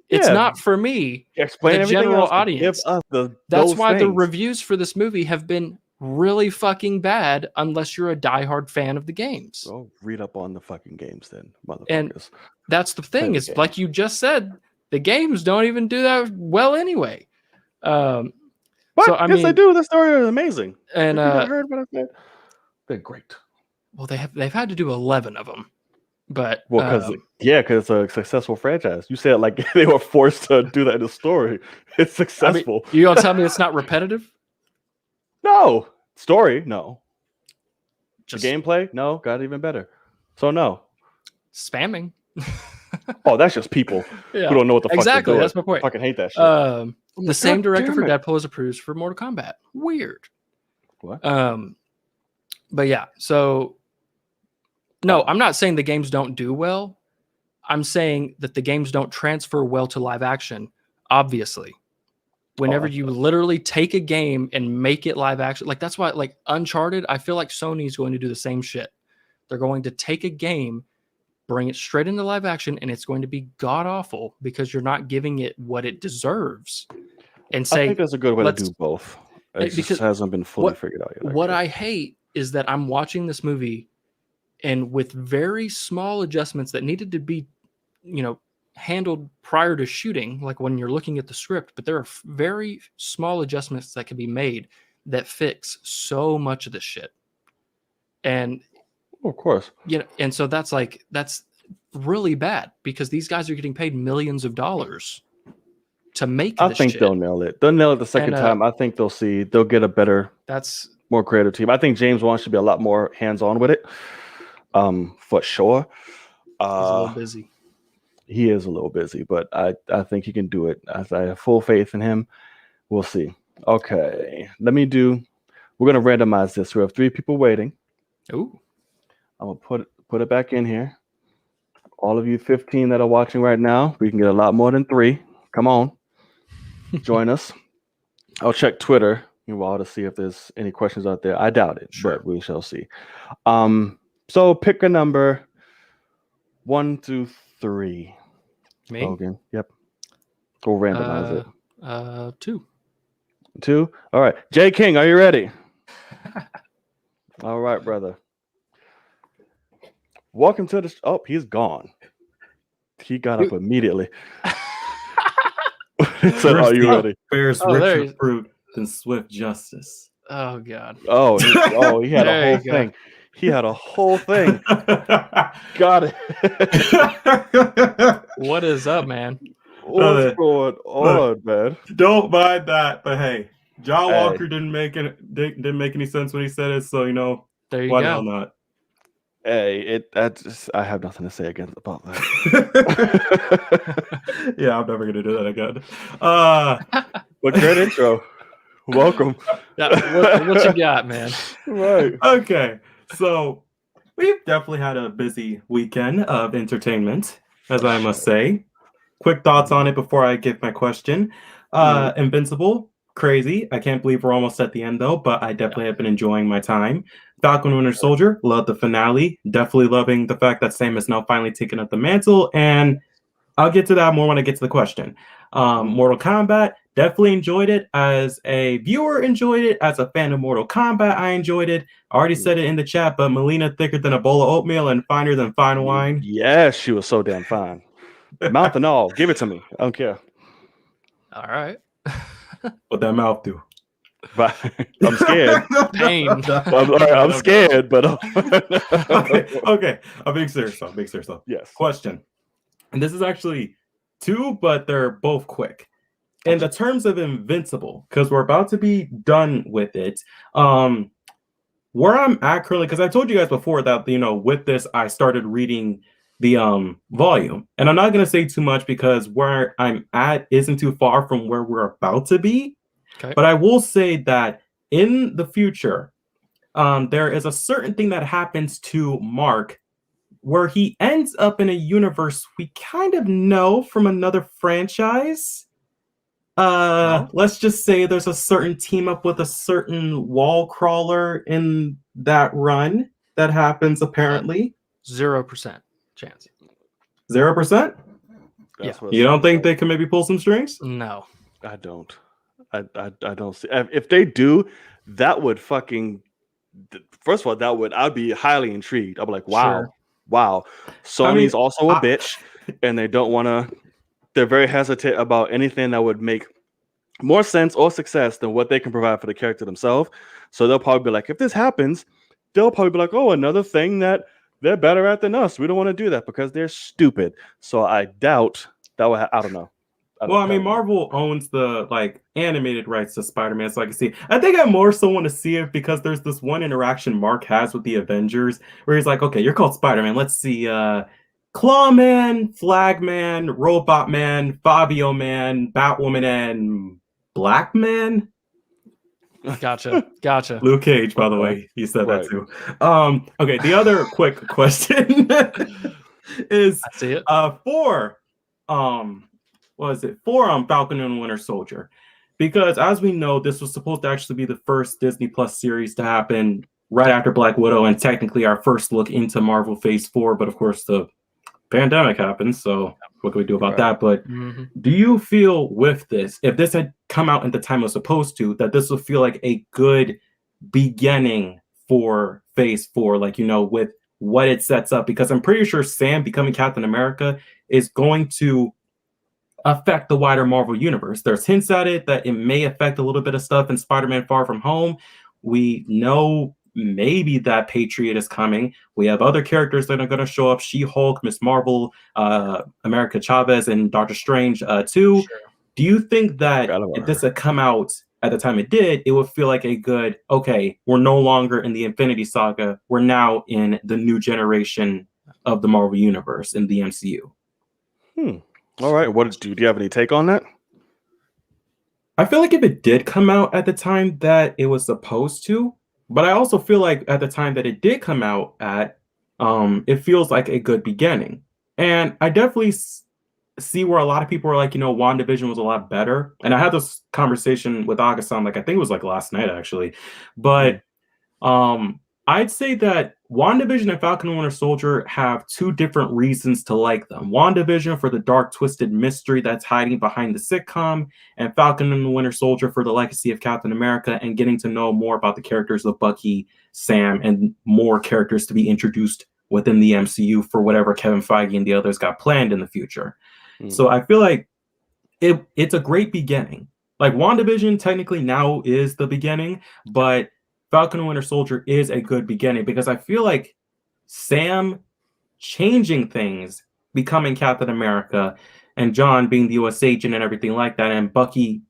It's not for me. Explain the general else, audience. Give us that's those why things. the reviews for this movie have been really fucking bad unless you're a diehard fan of the games. Go read up on the fucking games then, motherfuckers. And that's the thing is, game. like you just said, the games don't even do that well anyway. But so I yes, mean, they do. The story is amazing. And I heard what I said. They're great. Well, they've had to do 11 of them, but because it's a successful franchise. You said like they were forced to do that in the story. It's successful. I mean, you gonna tell me it's not repetitive? No story. No. Just the gameplay. No, got even better. So no spamming. Oh, that's just people who don't know what the fuck they're doing. That's my point. I fucking hate that shit. The same director for Deadpool was approved for Mortal Kombat. Weird. What? But yeah, so no, I'm not saying the games don't do well. I'm saying that the games don't transfer well to live action. Obviously, whenever you literally take a game and make it live action, like that's why, like Uncharted, I feel like Sony's going to do the same shit. They're going to take a game, bring it straight into live action, and it's going to be god awful because you're not giving it what it deserves. And say, I think that's a good way to do both. It just hasn't been fully figured out yet. What I hate is that I'm watching this movie, and with very small adjustments that needed to be, handled prior to shooting, like when you're looking at the script, but there are very small adjustments that can be made that fix so much of this shit. And of course, and so that's really bad because these guys are getting paid millions of dollars to make this shit. They'll nail it. They'll nail it the second time. I think they'll get a better, more creative team. I think James Wan should be a lot more hands-on with it. For sure. He's a little busy. He is a little busy, but I think he can do it. I have full faith in him. We'll see. Okay. We're gonna randomize this. We have 3 people waiting. Ooh. I'm gonna put it back in here. All of you 15 that are watching right now, we can get a lot more than 3. Come on. Join us. I'll check Twitter to see if there's any questions out there. I doubt it, but we shall see. So pick a number 1 to 3. Me? Logan. Yep. Go randomize it. 2. 2? All right. Jay King, are you ready? All right, brother. Welcome to the Oh, he's gone. He got up immediately. So, are you ready? Bears richer fruit than swift justice. Oh God. Oh, he had a whole thing. He had a whole thing. Got it. What is up, man? What's going on, man? Don't mind that, but hey, John Walker didn't make any sense when he said it, so there you why go. the hell not? Hey, I have nothing to say about that. Yeah, I'm never gonna do that again. But great intro. Welcome. Yeah, what you got, man? Right. Okay, so we've definitely had a busy weekend of entertainment, as I must say. Quick thoughts on it before I give my question. Invincible, crazy. I can't believe we're almost at the end though, but I definitely have been enjoying my time. Falcon Winter Soldier, loved the finale. Definitely loving the fact that Sam has now finally taken up the mantle, and I'll get to that more when I get to the question. Mortal Kombat, definitely enjoyed it. As a viewer, enjoyed it. As a fan of Mortal Kombat, I enjoyed it. I already said it in the chat, but Melina thicker than a bowl of oatmeal and finer than fine wine. Yes, she was so damn fine. Mouth and all, give it to me. I don't care. All right. What that mouth do? But I'm scared. Pain. I'm scared, but okay. I'm being serious though. Yes. Question. And this is actually 2, but they're both quick. In the terms of Invincible, because we're about to be done with it, where I'm at currently, because I told you guys before that, with this, I started reading the volume. And I'm not going to say too much because where I'm at isn't too far from where we're about to be. Okay. But I will say that in the future, there is a certain thing that happens to Mark where he ends up in a universe we kind of know from another franchise. Let's just say there's a certain team up with a certain wall crawler in that run that happens apparently. 0% chance. 0%? That's what You don't think they? they can maybe pull some strings? No. I don't. I don't see. If they do, that would fucking. First of all, I'd be highly intrigued. I'd be like, wow, Sure. wow. Sony's also a bitch, and they don't want to. They're very hesitant about anything that would make more sense or success than what they can provide for the character themselves. So they'll probably be like, if this happens, they'll probably be like, oh, another thing that they're better at than us. We don't want to do that because they're stupid. So I doubt that would. I don't know. Well, I mean, Marvel owns the animated rights to Spider-Man, so I can see. I think I more so want to see it because there's this one interaction Mark has with the Avengers where he's like, "Okay, you're called Spider-Man. Let's see, Clawman, Flagman, Robot Man, Fabio Man, Batwoman, and Black Man." Gotcha. Luke Cage, by the way, he said Right. that too. Okay, the other quick question is I see it. for Falcon and Winter Soldier, because as we know, this was supposed to actually be the first Disney Plus series to happen right after Black Widow, and technically our first look into Marvel Phase 4. But of course, the pandemic happened, so what can we do about that? But do you feel with this, if this had come out at the time it was supposed to, that this would feel like a good beginning for Phase 4, with what it sets up? Because I'm pretty sure Sam becoming Captain America is going to affect the wider Marvel universe. There's hints at it that it may affect a little bit of stuff in Spider-Man Far From Home. We know maybe that Patriot is coming. We have other characters that are going to show up: She-Hulk, Miss Marvel, America Chavez, and Doctor Strange too. Sure. Do you think that if this had come out at the time it did, it would feel like a good, okay, we're no longer in the Infinity Saga, we're now in the new generation of the Marvel Universe in the MCU? All right. Do you have any take on that? I feel like if it did come out at the time that it was supposed to, but I also feel like at the time that it did come out at, it feels like a good beginning. And I definitely see where a lot of people are like, WandaVision was a lot better. And I had this conversation with Agasan, I think it was last night actually. But I'd say that WandaVision and Falcon and Winter Soldier have two different reasons to like them. WandaVision for the dark, twisted mystery that's hiding behind the sitcom, and Falcon and the Winter Soldier for the legacy of Captain America and getting to know more about the characters of Bucky, Sam, and more characters to be introduced within the MCU for whatever Kevin Feige and the others got planned in the future. So I feel like it's a great beginning. WandaVision technically now is the beginning, but Falcon and Winter Soldier is a good beginning because I feel like Sam changing things, becoming Captain America, and John being the US agent and everything like that, and Bucky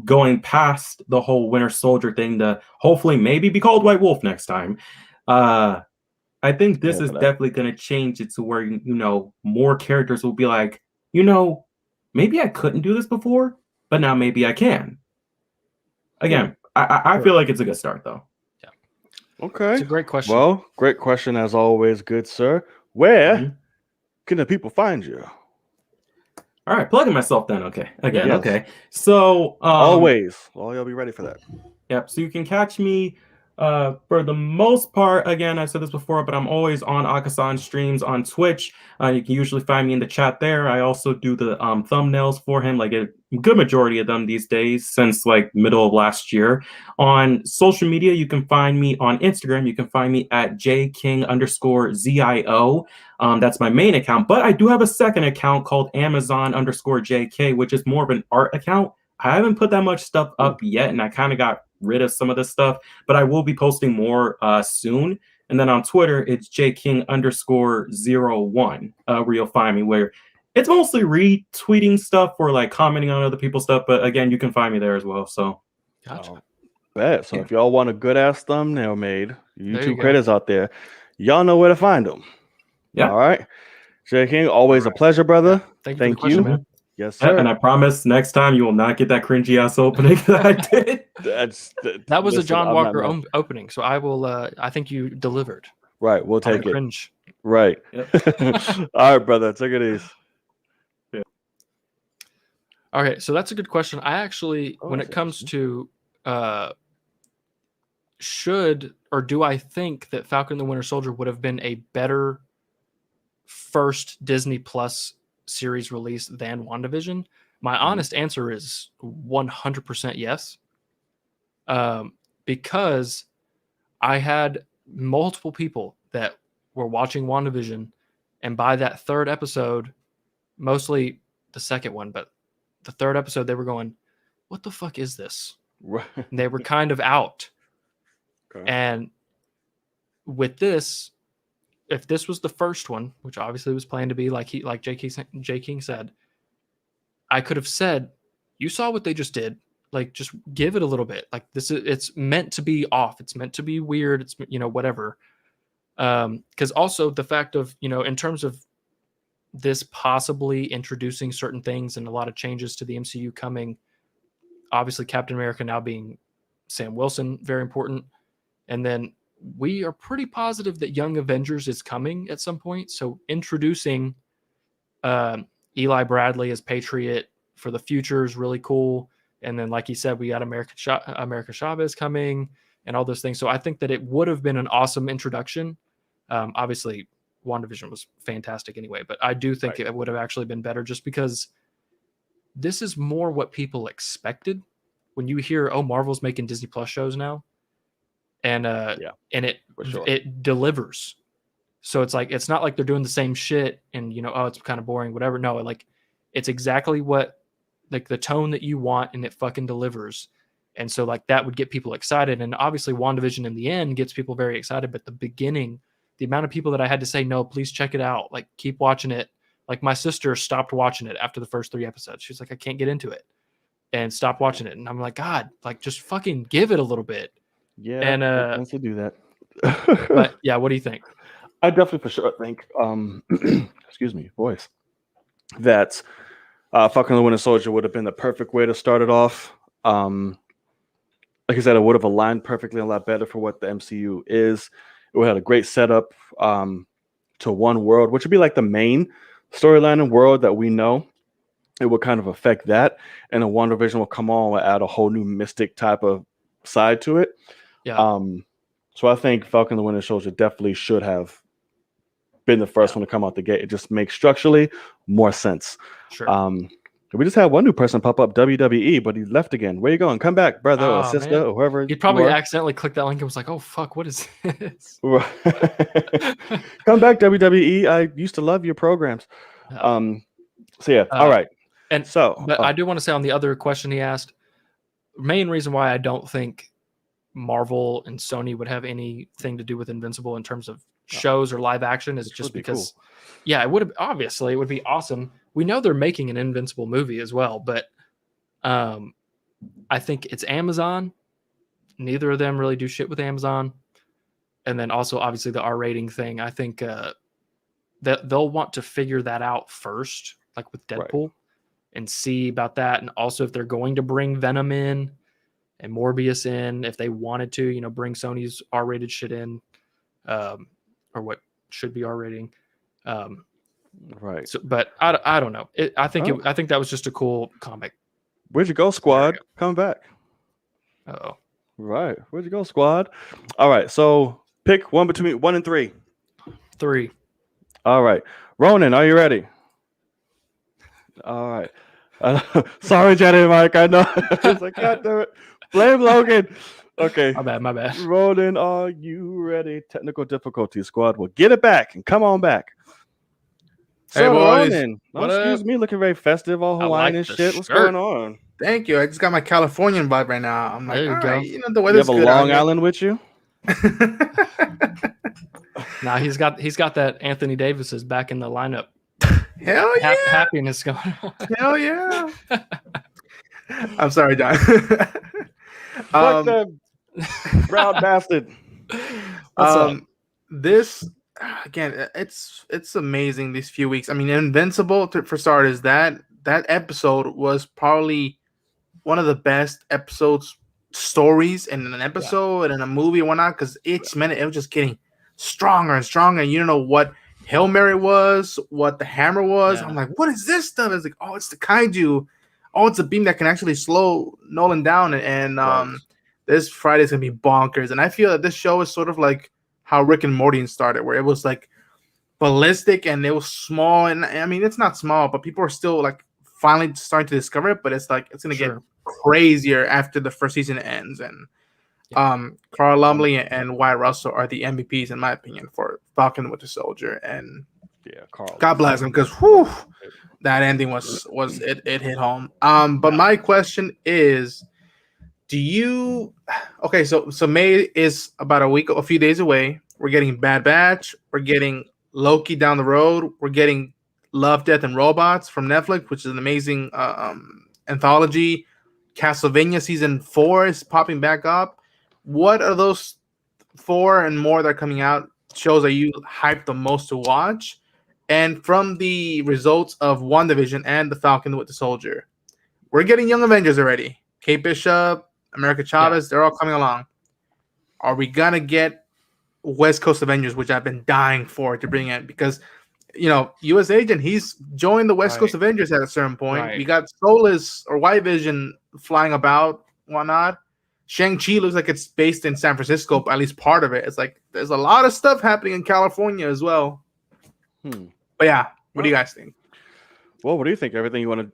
going past the whole Winter Soldier thing to hopefully maybe be called White Wolf next time. I think this is definitely going to change it to where, more characters will be like, maybe I couldn't do this before, but now maybe I can. Again, I feel like it's a good start, though. Yeah. Okay. It's a great question. Well, great question as always, good sir. Where can the people find you? All right, plugging myself then. Okay. Again, Yes. okay. So always. You'll be ready for that. Yep. So you can catch me for the most part. Again, I said this before, but I'm always on Akasan streams on Twitch. You can usually find me in the chat there. I also do the thumbnails for him, a good majority of them these days since middle of last year. On social media, you can find me on Instagram. You can find me at jking_ZIO. That's my main account, but I do have a second account called Amazon_JK, which is more of an art account. I haven't put that much stuff up yet, and I kind of got rid of some of this stuff, but I will be posting more soon. And then on Twitter, it's jking_01, where you'll find me, where it's mostly retweeting stuff or commenting on other people's stuff. But again, you can find me there as well. So Gotcha. Bet. So if y'all want a good ass thumbnail made, you YouTube go. creators out there, y'all know where to find them. Yeah. All right. J King, always a pleasure, brother. Thank you for the question, man. Yes, Yeah, sir. and I promise next time you will not get that cringy ass opening that I did. That was a John I'm not Walker mad. opening, so I will. I think you delivered. Right, we'll on the take it. Cringe. Right. All right, brother. Take it easy. Okay, so that's a good question. I actually, when it comes to should or do I think that Falcon and the Winter Soldier would have been a better first Disney Plus series release than WandaVision? My honest answer is 100% yes. Because I had multiple people that were watching WandaVision, and by that third episode, mostly the second one, but the third episode, they were going, what the fuck is this? Right. And they were kind of out. Okay. And with this, if this was the first one, which obviously was planned to be like J. King said, I could have said, you saw what they just did. Like, just give it a little bit. Like, it's meant to be off. It's meant to be weird. It's, whatever. Because also the fact of, in terms of this possibly introducing certain things and a lot of changes to the MCU coming, obviously Captain America now being Sam Wilson, very important. And then we are pretty positive that Young Avengers is coming at some point. So introducing Eli Bradley as Patriot for the future is really cool. And then, like he said, we got America Chavez coming and all those things. So I think that it would have been an awesome introduction. Obviously, WandaVision was fantastic anyway, but I do think it would have actually been better just because this is more what people expected. When you hear, oh, Marvel's making Disney Plus shows now, and it delivers. So it's like, it's not like they're doing the same shit and, oh, it's kind of boring, whatever. No, like, it's exactly what, like, the tone that you want, and it fucking delivers. And so, like, that would get people excited. And obviously WandaVision in the end gets people very excited, but the beginning, the amount of people that I had to say, no, please check it out. Like, keep watching it. Like, my sister stopped watching it after the first 3 episodes. She's like, I can't get into it, and stopped watching it. And I'm like, God, like, just fucking give it a little bit. Yeah. And once you do that. But yeah, what do you think? I definitely for sure think, excuse me, voice, that Falcon and the Winter Soldier would have been the perfect way to start it off. Like I said, it would have aligned perfectly a lot better for what the MCU is. It would have had a great setup to one world, which would be like the main storyline and world that we know. It would kind of affect that, and then WandaVision will come on and add a whole new mystic type of side to it. Yeah. So I think Falcon and the Winter Soldier definitely should have been the first one to come out the gate. It just makes structurally more sense. Sure. We just had one new person pop up, WWE, but he left again. Where you going? Come back, brother or sister, man. or whoever. He probably accidentally clicked that link and was like, oh, fuck, what is this? Come back, WWE. I used to love your programs. So yeah, all right. And so, but I do want to say on the other question he asked, main reason why I don't think Marvel and Sony would have anything to do with Invincible in terms of shows or live action is just because, cool. Yeah, it would have, obviously it would be awesome. We know they're making an Invincible movie as well, but I think it's Amazon. Neither of them really do shit with Amazon. And then also obviously the R rating thing. I think that they'll want to figure that out first, like with Deadpool, and see about that. And also if they're going to bring Venom in and Morbius in, if they wanted to, bring Sony's R-rated shit in, or what should be R rating. Right. So, but I don't know. I think that was just a cool comic. Where'd you go, squad? Come back. Uh-oh. Right. Where'd you go, squad? All right. So pick one between 1 and 3. 3. All right. Ronan, are you ready? All right. Sorry, Jenny and Mike. I know. It's like, God damn it. Blame Logan. Okay. My bad. Ronan, are you ready? Technical difficulty, squad. Well, get it back and come on back. Hey, boys. Ronan. Excuse me, looking very festive, all Hawaiian and shit. What's going on? Thank you. I just got my Californian vibe right now. I'm like, there you go. Right, the weather's good. You have a Long Island with you? Nah, he's got that Anthony Davis is back in the lineup. Hell yeah. Happiness going on. Hell yeah. I'm sorry, Don. Fuck them. Proud bastard. What's up? This again, it's amazing these few weeks. I mean, Invincible for starters. That episode was probably one of the best episodes stories in an episode and in a movie and whatnot, because each minute it was just getting stronger and stronger, and you don't know what Hail Mary was, what the hammer was. Yeah. I'm like, what is this stuff? It's like, oh, it's the kaiju. Oh, it's a beam that can actually slow Nolan down. And Right. this Friday's gonna be bonkers. And I feel that this show is sort of like how Rick and Morty started, where it was like ballistic and it was small. And I mean, it's not small, but people are still like finally starting to discover it. But it's like it's gonna get crazier after the first season ends. And Carl Lumley and Wyatt Russell are the MVPs in my opinion for Falcon with the Soldier. And Yeah, Carl. God bless him, because that ending was it hit home. But my question is, do you okay? So May is about a few days away. We're getting Bad Batch. We're getting Loki down the road. We're getting Love, Death, and Robots from Netflix, which is an amazing anthology. Castlevania season 4 is popping back up. What are those 4 and more that are coming out shows that you hyped the most to watch? And from the results of WandaVision and The Falcon with the Soldier, we're getting Young Avengers already. Kate Bishop, America Chavez, they're all coming along. Are we going to get West Coast Avengers, which I've been dying for to bring in? Because, U.S. Agent, he's joined the West Coast Avengers at a certain point. Right. We got Soulless or White Vision flying about, whatnot. Shang-Chi looks like it's based in San Francisco, at least part of it. It's like there's a lot of stuff happening in California as well. But yeah, what do you guys think? Well, what do you think? Everything you want to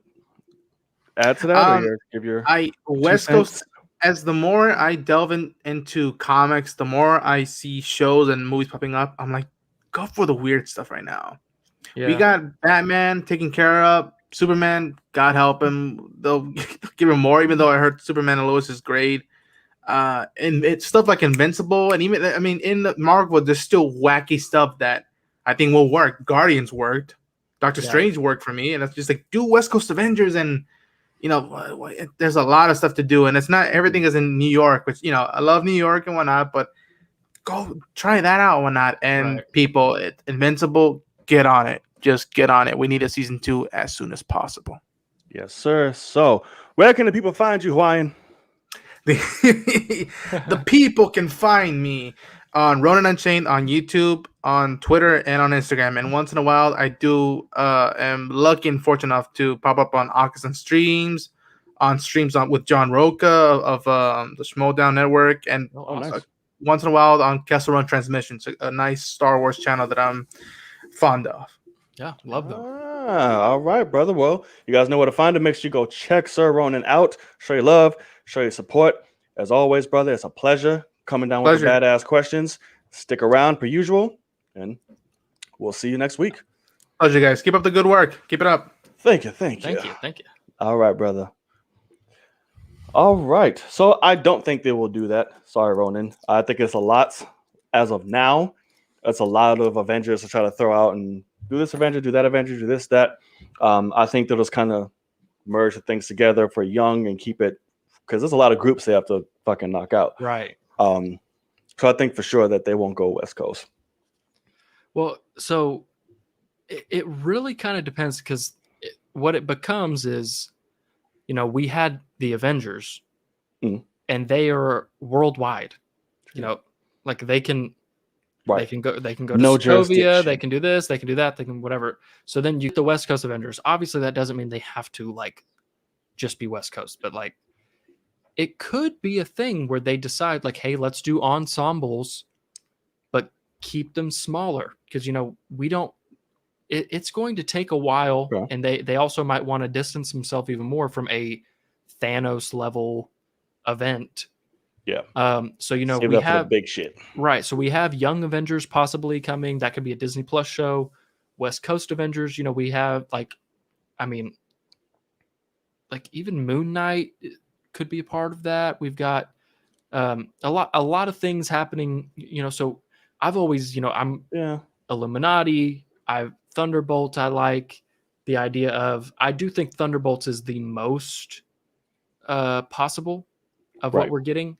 add to that, or give your West Coast? As the more I delve into comics, the more I see shows and movies popping up. I'm like, go for the weird stuff right now. Yeah. We got Batman taken care of. Superman, God help him, they'll give him more. Even though I heard Superman and Lois is great. And it's stuff like Invincible, and even in the Marvel, there's still wacky stuff that I think will work. Guardians worked, Doctor Strange worked for me, and it's just like do West Coast Avengers, and there's a lot of stuff to do, and it's not everything is in New York, which I love New York and whatnot, but go try that out and whatnot. And people, Invincible, get on it, just get on it. We need a season 2 as soon as possible. Yes, sir. So, where can the people find you, Hawaiian? The people can find me on Ronan Unchained on YouTube, on Twitter, and on Instagram. And once in a while, I am lucky and fortunate enough to pop up on Oxygen streams, with John Roca of the Schmodown Network, and nice. Once in a while on Kessel Run Transmissions, a nice Star Wars channel that I'm fond of. Yeah, love them. All right, brother. Well, you guys know where to find him. Make sure you go check Sir Ronan out. Show your love, show your support. As always, brother, it's a pleasure coming down with the badass questions. Stick around per usual, and we'll see you next week. Pleasure, guys. Keep up the good work. Keep it up. Thank you. Thank you. All right, brother. All right. So I don't think they will do that. Sorry, Ronan. I think it's a lot as of now. It's a lot of Avengers to try to throw out and do this Avenger, do that Avenger, do this, that. I think they'll just kind of merge the things together for Young and keep it, because there's a lot of groups they have to fucking knock out. Right. So I think for sure that they won't go West Coast. Well, so it really kind of depends, because what it becomes is, we had the Avengers, and they are worldwide. Like they can go to Sokovia, they can do this, they can do that, they can whatever. So then you get the West Coast Avengers. Obviously, that doesn't mean they have to just be West Coast, but it could be a thing where they decide hey, let's do ensembles, but keep them smaller, because we don't. It's going to take a while, and they also might want to distance themselves even more from a Thanos level event. Yeah. So we have big shit. Right. So we have Young Avengers possibly coming. That could be a Disney Plus show. West Coast Avengers. We have even Moon Knight could be a part of that. We've got a lot of things happening. So I've always I'm Illuminati. Thunderbolts. I like the idea of. I do think Thunderbolts is the most possible of what we're getting.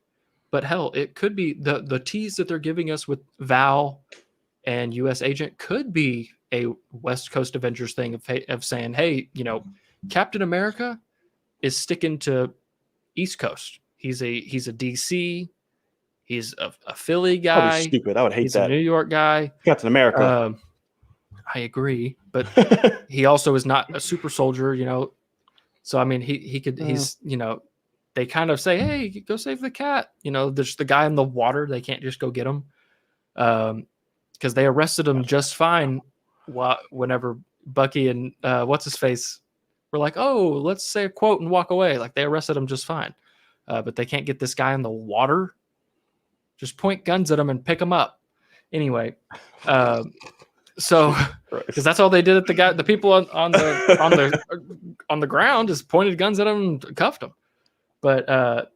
But hell, it could be the tease that they're giving us with Val and U.S. Agent could be a West Coast Avengers thing of saying, hey, Captain America is sticking to East Coast. He's a DC. He's a Philly Probably guy. stupid. I would hate He's that. a New York guy. Captain America. I agree, but he also is not a super soldier, So I mean, he could. He's They kind of say, hey, go save the cat. There's the guy in the water. They can't just go get him, because they arrested him just fine. Whenever Bucky and what's his face were like, oh, let's say a quote and walk away. Like they arrested him just fine, but they can't get this guy in the water. Just point guns at him and pick him up. Anyway, so because that's all they did at the people on the ground is pointed guns at him and cuffed him. But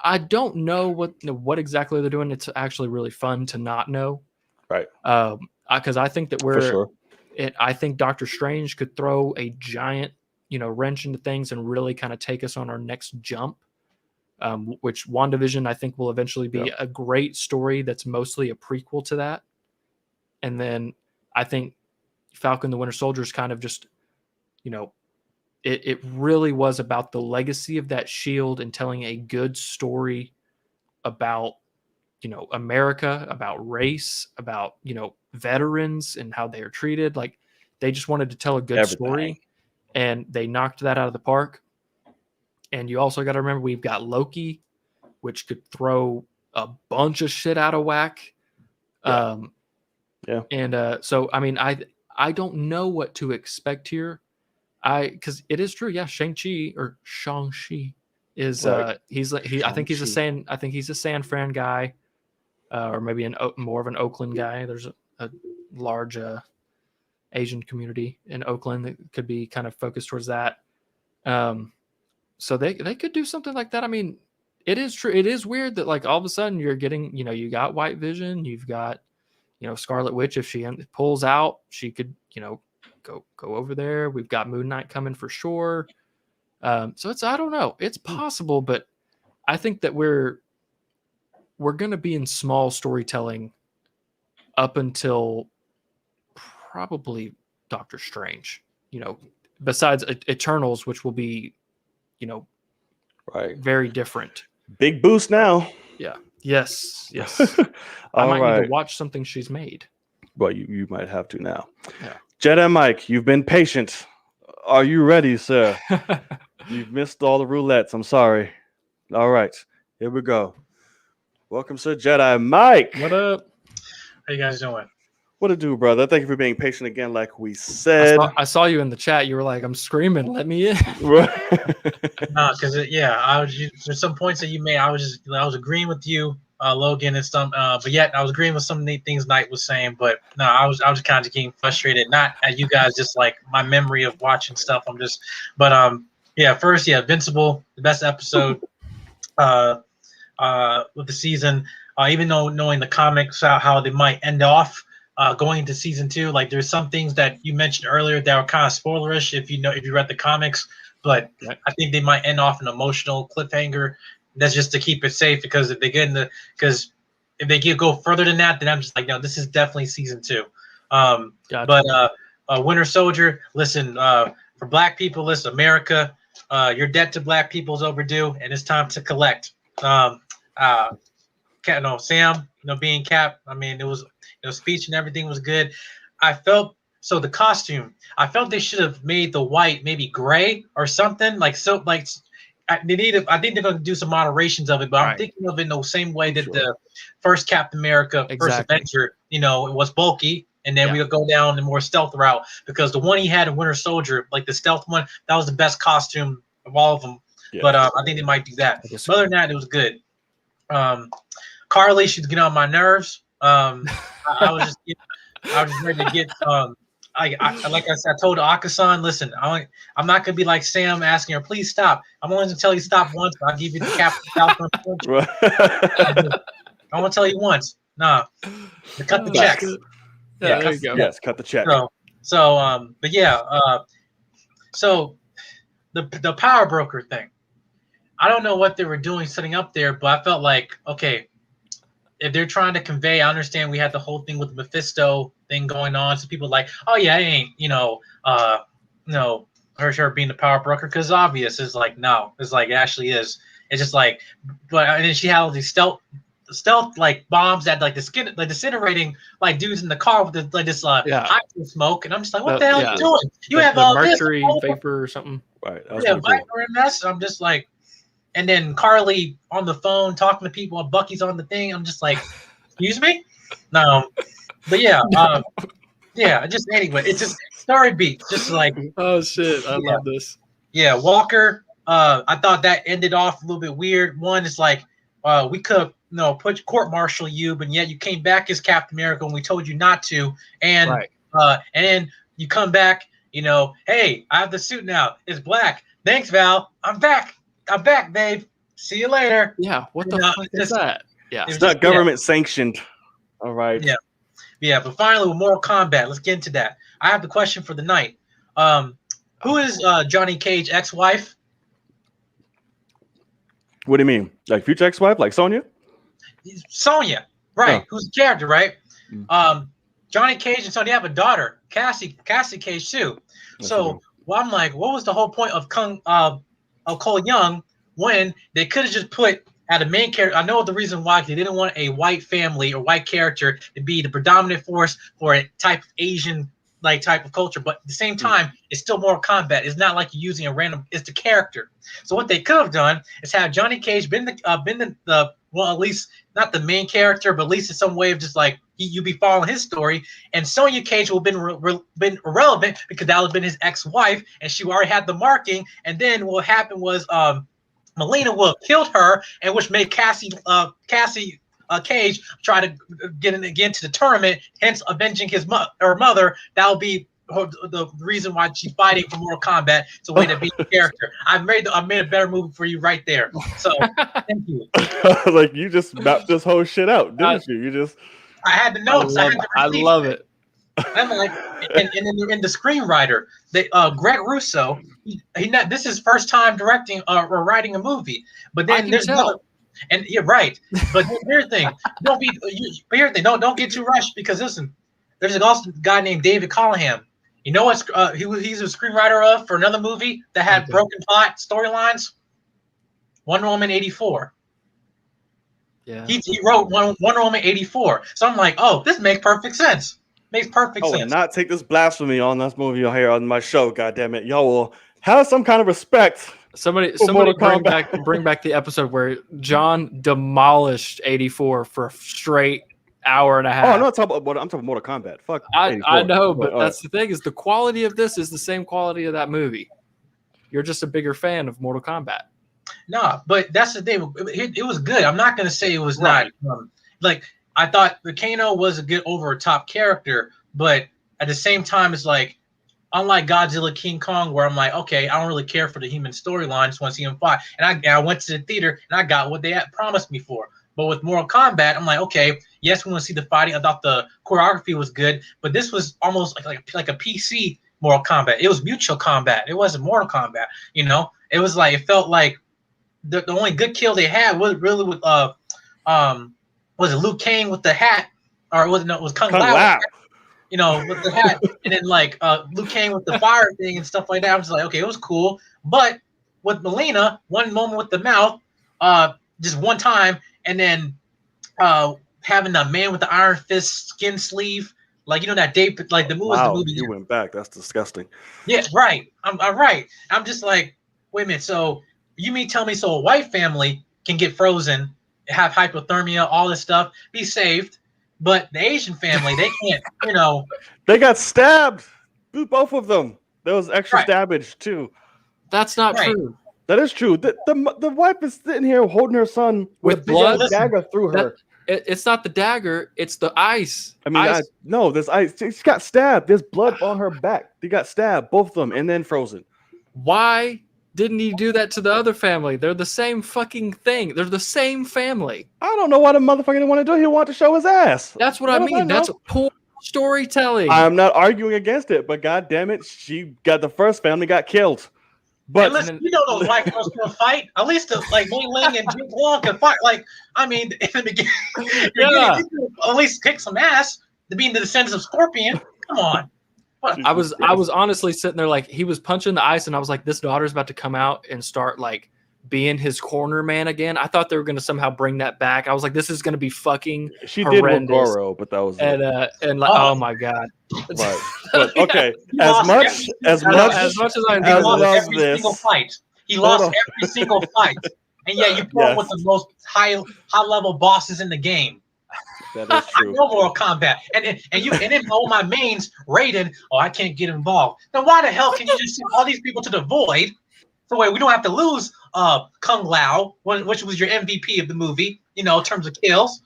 I don't know what exactly they're doing. It's actually really fun to not know, right? Because I think that I think Doctor Strange could throw a giant wrench into things and really kind of take us on our next jump. Which WandaVision I think will eventually be a great story that's mostly a prequel to that. And then I think Falcon the Winter Soldier is kind of just, it really was about the legacy of that shield and telling a good story about, America, about race, about, veterans and how they are treated. Like they just wanted to tell a good story, and they knocked that out of the park. And you also got to remember we've got Loki, which could throw a bunch of shit out of whack. So I mean, I don't know what to expect here. Because it is true, Shang-Chi is I think he's a San Fran guy, or maybe more of an Oakland guy. There's a large Asian community in Oakland that could be kind of focused towards that. So they could do something like that. I mean, it is true. It is weird that like all of a sudden you're getting, you got White Vision, you've got, Scarlet Witch. If she pulls out, she could, go over there. We've got Moon Knight coming for sure. So I don't know. It's possible, but I think that we're going to be in small storytelling up until probably Doctor Strange, besides Eternals, which will be, right, very different. Big boost now. Yeah. Yes. I All might need to watch something she's made. Well, you might have to now. Yeah. Jedi Mike, you've been patient. Are you ready, sir? You've missed all the roulettes. I'm sorry. All right, here we go. Welcome, Sir Jedi Mike. What up? How you guys doing? What to do, brother? Thank you for being patient again, like we said. I saw you in the chat. You were like, I'm screaming, let me in. No, because there's some points that you made. I was agreeing with you, Logan, and some, but yet I was agreeing with some of the things Knight was saying. But no, I was kind of getting frustrated, not at you guys, just like my memory of watching stuff. First, Invincible, the best episode, with the season. Even though knowing the comics how they might end off. Going into season 2, like there's some things that you mentioned earlier that were kind of spoilerish if you read the comics, but I think they might end off an emotional cliffhanger. That's just to keep it safe, because if they go further than that, then I'm just like, no, this is definitely season 2. Gotcha. But Winter Soldier, listen, for Black people, listen, America, your debt to Black people is overdue, and it's time to collect. Sam, being Cap, I mean, it was. Speech and everything was good. The costume, I felt they should have made the white maybe gray or something I think they're going to do some moderations of it, but I'm thinking of it in the same way that the first Captain America, first Avenger, it was bulky, and then we'll go down the more stealth route, because the one he had in Winter Soldier, like the stealth one, that was the best costume of all of them. Yeah. But I think they might do that. But other than that, it was good. Carly, she's getting on my nerves. I was just ready to get like I said, I told Akasan, listen, I'm not gonna be like Sam asking her, please stop. I'm only gonna tell you stop once, but I'll give you the Captain Falcon. I won't tell you once. Nah. Cut the check. Yeah, there you go. Yes, cut the check. So the power broker thing. I don't know what they were doing setting up there, but I felt like, okay, if they're trying to convey, I understand we had the whole thing with the Mephisto thing going on. So people like, oh yeah, it ain't, her being the power broker, because obvious is like, no, it's like it actually is. It's just like, but and then she had all these stealth like bombs that like the skin like disintegrating like dudes in the car with this hot smoke, and I'm just like, what the hell are you doing? You have all mercury this vapor or something. Right. Yeah, Viper and mess. I'm just like, and then Carly on the phone talking to people, and Bucky's on the thing. I'm just like, excuse me? No. But yeah, just anyway, it's just story beats. Just like, oh shit, I love this. Yeah, Walker, I thought that ended off a little bit weird. One is like, we could put court-martial you, but yet you came back as Captain America when we told you not to. And and then you come back, hey, I have the suit now. It's black. Thanks, Val. I'm back, babe. See you later. Yeah, what the fuck is that? Yeah, it's not government sanctioned. All right. Yeah, but finally with Mortal Kombat, let's get into that. I have the question for the night. Who is Johnny Cage's ex-wife? What do you mean? Like future ex-wife, like Sonya? Sonya, right? Who's the character, right? Johnny Cage and Sonya have a daughter, Cassie Cage too. So, I'm like, what was the whole point of Cole Young when they could have just put at a main character? I know the reason why they didn't want a white family or white character to be the predominant force for a type of Asian type of culture, but at the same time, it's still Mortal Kombat. It's not like you're using a random. It's the character. So what they could have done is have Johnny Cage been the well, at least not the main character, but at least in some way of just like you be following his story, and Sonya Cage would have been irrelevant because that would have been his ex-wife, and she already had the marking. And then what happened was Melina would have killed her, and which made Cassie Cage try to get in again to the tournament, hence avenging her mother. That will be the reason why she's fighting for Mortal Kombat. It's a way to beat the character. I made a better movie for you right there. So thank you. Like you just mapped this whole shit out, didn't you? You just. I had the notes. I love it. I'm like, and in the screenwriter, Greg Russo, this is his first time directing or writing a movie. But then there's another. And you're right, but here's the thing: don't get too rushed, because listen, there's also a guy named David Callahan. You know what? He's a screenwriter for another movie that had broken plot storylines. Wonder Woman 84. Yeah, he wrote Wonder Woman 84. So I'm like, oh, this makes perfect sense. Makes perfect sense. Not take this blasphemy on this movie here on my show. God damn it, y'all will have some kind of respect. Somebody bring back the episode where John demolished 84 for a straight hour and a half. Oh, no, I'm talking about Mortal Kombat. Fuck. I know, but that's the thing, is the quality of this is the same quality of that movie. You're just a bigger fan of Mortal Kombat. No, but that's the thing. It was good. I'm not going to say it was not. Like, I thought Kano was a good over-top character, but at the same time, it's like, unlike Godzilla King Kong, where I'm like, okay, I don't really care for the human storyline, just want to see him fight. And I went to the theater and I got what they had promised me for. But with Mortal Kombat, I'm like, okay, yes, we want to see the fighting. I thought the choreography was good, but this was almost like a PC Mortal Kombat. It was mutual combat. It wasn't Mortal Kombat. It was like, it felt like the only good kill they had was really with was it Liu Kang with the hat, or it was Kung Lao. With the hat, and then like Liu Kang with the fire thing and stuff like that. I was like, okay, it was cool. But with Melina, one moment with the mouth, just one time, and then having the man with the iron fist skin sleeve, like that day, like the movie. Wow, the movie. You went back. That's disgusting. Yeah, right. I'm right. I'm just like, wait a minute. So you mean tell me so a white family can get frozen, have hypothermia, all this stuff, be saved? But the Asian family, they can't, They got stabbed. Both of them. There was extra stabbage, too. That's not true. That is true. The wife is sitting here holding her son with blood. Dagger through her. It's not the dagger. It's the ice. I mean, no, there's ice. She got stabbed. There's blood on her back. They got stabbed, both of them, and then frozen. Why didn't he do that to the other family? They're the same fucking thing. They're the same family. I don't know why the motherfucker didn't want to do it. He wanted to show his ass. That's what I mean. That's poor storytelling. I'm not arguing against it, but god damn it, the first family got killed. But listen, you know those white girls can fight. At least like Mei Ling and Jing Wong can fight. Like, I mean, in the beginning, Yeah. at least kick some ass to be in the descendants of Scorpion. Come on. I was honestly sitting there like he was punching the ice, and I was like, this daughter's about to come out and start like being his corner man again. I thought they were going to somehow bring that back. I was like, this is going to be fucking she did with horrendous. Goro, but that was And and like, oh my god. right. But okay, He as lost much as I he enjoy lost love every single this. fight. He Hold lost on. every single fight. And yeah, you put him with the most high level bosses in the game. that is I true. know Mortal Kombat. And then all my mains rated, oh, I can't get involved. Then why the hell can you just send all these people to the void? So wait, we don't have to lose Kung Lao, which was your MVP of the movie, you know, in terms of kills,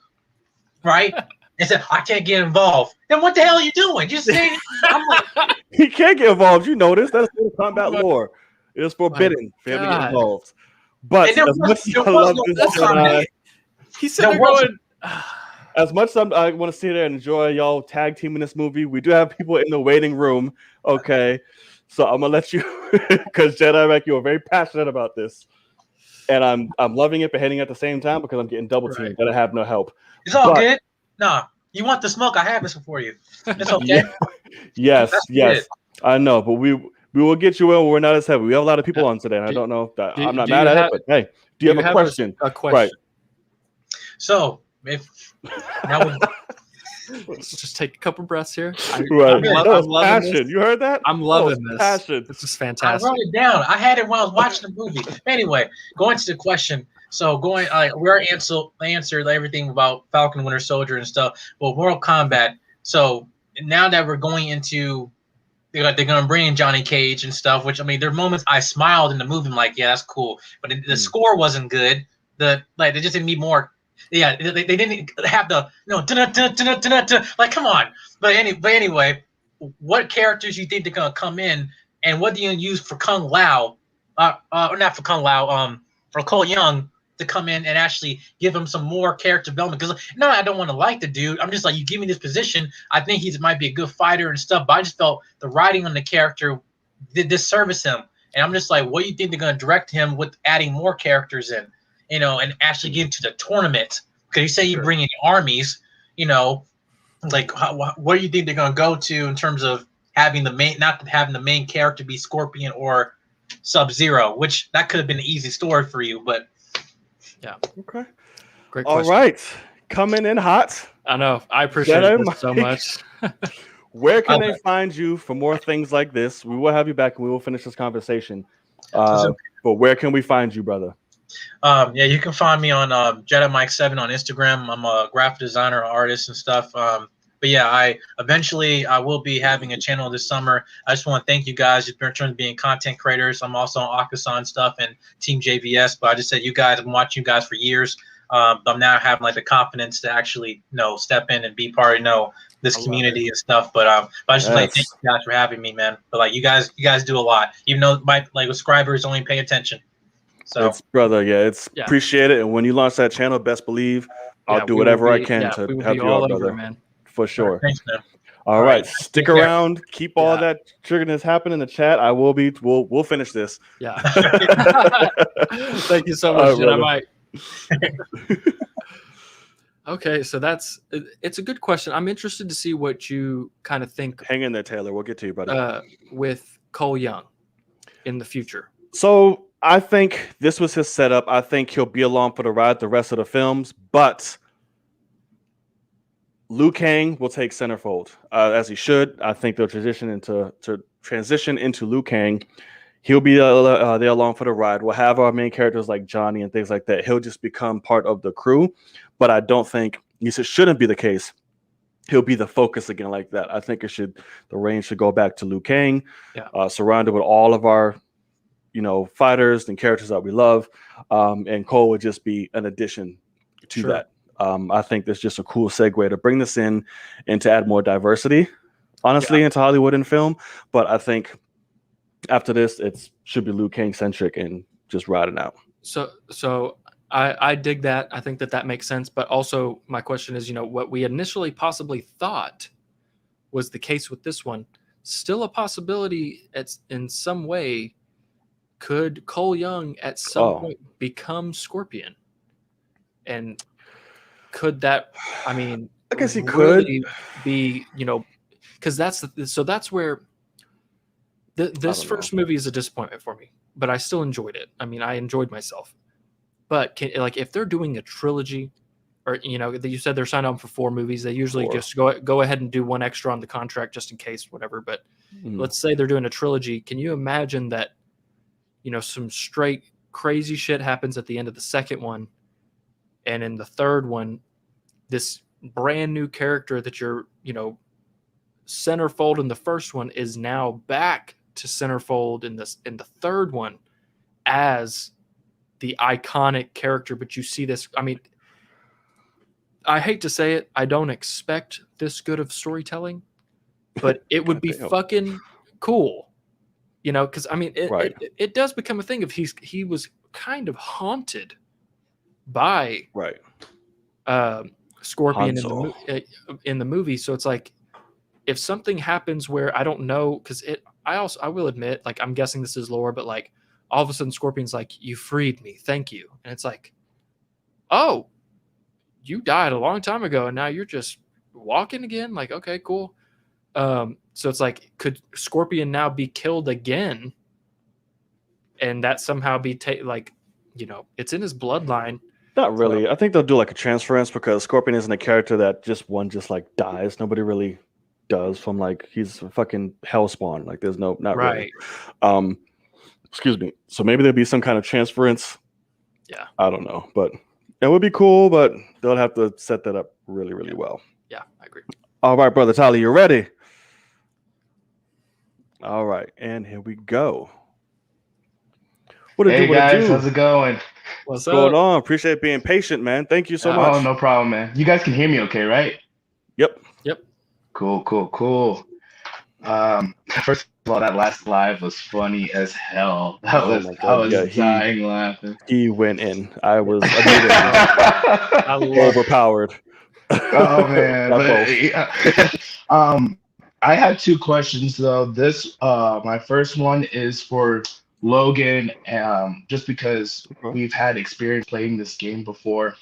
right? And said, I can't get involved. Then what the hell are you doing? Just saying, I'm like, He can't get involved. You know this. That's Mortal Kombat lore. It is forbidden for him to get God. involved. But and there as much as I was love no this Mortal Kombat. He's sitting there There was- going, as much as I want to sit there and enjoy y'all tag teaming this movie, we do have people in the waiting room. Okay. So I'm gonna let you because Jedi Mac, you are very passionate about this. And I'm loving it but hating at the same time because I'm getting double teamed, Right. but I have no help. It's all But- good. Nah, you want the smoke? I have this for you. It's okay. Yes, That's yes. good. I know, but we will get you in when we're not as heavy. We have a lot of people on today, and I don't know that I'm not mad at it, but hey, do you have a question? A question. Right. So if now we Let's just take a couple breaths here. Right. I'm That was loving passion. this. You heard that? I'm That loving was this. Passion. This is I fantastic. wrote it down. I had it when I was watching the movie. Anyway, going to the question. So we already answered everything about Falcon Winter Soldier and stuff. Well, Mortal Kombat. So now that we're going into, they're going to bring in Johnny Cage and stuff. Which I mean, there are moments I smiled in the movie. I'm like, yeah, that's cool. But the score wasn't good. They just didn't need more. Yeah, they didn't have the like, come on. But anyway, what characters you think they're gonna come in, and what do you use for Kung Lao? Or not for Kung Lao. For Cole Young to come in and actually give him some more character development. Because no, I don't want to like the dude. I'm just like, you give me this position. I think he might be a good fighter and stuff. But I just felt the writing on the character did disservice him. And I'm just like, what do you think they're gonna direct him with adding more characters in? You know, and actually get into the tournament. Because you say you bring in armies, you know, like what do you think they're going to go to in terms of having not having the main character be Scorpion or Sub-Zero, which that could have been an easy story for you, but Yeah. Okay. Great All question. right. Coming in hot. I know. I appreciate Jedi this so Mike. much. Where can Okay. they find you for more things like this? We will have you back and we will finish this conversation. But where can we find you, brother? yeah, you can find me on Jedi Mike 7 on Instagram. I'm a graphic designer, artist, and stuff. But yeah, I will be having a channel this summer. I just want to thank you guys in terms of being content creators. I'm also on Akasan stuff and Team JVS. But I just said, you guys, I've been watching you guys for years. I'm now having like the confidence to actually step in and be part of this community and stuff. But I just like thank you guys for having me, man. But like you guys do a lot, even though my subscribers only pay attention. So It's brother, appreciate it. And when you launch that channel, best believe I'll do whatever I can to help you out, brother. Man. For sure. Thanks, man. All right, stick Take care. around. Keep all that triggerness happening in the chat. We'll finish this. Yeah. Thank you so much, Jedi Mike. Okay, so it's a good question. I'm interested to see what you kind of think. Hang in there, Taylor. We'll get to you, brother. With Cole Young in the future. So I think this was his setup. I think he'll be along for the ride the rest of the films, but Liu Kang will take centerfold as he should. I think they'll transition into Liu Kang. He'll be there along for the ride. We'll have our main characters like Johnny and things like that. He'll just become part of the crew, but I don't think it shouldn't be the case. He'll be the focus again like that. I think the reign should go back to Liu Kang, surrounded with all of our fighters and characters that we love, and Cole would just be an addition to that. I think that's just a cool segue to bring this in and to add more diversity, honestly, into Hollywood and film. But I think after this, it should be Liu Kang centric and just riding out. So I dig that. I think that makes sense. But also my question is, what we initially possibly thought was the case with this one, still a possibility in some way could Cole Young at some Oh. point become Scorpion? And could that, I mean, I guess he could. really be, because that's where this don't know. first movie is a disappointment for me, but I still enjoyed it. I mean, I enjoyed myself. But if they're doing a trilogy, or you said they're signed on for 4 movies, they usually 4. just go ahead and do one extra on the contract just in case, whatever. But let's say they're doing a trilogy. Can you imagine that? Some straight crazy shit happens at the end of the second one, and in the third one, this brand new character that you're centerfold in the first one is now back to centerfold in the third one as the iconic character. But you see this, I mean, I hate to say it, I don't expect this good of storytelling, but it would be fucking cool, because I mean, it does become a thing of he was kind of haunted by Scorpion in the movie. So it's like, if something happens where I don't know, because I will admit, like, I'm guessing this is lore, but like all of a sudden Scorpion's like, you freed me, thank you, and it's like, oh, you died a long time ago and now you're just walking again. Like, okay, cool. So it's like, could Scorpion now be killed again? And that somehow be it's in his bloodline. Not really. I think they'll do like a transference, because Scorpion isn't a character that just like dies. Nobody really does from like, he's a fucking hellspawn. Like, there's not right. Really. Excuse me. So maybe there'll be some kind of transference. Yeah. I don't know, but it would be cool, but they'll have to set that up really, really well. Yeah, I agree. All right, brother Tyler, you ready? All right, and here we go. Hey guys, how's it going? What's going on? Appreciate being patient, man. Thank you so much. Oh, no problem, man. You guys can hear me okay, right? Yep. Cool. First of all, that last live was funny as hell. I was dying laughing. He went in. I was overpowered. Oh man. I had 2 questions though. This my first one is for Logan, just because we've had experience playing this game before.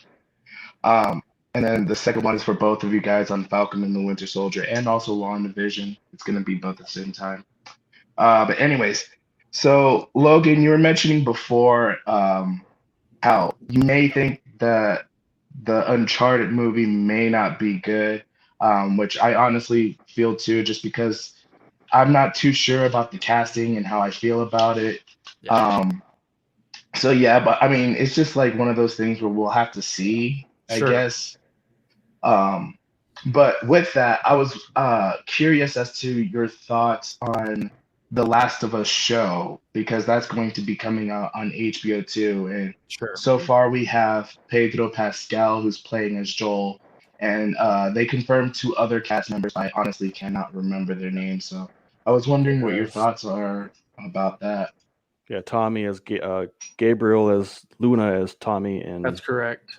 And then the second one is for both of you guys on Falcon and the Winter Soldier, and also Long Division. It's going to be both at the same time. But anyways, so Logan, you were mentioning before how you may think that the Uncharted movie may not be good, which I honestly feel too, just because I'm not too sure about the casting and how I feel about it. Yeah. So yeah, but I mean, it's just like one of those things where we'll have to see, I guess. But with that, I was curious as to your thoughts on the Last of Us show, because that's going to be coming out on HBO too. And so far we have Pedro Pascal, who's playing as Joel, and they confirmed 2 other cast members. I honestly cannot remember their names, so I was wondering what your thoughts are about that. Yeah, Tommy as Gabriel, as Luna as Tommy, and that's correct.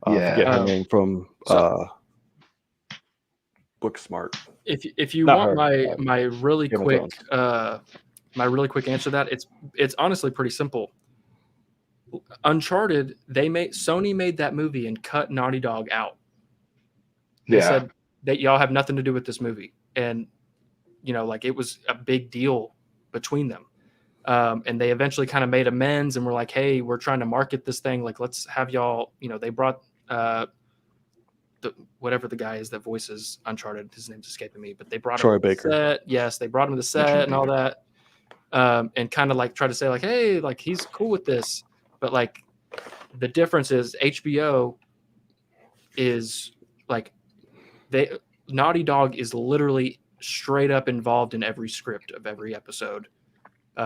Forget her name from Booksmart. If you want my really quick answer to that, it's honestly pretty simple. Uncharted, Sony made that movie and cut Naughty Dog out. They said that y'all have nothing to do with this movie, and like, it was a big deal between them. And they eventually kind of made amends and were like, hey, we're trying to market this thing, like, let's have y'all, they brought whatever the guy is that voices Uncharted, his name's escaping me, but they brought Troy him to Baker. the set. Yes, they brought him to the set and all that, and kind of like try to say like, hey, like, he's cool with this. But like, the difference is HBO is like, Naughty Dog is literally straight up involved in every script of every episode.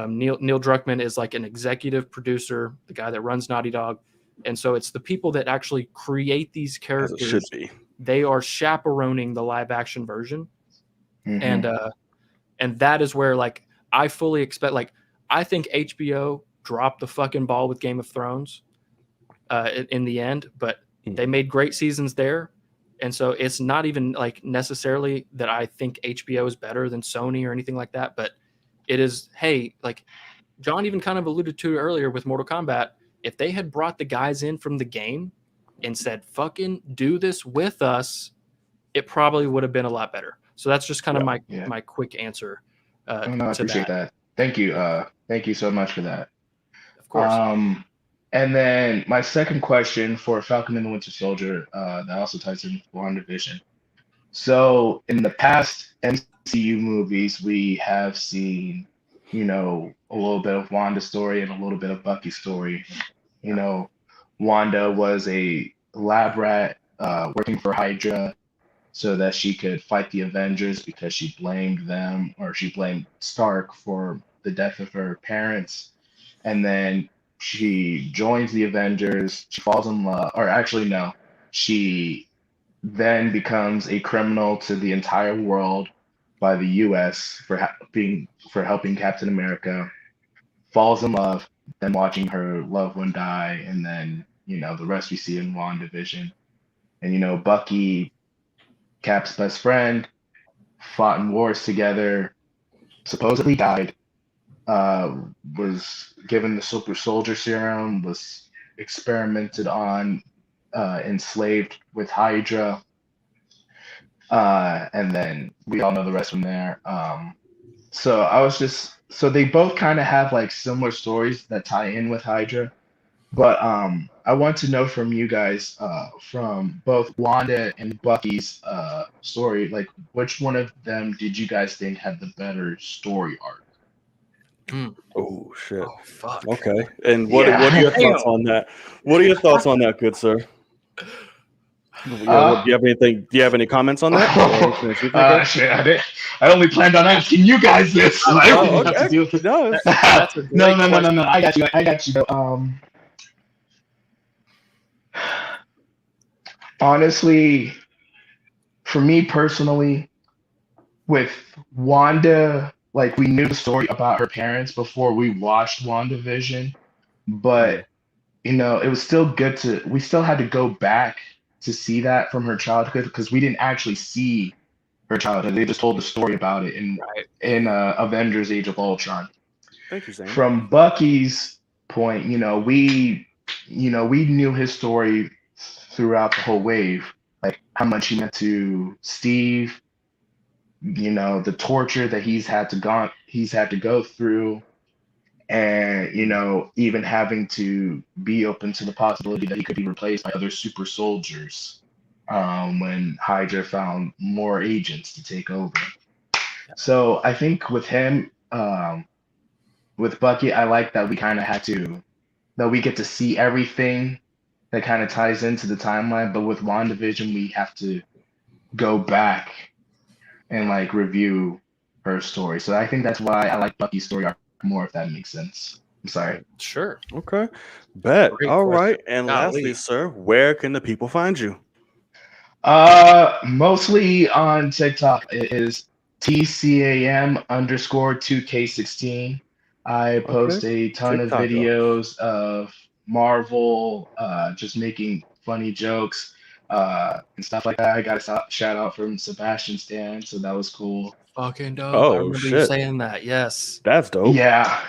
Neil Druckmann is like an executive producer, the guy that runs Naughty Dog. And so it's the people that actually create these characters. As it should be. They are chaperoning the live action version. And that is where, like, I fully expect, like, I think HBO dropped the fucking ball with Game of Thrones in the end, but they made great seasons there. And so it's not even like necessarily that I think HBO is better than Sony or anything like that, but it is, hey, like, John even kind of alluded to earlier with Mortal Kombat. If they had brought the guys in from the game and said, fucking do this with us, it probably would have been a lot better. So that's just kind of my quick answer. I appreciate that. Thank you. Thank you so much for that. Of course. And then my second question for Falcon and the Winter Soldier, that also ties in WandaVision. So in the past MCU movies, we have seen, a little bit of Wanda's story and a little bit of Bucky's story. Wanda was a lab rat working for Hydra so that she could fight the Avengers because she blamed them, or she blamed Stark for the death of her parents. And then she joins the Avengers. She falls in love, or actually, no, she then becomes a criminal to the entire world by the U.S. for helping Captain America. Falls in love, then watching her loved one die, and then the rest we see in WandaVision. And Bucky, Cap's best friend, fought in wars together, supposedly died, was given the super soldier serum, was experimented on, enslaved with Hydra, and then we all know the rest from there. So they both kind of have like similar stories that tie in with Hydra, but I want to know from you guys, from both Wanda and Bucky's story, like which one of them did you guys think had the better story arc? Oh shit! Oh fuck. Okay, and what are your thoughts on that? What are your thoughts on that, good sir? Do you have anything? Do you have any comments on that? Shit, I only planned on asking you guys this. So I don't okay. have to deal with it. That's a great No. I got you. Honestly, for me personally, with Wanda, like we knew the story about her parents before we watched WandaVision, but it was still good we still had to go back to see that from her childhood because we didn't actually see her childhood. They just told the story about it in Avengers: Age of Ultron. Thank you, Zane. From Bucky's point, we knew his story throughout the whole wave, like how much he meant to Steve, the torture that he's had to go through, and even having to be open to the possibility that he could be replaced by other super soldiers when Hydra found more agents to take over. So I think with him, with Bucky, I like that we kind of that we get to see everything that kind of ties into the timeline, but with WandaVision, we have to go back and like review her story. So I think that's why I like Bucky's story arc more, if that makes sense. I'm sorry. Sure. Okay. Bet. Great All question. right. And lastly, sir, where can the people find you? Mostly on TikTok. It is TCAM_2K16. I post a ton TikTok, of videos of Marvel, just making funny jokes, and stuff like that. I got a shout out from Sebastian Stan, so that was cool. Fucking dope. Oh, I remember you shit. saying that. Yes. That's dope. Yeah.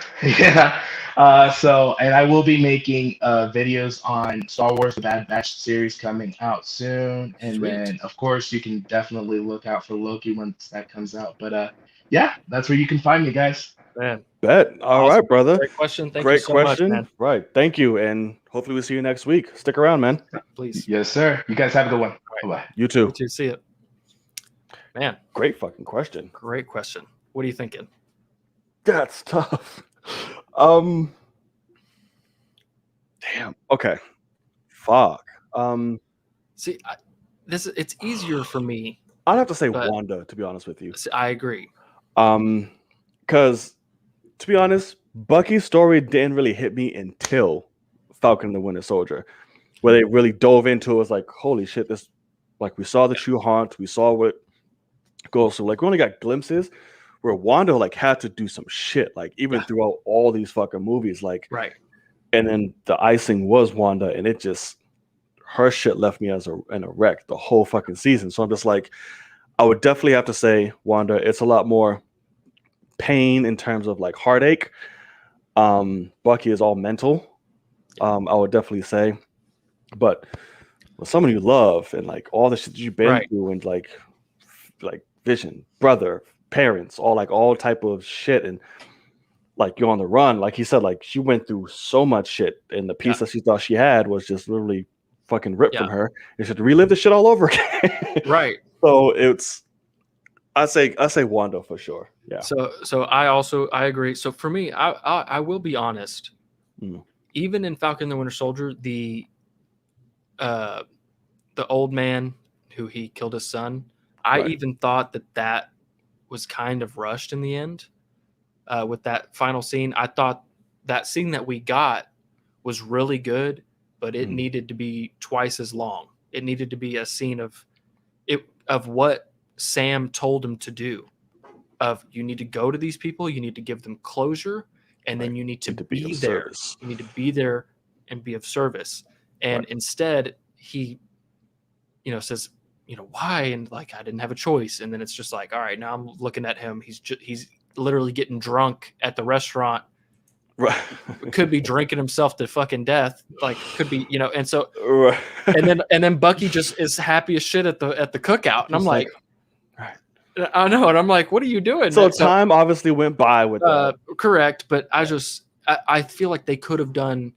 And I will be making videos on Star Wars: The Bad Batch series coming out soon, and Sweet. then of course you can definitely look out for Loki once that comes out. But yeah, that's where you can find me, guys. Man. Bet. All right, brother. Great question. Thank Great you so question. much, man. Right. Thank you. And hopefully we'll see you next week. Stick around, man. Please. Yes, sir. You guys have a good one. Bye-bye. You too. You too. See it. Man, Great fucking question. great question. What are you thinking? That's tough. Damn. Okay. Fuck. See, it's easier for me. I'd have to say But- Wanda, to be honest with you. See, I agree. Because to be honest, Bucky's story didn't really hit me until Falcon and the Winter Soldier, where they really dove into it. Was like, holy shit, this, like, we saw the true haunt, we saw what goes. So like, we only got glimpses where Wanda like had to do some shit, like even throughout all these fucking movies, like, Right. and then the icing was Wanda, and it just, her shit left me in a wreck the whole fucking season. So I'm just like, I would definitely have to say Wanda. It's a lot more pain in terms of like heartache. Bucky is all mental. I would definitely say, but with someone you love and like all the shit that you've been through and like Vision, brother, parents, all type of shit, and like you're on the run, like he said, like she went through so much shit, and the piece that she thought she had was just literally fucking ripped from her, and she had to relive the shit all over again. Right. So I say Wanda for sure. Yeah. So I agree. So for me, I will be honest. Even in Falcon and the Winter Soldier, the old man who he killed his son, I even thought that was kind of rushed in the end. With that final scene, I thought that scene that we got was really good, but it needed to be twice as long. It needed to be a scene of what Sam told him to do. Of you need to go to these people, you need to give them closure, and then you need to be there. Service. You need to be there and be of service. And instead, he, says, why? And like, I didn't have a choice. And then it's just like, all right, now I'm looking at him. He's literally getting drunk at the restaurant. Right. Could be drinking himself to fucking death. Like, could be, and so, and then Bucky just is happy as shit at the cookout. And I'm like, I know. And I'm like, what are you doing? So time obviously went by with that. Correct. But I feel like they could have done,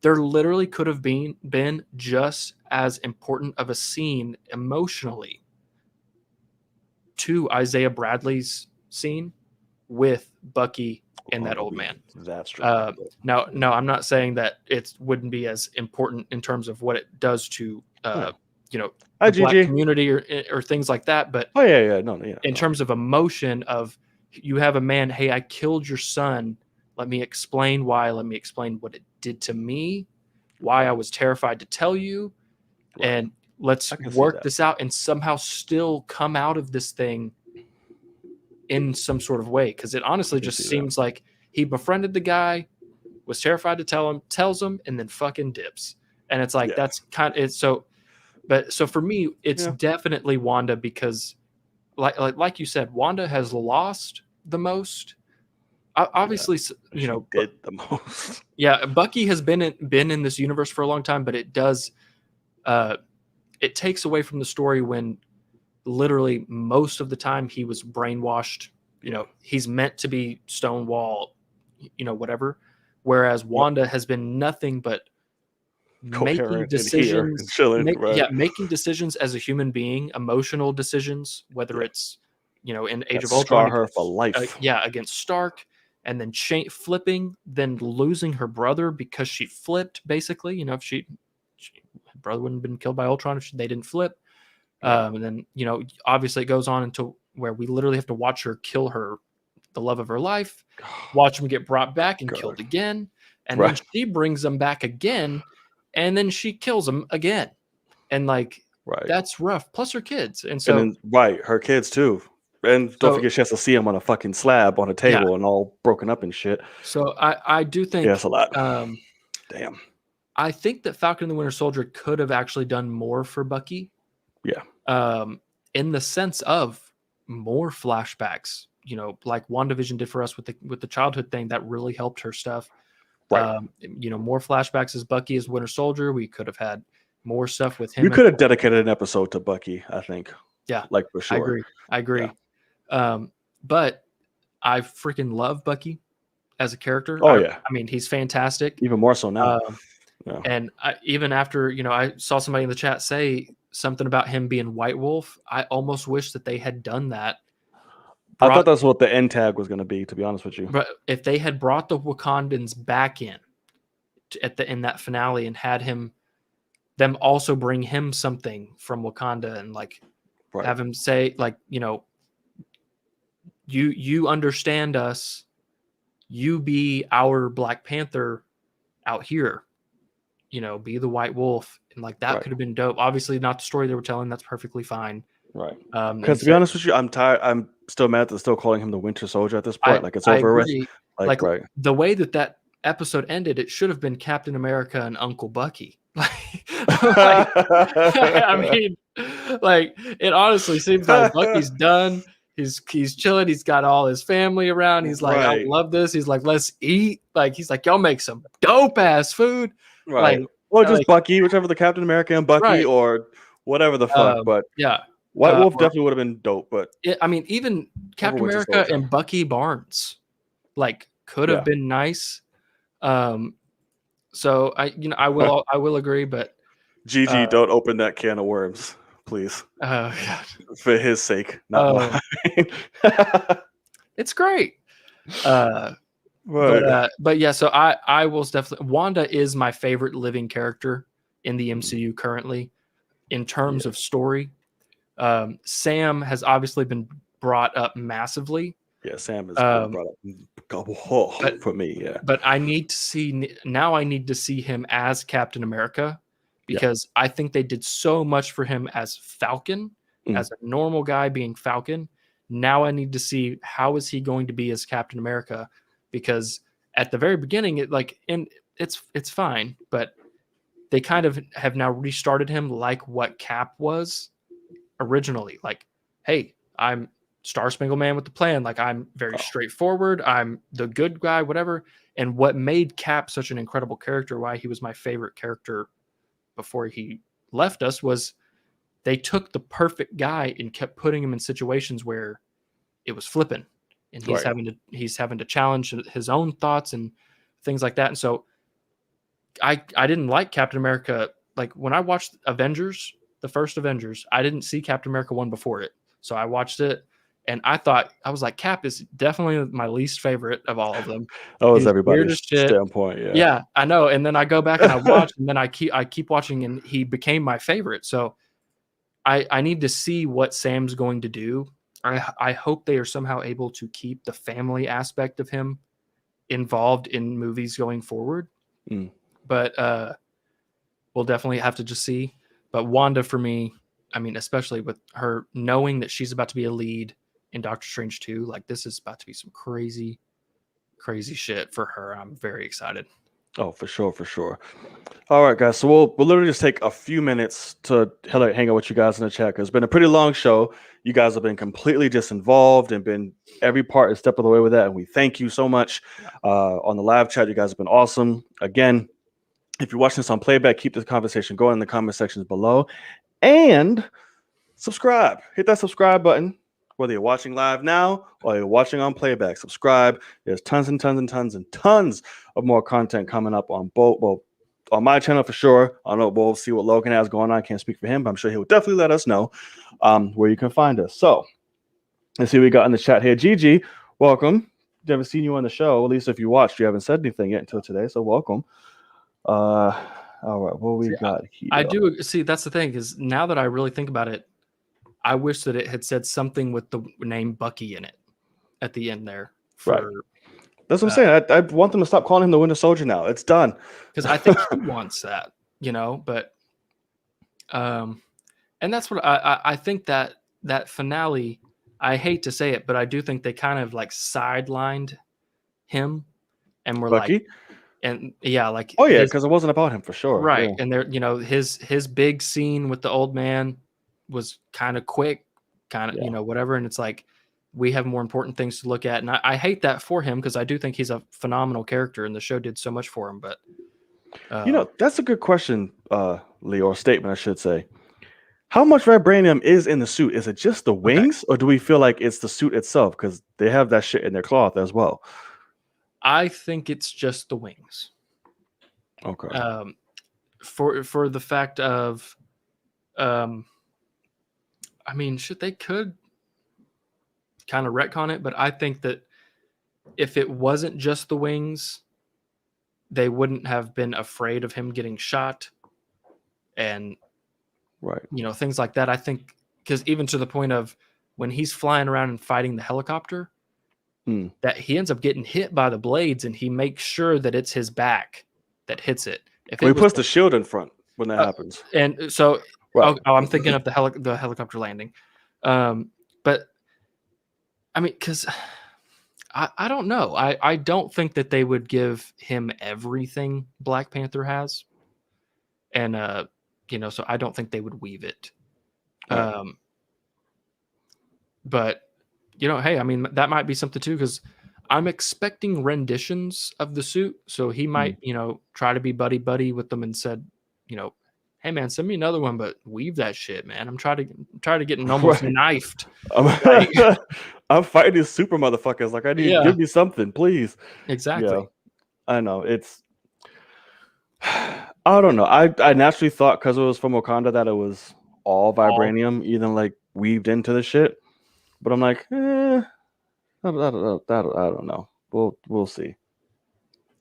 there literally could have been just as important of a scene emotionally to Isaiah Bradley's scene with Bucky and that old man. That's true. No, I'm not saying that it wouldn't be as important in terms of what it does to, the Black community or things like that. But in terms of emotion of you have a man, hey, I killed your son. Let me explain why. Let me explain what it did to me, why I was terrified to tell you. And let's work this out and somehow still come out of this thing in some sort of way. Because it honestly just seems like he befriended the guy, was terrified to tell him, tells him, and then fucking dips. And it's like, that's kind of it. So for me, it's definitely Wanda because like you said, Wanda has lost the most. Obviously, did the most. Yeah, Bucky has been in this universe for a long time, but it does it takes away from the story when literally most of the time he was brainwashed. He's meant to be Stonewall, whatever. Whereas Wanda has been nothing but making decisions, making decisions as a human being, emotional decisions, whether it's in Age of Ultron, her for life. Against Stark. And then flipping, then losing her brother because she flipped. Basically, if her brother wouldn't have been killed by Ultron if they didn't flip. And then obviously it goes on until where we literally have to watch her kill the love of her life, watch him get brought back and killed again, and then she brings him back again, and then she kills him again, and that's rough. Plus her kids, and so her kids too. And don't forget, she has to see him on a fucking slab on a table and all broken up and shit. So I do think that's a lot. Damn. I think that Falcon and the Winter Soldier could have actually done more for Bucky. Yeah. In the sense of more flashbacks, like WandaVision did for us with the childhood thing that really helped her stuff. Right. More flashbacks as Bucky as Winter Soldier. We could have had more stuff with him. You could have dedicated an episode to Bucky, I think. Yeah. Like for sure. I agree. Yeah. But I freaking love Bucky as a character. I mean, he's fantastic. Even more so now. And even after, I saw somebody in the chat say something about him being White Wolf. I almost wish that they had done that. I thought that's what the end tag was going to be, to be honest with you. But if they had brought the Wakandans back in in that finale and had them also bring him something from Wakanda and have him say you understand us, you be our Black Panther out here, be the White Wolf, and that could have been dope. Obviously not the story they were telling, that's perfectly fine. Right. Because to be honest with you, I'm tired. I'm still mad that they're still calling him the Winter Soldier at this point. It's over with. The way that episode ended, it should have been Captain America and Uncle Bucky. I mean, it honestly seems like Bucky's done. he's chilling. He's got all his family around. He's like, I Right. love this. He's like, let's eat. Like, he's like, y'all make some dope ass food. Right. Like, or just like, Bucky, whichever the Captain America and Bucky, Right. or whatever the fuck. But yeah, White Wolf or- definitely would have been dope. But I mean, even Captain Winter America Soldier. and Bucky Barnes, like, could have Yeah. been nice. So I will agree, but GG, don't open that can of worms, please, God. for his sake, not mine. It's great. Right. But yeah, so I will definitely. Wanda is my favorite living character in the MCU currently, in terms of story. Sam has obviously been brought up massively. Yeah, Sam is brought up for me. Yeah, But I need to see him as Captain America, because I think they did so much for him as Falcon, as a normal guy being Falcon. Now I need to see how is he going to be as Captain America, because at the very beginning, it's fine, but they kind of have now restarted him like what Cap was originally. Like, hey, I'm Star Spangled Man with the plan. Like, I'm very straightforward. I'm the good guy, whatever. And what made Cap such an incredible character, why he was my favorite character before he left us, was they took the perfect guy and kept putting him in situations where it was flipping, and he's having to challenge his own thoughts and things like that. And so I didn't like Captain America. Like, when I watched Avengers, the first Avengers, I didn't see Captain America 1 before it. So I watched it, and I was like, Cap is definitely my least favorite of all of them. that was He's everybody's weird as shit. standpoint. Yeah, Yeah, I know. And then I go back and I watch, and then I keep watching, and he became my favorite. So I need to see what Sam's going to do. I hope they are somehow able to keep the family aspect of him involved in movies going forward. But we'll definitely have to just see. But Wanda, for me, I mean, especially with her knowing that she's about to be a lead in Doctor Strange 2, like, this is about to be some crazy, crazy shit for her. I'm very excited. Oh, for sure. All right, guys. So we'll literally just take a few minutes to hang out with you guys in the chat, because it's been a pretty long show. You guys have been completely disinvolved and been every part and step of the way with that, and we thank you so much. On the live chat, you guys have been awesome. Again, if you're watching this on playback, keep this conversation going in the comment sections below, and subscribe. Hit that subscribe button. Whether you're watching live now or you're watching on playback, subscribe. There's tons of more content coming up on both. Well, on my channel for sure. I don't know. We'll see what Logan has going on. I can't speak for him, but I'm sure he will definitely let us know where you can find us. So let's see what we got in the chat here. Gigi, welcome. Never seen you on the show. At least if you watched, you haven't said anything yet until today. So welcome. All right, what we got here? I do see. That's the thing, is now that I really think about it, I wish that it had said something with the name Bucky in it at the end there. Right. That's what I'm saying. I want them to stop calling him the Winter Soldier now. It's done. Because I think he wants that, but and that's what I think that finale, I hate to say it, but I do think they kind of like sidelined him, and we're Bucky? like, and yeah, like, oh yeah, because it wasn't about him for sure. Right. Yeah. And there, his big scene with the old man was kind of quick, whatever. And it's like, we have more important things to look at. And I hate that for him, because I do think he's a phenomenal character, and the show did so much for him. But that's a good question, Lee, or statement, I should say. How much vibranium is in the suit? Is it just the wings, or do we feel like it's the suit itself? Because they have that shit in their cloth as well. I think it's just the wings. Okay. For the fact of, I mean, they could kind of retcon it, but I think that if it wasn't just the wings, they wouldn't have been afraid of him getting shot, and things like that. I think, because even to the point of when he's flying around and fighting the helicopter, that he ends up getting hit by the blades, and he makes sure that it's his back that hits it. He puts the shield in front when that happens. And so, I'm thinking of the helicopter landing. But I mean, because I don't know. I don't think that they would give him everything Black Panther has. And, so I don't think they would weave it. But hey, I mean, that might be something too, because I'm expecting renditions of the suit. So he might, try to be buddy buddy with them and said, hey man, send me another one, but weave that shit, man. I'm trying to get almost Right. knifed. I'm fighting these super motherfuckers. Like, I need give me something, please. Exactly. Yeah, I know. It's I don't know. I naturally thought because it was from Wakanda that it was all vibranium, even like weaved into the shit. But I'm like, I don't know. We'll see.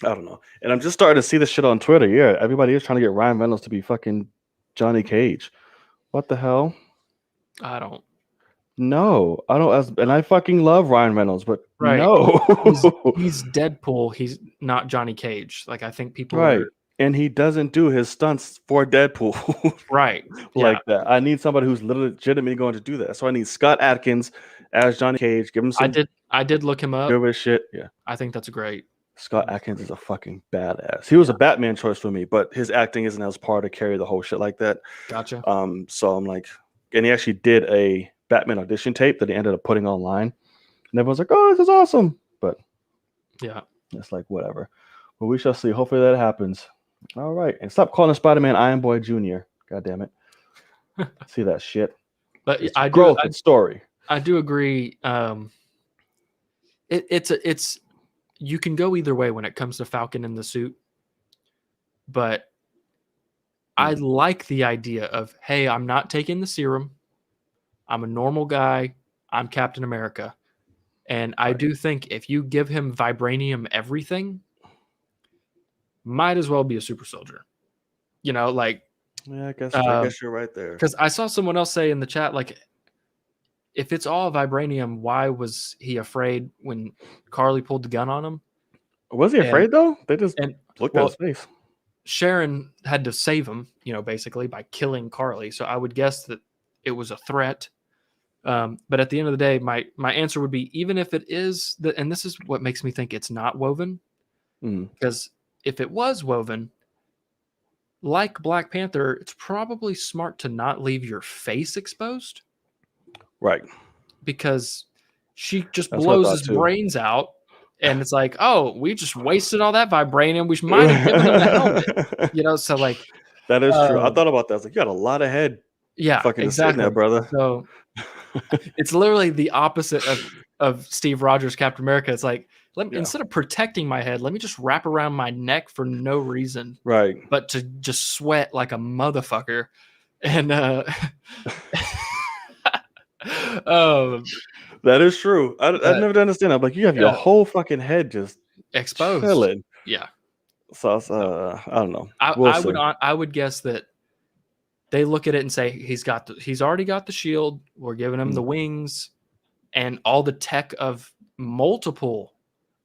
I don't know. And I'm just starting to see this shit on Twitter. Yeah, everybody is trying to get Ryan Reynolds to be fucking Johnny Cage. What the hell? I don't. No, I don't. And I fucking love Ryan Reynolds, but Right. no. He's Deadpool. He's not Johnny Cage. Like, I think people right. And he doesn't do his stunts for Deadpool. Right. Like that. I need somebody who's legitimately going to do that. So I need Scott Adkins as Johnny Cage. Give him some. I did look him up. Give his shit. Yeah. I think that's great. Scott Adkins is a fucking badass. He was a Batman choice for me, but his acting isn't as par to carry the whole shit like that. Gotcha. So I'm like, and he actually did a Batman audition tape that he ended up putting online, and everyone's like, "Oh, this is awesome!" But yeah, it's like whatever. But we shall see. Hopefully that happens. All right, and stop calling Spider-Man Iron Boy Jr. God damn it! See that shit. But it's growth and story. I do agree. It's you can go either way when it comes to Falcon in the suit, but I like the idea of, hey, I'm not taking the serum. I'm a normal guy. I'm Captain America. And I do think if you give him vibranium everything, might as well be a super soldier. Like... Yeah, I guess you're right there. Because I saw someone else say in the chat, like, if it's all vibranium, why was he afraid when Carly pulled the gun on him? Was he afraid, though? They just looked at his face. Sharon had to save him, basically by killing Carly. So I would guess that it was a threat. But at the end of the day, my answer would be, even if it is, and this is what makes me think it's not woven, because if it was woven, like Black Panther, it's probably smart to not leave your face exposed. Right. Because she just blows his brains out. And it's like, oh, we just wasted all that vibranium. We might have given him the helmet. So like... That is true. I thought about that. I was like, you got a lot of head. Yeah, fucking exactly. There, brother. So it's literally the opposite of Steve Rogers' Captain America. It's like, instead of protecting my head, let me just wrap around my neck for no reason. Right. But to just sweat like a motherfucker. And that is true. I never understand. I'm like, you have your whole fucking head just exposed. Chilling. Yeah. So I don't know. I would guess that they look at it and say he's already got the shield. We're giving him the wings and all the tech of multiple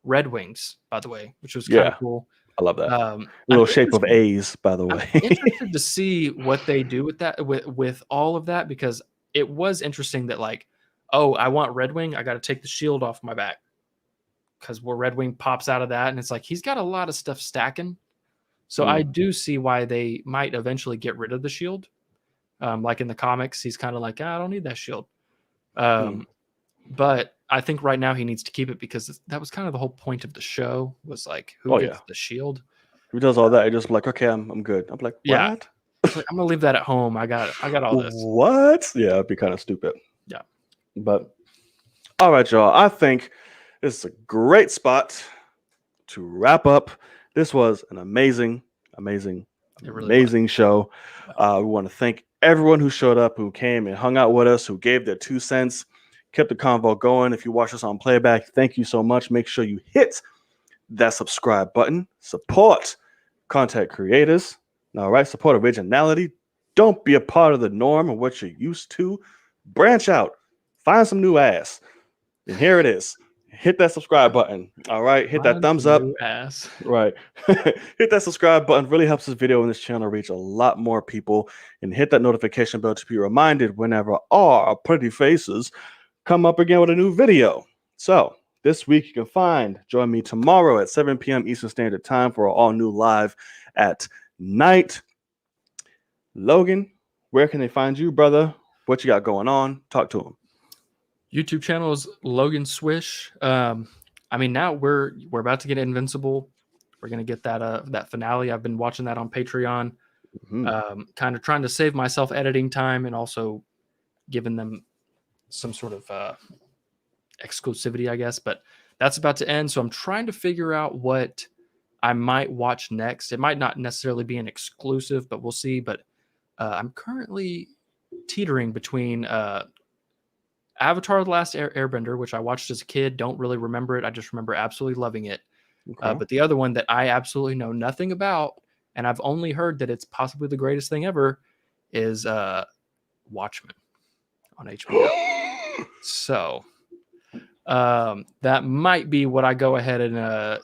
Red Wings, by the way, which was kind of cool. I love that. Little shape of A's, by the way. I'm interested to see what they do with that, with all of that, because it was interesting that, like, oh, I want Red Wing, I got to take the shield off my back, because where Red Wing pops out of that, and it's like he's got a lot of stuff stacking. So I do see why they might eventually get rid of the shield. Like in the comics, he's kind of like, I don't need that shield. But I think right now he needs to keep it, because that was kind of the whole point of the show, was like, who gets the shield? Who does all that? I just like, okay, I'm good. I'm like, what? Yeah. Like, I'm gonna leave that at home. I got all this. What? Yeah, it'd be kind of stupid. Yeah. But all right, y'all. I think this is a great spot to wrap up. This was an amazing show. We want to thank everyone who showed up, who came and hung out with us, who gave their 2 cents, kept the convo going. If you watch us on playback, thank you so much. Make sure you hit that subscribe button. Support content creators. All right, support originality. Don't be a part of the norm of what you're used to. Branch out. Find some new ass. And here it is. Hit that subscribe button. All right. Hit that thumbs up. Ass. Right. Hit that subscribe button. Really helps this video and this channel reach a lot more people. And hit that notification bell to be reminded whenever our pretty faces come up again with a new video. So this week you can join me tomorrow at 7 p.m. Eastern Standard Time for our all new live at night. Logan, where can they find you, brother? What you got going on? Talk to them. YouTube channel is Logan Swish. I mean, now we're about to get Invincible. We're gonna get that finale. I've been watching that on Patreon. Kind of trying to save myself editing time and also giving them some sort of exclusivity, I guess. But that's about to end, so I'm trying to figure out what I might watch next. It might not necessarily be an exclusive, but we'll see. But I'm currently teetering between Avatar: The Last Airbender, which I watched as a kid. Don't really remember it. I just remember absolutely loving it. Okay. But the other one that I absolutely know nothing about, and I've only heard that it's possibly the greatest thing ever, is Watchmen on HBO. So that might be what I go ahead and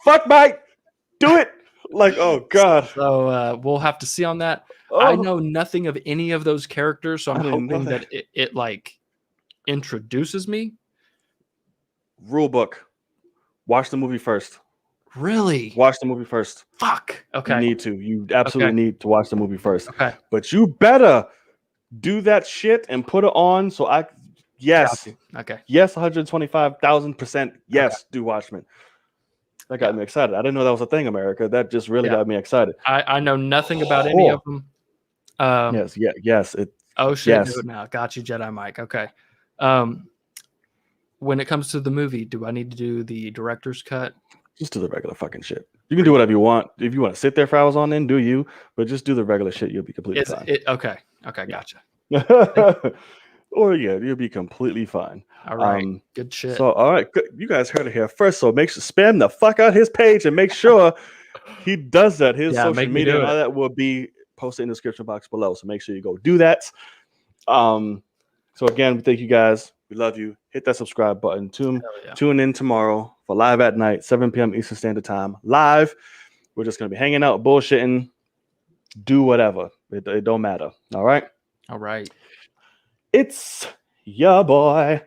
fuck, Mike, do it. Like, oh god. So we'll have to see on that. Oh. I know nothing of any of those characters, so I'm hoping that it like introduces me. Rule book: watch the movie first. Really? Watch the movie first. Fuck. Okay. You need to. You absolutely need to watch the movie first. Okay. But you better do that shit and put it on. So yes. Okay. Yes, 125,000%. Yes, do Watchmen. That got me excited. I didn't know that was a thing, America. That just really got me excited. I know nothing about any of them. Yes. Oh shit! Do it now. Got you, Jedi Mike. Okay. When it comes to the movie, do I need to do the director's cut? Just do the regular fucking shit. You can do whatever you want. If you want to sit there for hours on end, do you? But just do the regular shit. You'll be completely fine. Okay, gotcha. Or you'll be completely fine. All right, good shit. So all right, good. You guys heard it here first. So make sure spam the fuck out his page and make sure he does that. His social media and all that will be posted in the description box below. So make sure you go do that. So again, thank you guys. We love you. Hit that subscribe button. Tune in tomorrow for Live at Night, 7 p.m. Eastern Standard Time. Live. We're just gonna be hanging out, bullshitting, do whatever. It don't matter. All right. It's your boy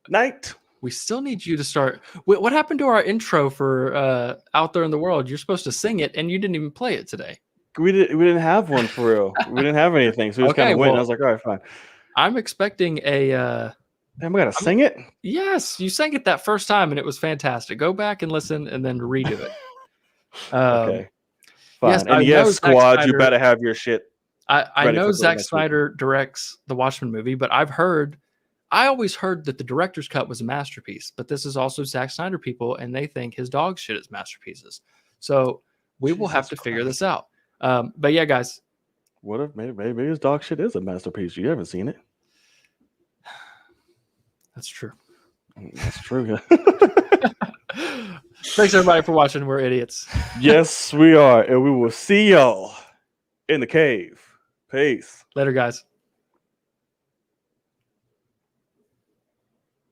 Night. We still need you to start. What happened to our intro for Out There in the World? You're supposed to sing it, and you didn't even play it today. We didn't have one for real. We didn't have anything, so we just kind of went. I was like, all right, fine. I'm expecting a. Damn, we gotta sing it. Yes, you sang it that first time, and it was fantastic. Go back and listen, and then redo it. Okay, fine. Yes, and yes, squad, you better have your shit. I know Zack Snyder directs the Watchmen movie, but I always heard that the director's cut was a masterpiece. But this is also Zack Snyder people, and they think his dog shit is masterpieces. So we will have to figure this out. But yeah, guys. What if maybe his dog shit is a masterpiece? You haven't seen it. That's true. That's true. Thanks everybody for watching. We're idiots. Yes, we are. And we will see y'all in the cave. Peace. Later, guys.